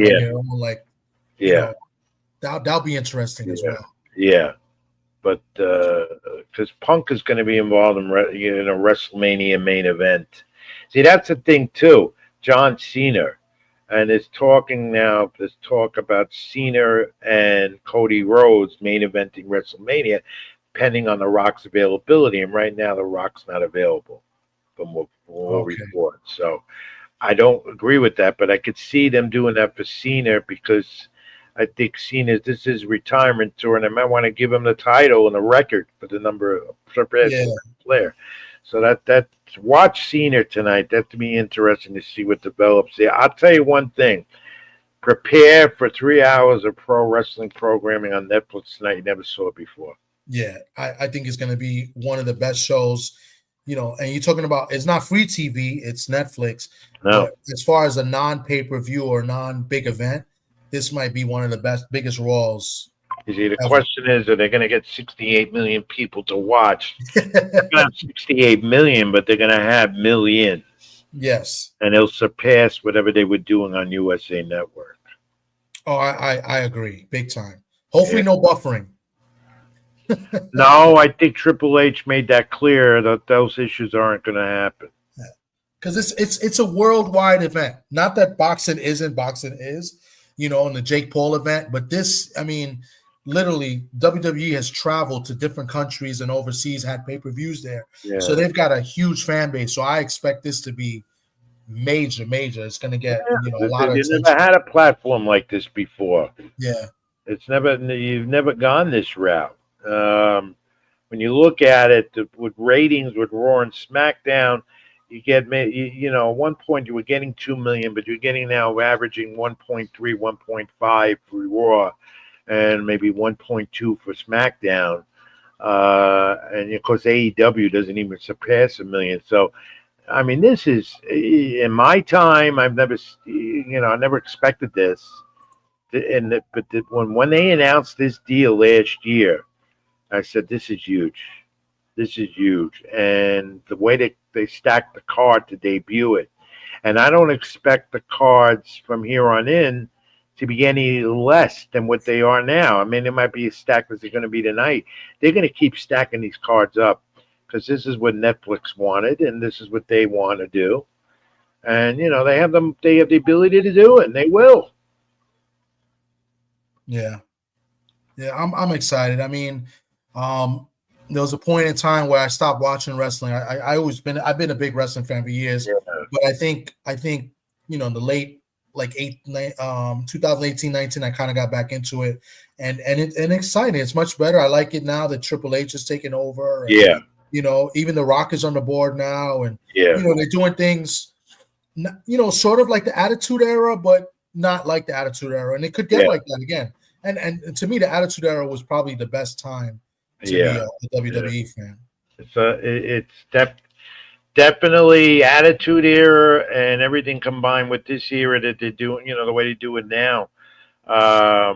That'll be interesting as well. Yeah. But because Punk is going to be involved in a WrestleMania main event. See, that's the thing too. John Cena, and there's talk about Cena and Cody Rhodes main eventing WrestleMania, pending on The Rock's availability. And right now, The Rock's not available from what reports. So I don't agree with that, but I could see them doing that for Cena because I think this is retirement tour, and they might want to give him the title and the record for the number of surpassing player. So that watch Cena tonight. That to be interesting to see what develops. Yeah, I'll tell you one thing. Prepare for 3 hours of pro wrestling programming on Netflix tonight. You never saw it before. Yeah, I think it's going to be one of the best shows. And you're talking about it's not free TV, it's Netflix. No. But as far as a non-pay-per-view or non-big event, this might be one of the biggest Raws. You see, the question is, are they going to get 68 million people to watch? They're going to have 68 million, but they're going to have millions. Yes. And they'll surpass whatever they were doing on USA Network. Oh, I agree. Big time. Hopefully no buffering. No, I think Triple H made that clear that those issues aren't going to happen. Because it's a worldwide event. Not that boxing isn't. Boxing is, in the Jake Paul event. But this, I mean, literally, WWE has traveled to different countries and overseas, had pay-per-views there. Yeah. So they've got a huge fan base. So I expect this to be major. It's going to get a lot of attention. Never had a platform like this before. Yeah. You've never gone this route. When you look at it with ratings with Raw and SmackDown, you get, at one point you were getting 2 million, but you're getting now averaging 1.3, 1.5 for Raw and maybe 1.2 for SmackDown. And of course, AEW doesn't even surpass 1 million. So, I mean, this is, in my time, I've never, I never expected this. But when they announced this deal last year, I said, this is huge. This is huge. And the way they stacked the card to debut it. And I don't expect the cards from here on in to be any less than what they are now. I mean, it might be as stacked as they're going to be tonight. They're going to keep stacking these cards up because this is what Netflix wanted and this is what they want to do. And, they have the ability to do it, and they will. Yeah. Yeah, I'm excited. I mean, there was a point in time where I stopped watching wrestling. I've been a big wrestling fan for years, but I think in the late 2018, 19, I kind of got back into it, and exciting. It's much better. I like it now that Triple H is taking over. And, yeah. Even The Rock is on the board now, and yeah. They're doing things, sort of like the Attitude Era, but not like the Attitude Era, and it could get like that again. And to me, the Attitude Era was probably the best time to be a WWE fan. It's definitely Attitude Era and everything combined with this era that they're doing, the way they do it now. I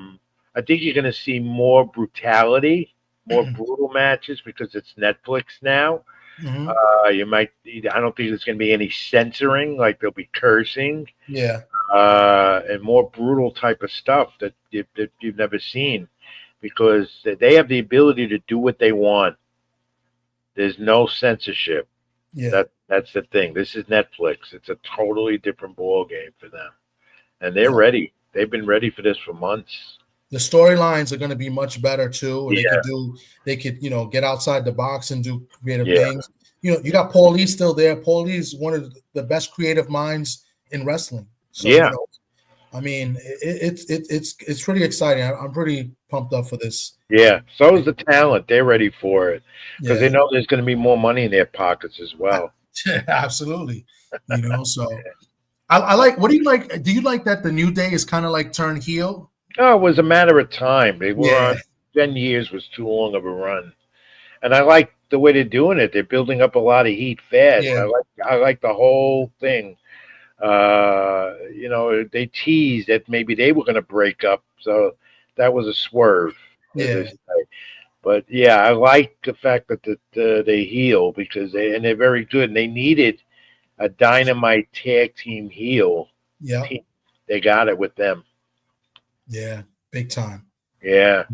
think you're going to see more brutality, more brutal matches because it's Netflix now. Mm-hmm. I don't think there's going to be any censoring, like there'll be cursing. Yeah. And more brutal type of stuff that you've never seen because they have the ability to do what they want. There's no censorship. Yeah. That's the thing. This is Netflix. It's a totally different ball game for them. And they're ready. They've been ready for this for months. The storylines are going to be much better too. And they could get outside the box and do creative things. You got Paul Lee still there. Paul Lee is one of the best creative minds in wrestling. So, I mean, it's pretty exciting. I'm pretty pumped up for this. Yeah, so is the talent. They're ready for it because they know there's going to be more money in their pockets as well. Absolutely. So I like. What do you like? Do you like that the New Day is kind of like turned heel? Oh, it was a matter of time. They were on 10 years was too long of a run, and I like the way they're doing it. They're building up a lot of heat fast. Yeah. I like the whole thing. They teased that maybe they were going to break up, so that was a swerve. Yeah. But I like the fact that they heel because they're very good, and they needed a dynamite tag team heel. Yeah, they got it with them. Yeah, big time. Yeah.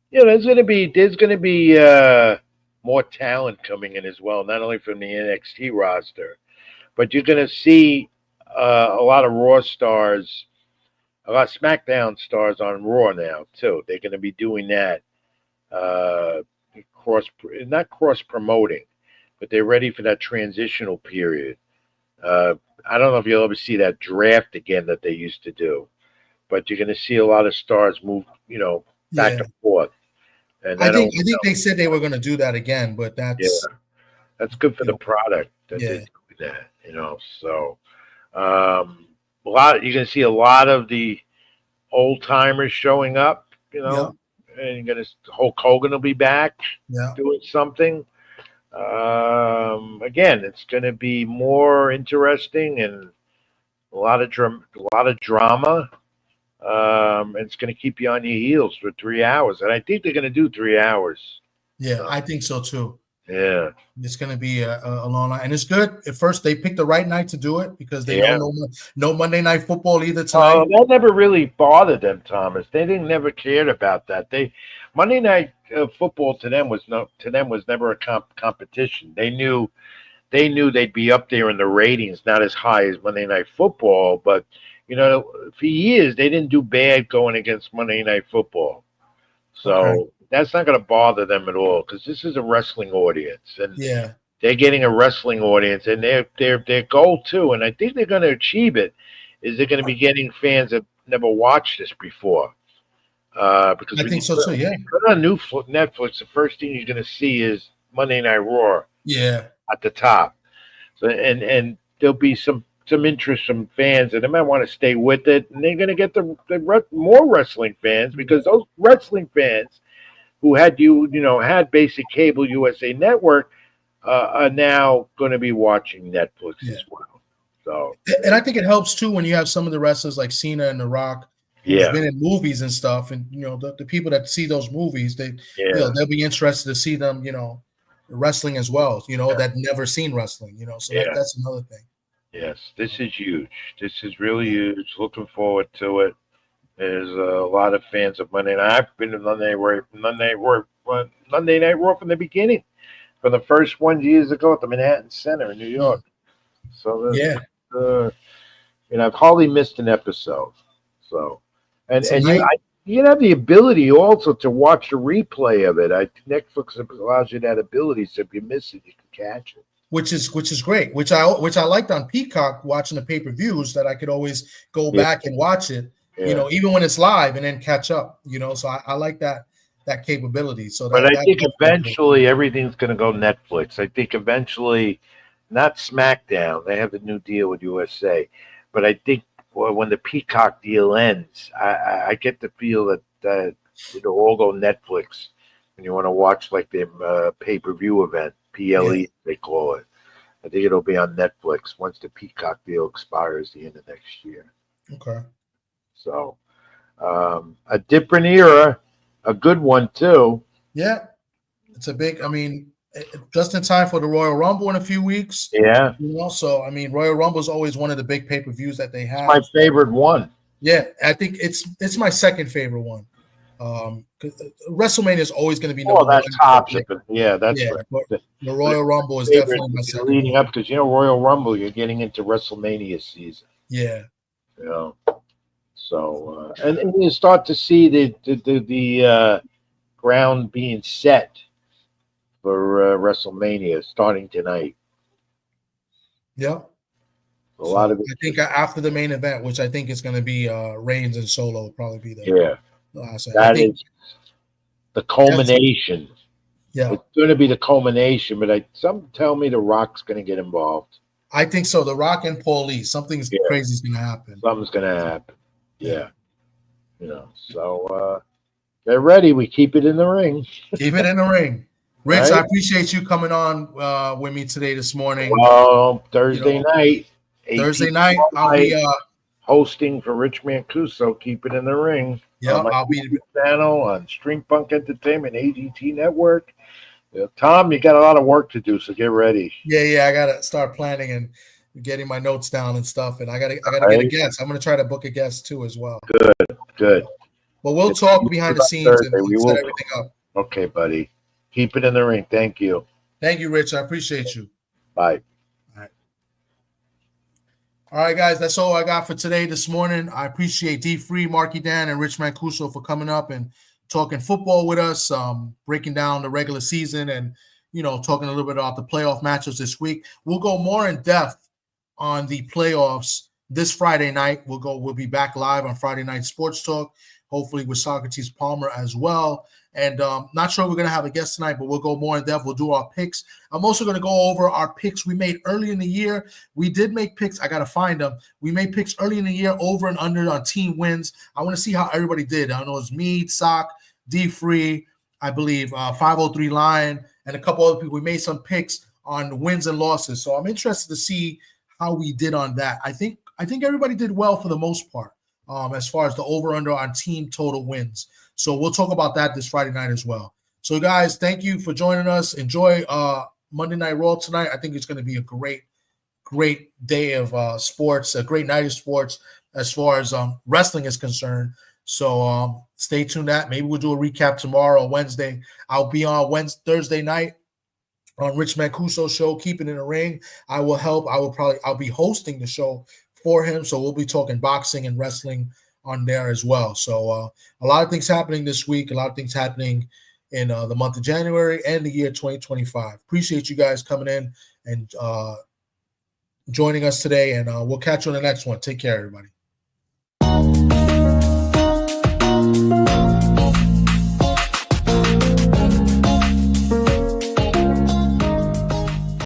There's gonna be more talent coming in as well, not only from the NXT roster, but you're going to see a lot of Raw stars, a lot of SmackDown stars on Raw now, too. They're going to be doing that, not cross-promoting, but they're ready for that transitional period. I don't know if you'll ever see that draft again that they used to do, but you're going to see a lot of stars move, back and forth. And I think they said they were going to do that again, but that's good for the product that they do that, So you're going to see a lot of the old timers showing up, and Hulk Hogan will be back doing something. Again, it's going to be more interesting and a lot of drama. It's going to keep you on your heels for 3 hours, and I think they're going to do 3 hours. Yeah, I think so too. Yeah, it's going to be a long night, and it's good. At first, they picked the right night to do it because they know no Monday Night Football either tonight. That never really bothered them, Thomas. They never cared about that. Monday Night Football to them was never a competition. They knew they'd be up there in the ratings, not as high as Monday Night Football, but for years they didn't do bad going against Monday Night Football. So that's not going to bother them at all because this is a wrestling audience, and they're getting a wrestling audience, and their goal too, and I think they're going to achieve it, is they're going to be getting fans that never watched this before. Because I think so too. Yeah. Put on new Netflix, the first thing you're going to see is Monday Night Raw. Yeah. At the top. So and there'll be some interest from fans, and they might want to stay with it, and they're going to get the more wrestling fans because those wrestling fans who had basic cable USA Network are now going to be watching Netflix as well. So, and I think it helps too when you have some of the wrestlers like Cena and The Rock, who's Yeah. been in movies and stuff, and the people that see those movies, they'll be interested to see them, wrestling as well. That never seen wrestling. So that's another thing. Yes, this is huge. This is really huge. Looking forward to it. There's a lot of fans of Monday Night. I've been to Monday Night Raw from the beginning, from the first one years ago at the Manhattan Center in New York. So I've hardly missed an episode. So, and you have the ability also to watch the replay of it. Netflix allows you that ability, so if you miss it, you can catch it. Which is great. Which I liked on Peacock, watching the pay-per-views, that I could always go back and watch it. Even when it's live, and then catch up. So I like that capability. So, but I think eventually everything's going to go Netflix. I think eventually, not SmackDown. They have a new deal with USA, but I think when the Peacock deal ends, I get the feel that it'll all go Netflix. And you want to watch like the pay-per-view event, PLE they call it. I think it'll be on Netflix once the Peacock deal expires the end of next year. Okay. So, a different era, a good one too. Yeah, it's a big. I mean, just in time for the Royal Rumble in a few weeks. Yeah. So I mean, Royal Rumble is always one of the big pay-per-views that they have. It's my favorite one. Yeah, I think it's my second favorite one. WrestleMania is always going to be number one. That's opposite. Yeah, that's right. But the Royal Rumble is definitely my second. Leading up, because Royal Rumble, you're getting into WrestleMania season. Yeah. So and you start to see the ground being set for WrestleMania starting tonight. Yeah. A lot of it. I think after the main event, which I think is going to be Reigns and Solo, will probably be there. That is the culmination. Yeah, it's going to be the culmination, but some tell me The Rock's going to get involved. I think so. The Rock and Paulie, something's crazy is going to happen. Something's going to happen. Yeah. So get ready. We keep it in the ring. Keep it in the ring. Rich, right? I appreciate you coming on with me today this morning. Well, Thursday night. I'll be hosting for Rich Mancuso. Keep it in the ring. Yeah, I'll be channel on Stream Punk Entertainment, AGT Network. Tom, you got a lot of work to do, so get ready. Yeah, I gotta start planning and getting my notes down and stuff, and I gotta get a guest. I'm gonna try to book a guest too as well. Good. But we'll talk behind the scenes and set everything up. Okay, buddy. Keep it in the ring. Thank you. Thank you, Rich. I appreciate you. Bye. All right, guys, that's all I got for today this morning. I appreciate D Free, Marky Dan, and Rich Mancuso for coming up and talking football with us, breaking down the regular season and, talking a little bit about the playoff matchups this week. We'll go more in depth on the playoffs this Friday night. We'll be back live on Friday Night Sports Talk, hopefully with Socrates Palmer as well. And not sure we're going to have a guest tonight, but we'll go more in depth. We'll do our picks. I'm also going to go over our picks we made early in the year. We did make picks. I got to find them. We made picks early in the year over and under on team wins. I want to see how everybody did. I know it was me, Sock, D Free, I believe 503 Lion, and a couple other people. We made some picks on wins and losses. So I'm interested to see how we did on that. I think everybody did well for the most part as far as the over-under on team total wins. So we'll talk about that this Friday night as well. So, guys, thank you for joining us. Enjoy Monday Night Raw tonight. I think it's going to be a great day of sports, a great night of sports as far as wrestling is concerned. So stay tuned. Maybe we'll do a recap tomorrow or Wednesday. I'll be on Thursday night on Rich Mancuso show, Keep It in the Ring. I will help. I'll be hosting the show for him. So we'll be talking boxing and wrestling on there as well. So a lot of things happening this week, a lot of things happening in the month of January and the year 2025. Appreciate you guys coming in and joining us today, and we'll catch you on the next one. Take care, everybody.